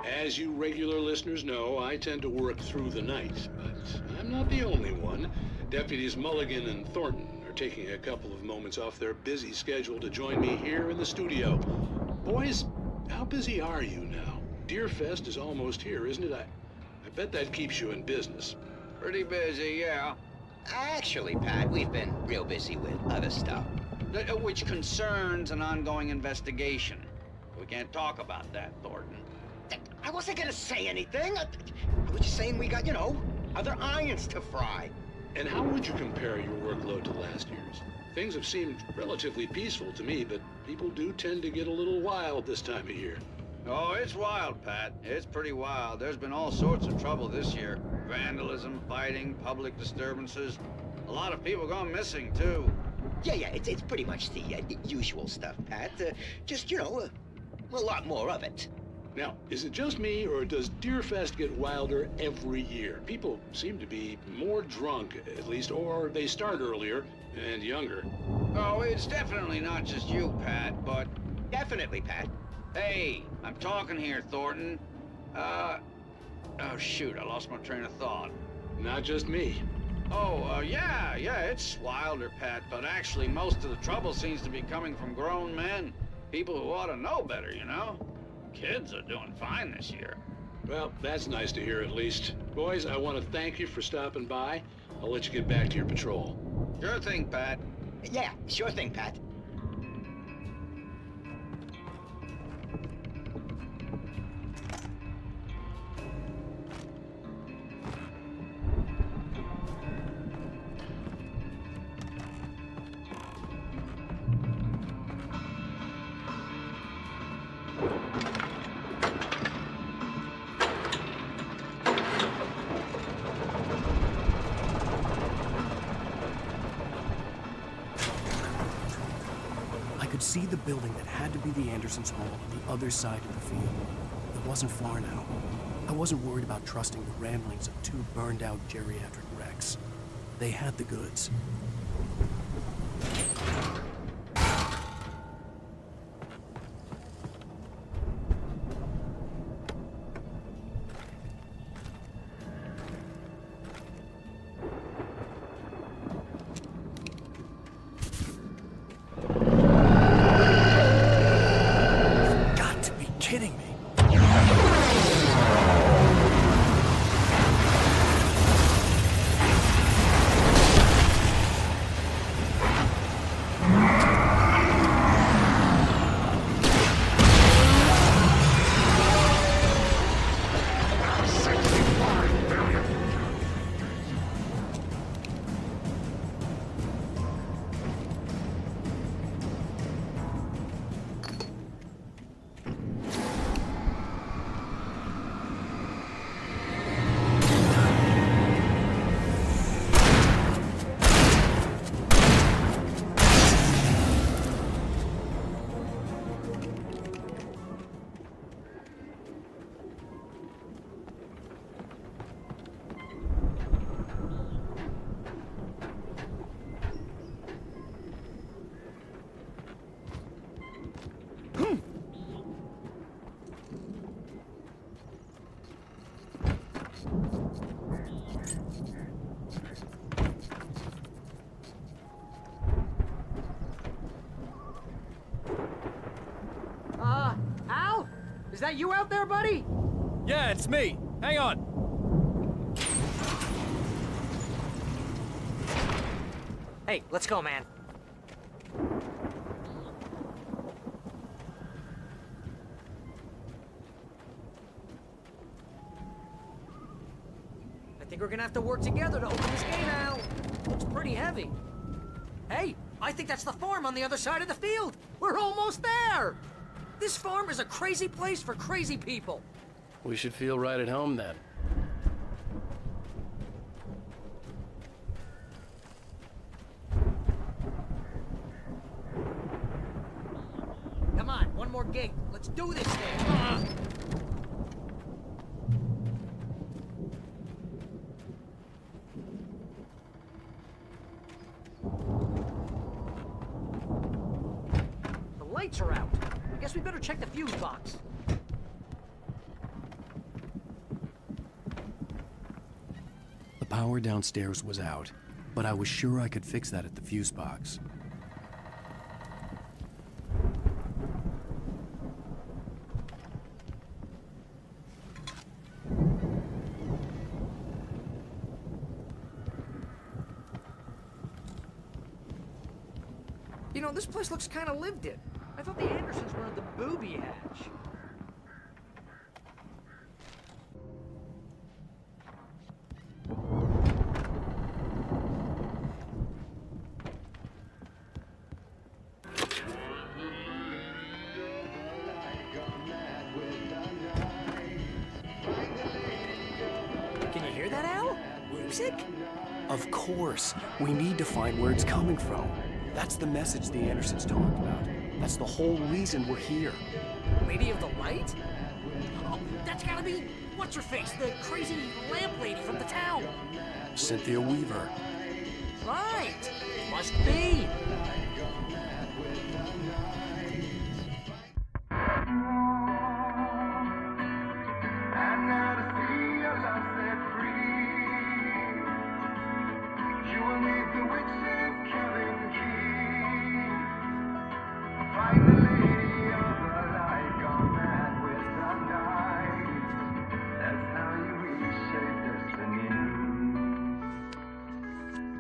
As you regular listeners know, I tend to work through the night, but I'm not the only one. Deputies Mulligan and Thornton are taking a couple of moments off their busy schedule to join me here in the studio. Boys, how busy are you now? Deerfest is almost here, isn't it? I bet that keeps you in business. Pretty busy, yeah. Actually, Pat, we've been real busy with other stuff, which concerns an ongoing investigation. We can't talk about that, Thornton. I wasn't gonna say anything. I was just saying we got, you know, other irons to fry. And how would you compare your workload to last year's? Things have seemed relatively peaceful to me, but people do tend to get a little wild this time of year. Oh, it's wild, Pat. It's pretty wild. There's been all sorts of trouble this year. Vandalism, fighting, public disturbances. A lot of people gone missing, too. Yeah, it's pretty much the usual stuff, Pat. Just, a lot more of it. Now, is it just me, or does Deerfest get wilder every year? People seem to be more drunk, at least, or they start earlier and younger. Oh, it's definitely not just you, Pat, but... Definitely, Pat. Hey, I'm talking here, Thornton. Oh, shoot, I lost my train of thought. Not just me. Oh, yeah, it's wilder, Pat, but actually most of the trouble seems to be coming from grown men. People who ought to know better, Kids are doing fine this year. Well, that's nice to hear at least. Boys, I want to thank you for stopping by. I'll let you get back to your patrol. Sure thing, Pat. Yeah, sure thing, Pat. See the building that had to be the Andersons' home on the other side of the field. It wasn't far now. I wasn't worried about trusting the ramblings of two burned-out geriatric wrecks. They had the goods. Al? Is that you out there, buddy? Yeah, it's me. Hang on. Hey, let's go, man. I think we're gonna have to work together to open this gate, Al. Looks pretty heavy. Hey, I think that's the farm on the other side of the field. We're almost there. This farm is a crazy place for crazy people. We should feel right at home then. Come on, one more gate. Let's do this thing. The lights are out. I guess we better check the fuse box. The power downstairs was out, but I was sure I could fix that at the fuse box. You know, this place looks kind of lived in. I thought the Andersons were at the booby hatch. music? Of course. We need to find where it's coming from. That's the message the Andersons talked about. That's the whole reason we're here. Lady of the Light? Oh, that's gotta be what's-her-face, the crazy lamp lady from the town. Cynthia Weaver. Right. Must be.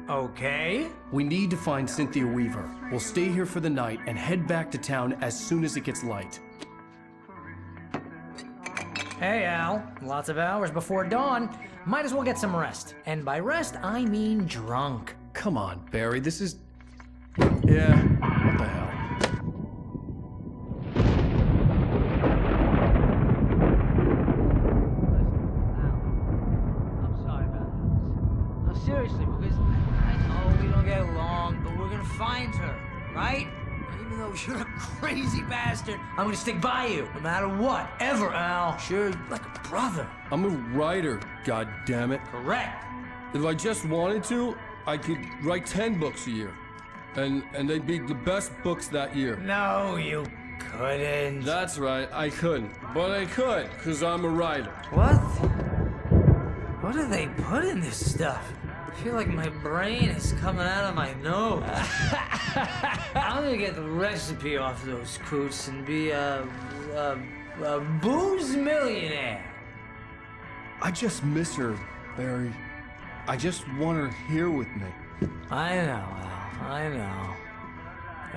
Okay. We need to find Cynthia Weaver. We'll stay here for the night and head back to town as soon as it gets light. Hey, Al. Lots of hours before dawn. Might as well get some rest. And by rest, I mean drunk. Come on, Barry. This is... Yeah, what the hell? Seriously, because I know we don't get along, but we're gonna find her, right? Even though you're a crazy bastard, I'm gonna stick by you, no matter what, ever, Al. Sure, like a brother. I'm a writer, goddammit. Correct. If I just wanted to, I could write 10 books a year. And they'd be the best books that year. No, you couldn't. That's right, I couldn't. But I could, because I'm a writer. What? What do they put in this stuff? I feel like my brain is coming out of my nose. I'm gonna get the recipe off those coots and be a booze millionaire. I just miss her, Barry. I just want her here with me. I know, Al. I know.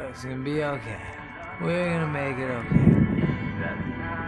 It's gonna be okay. We're gonna make it okay.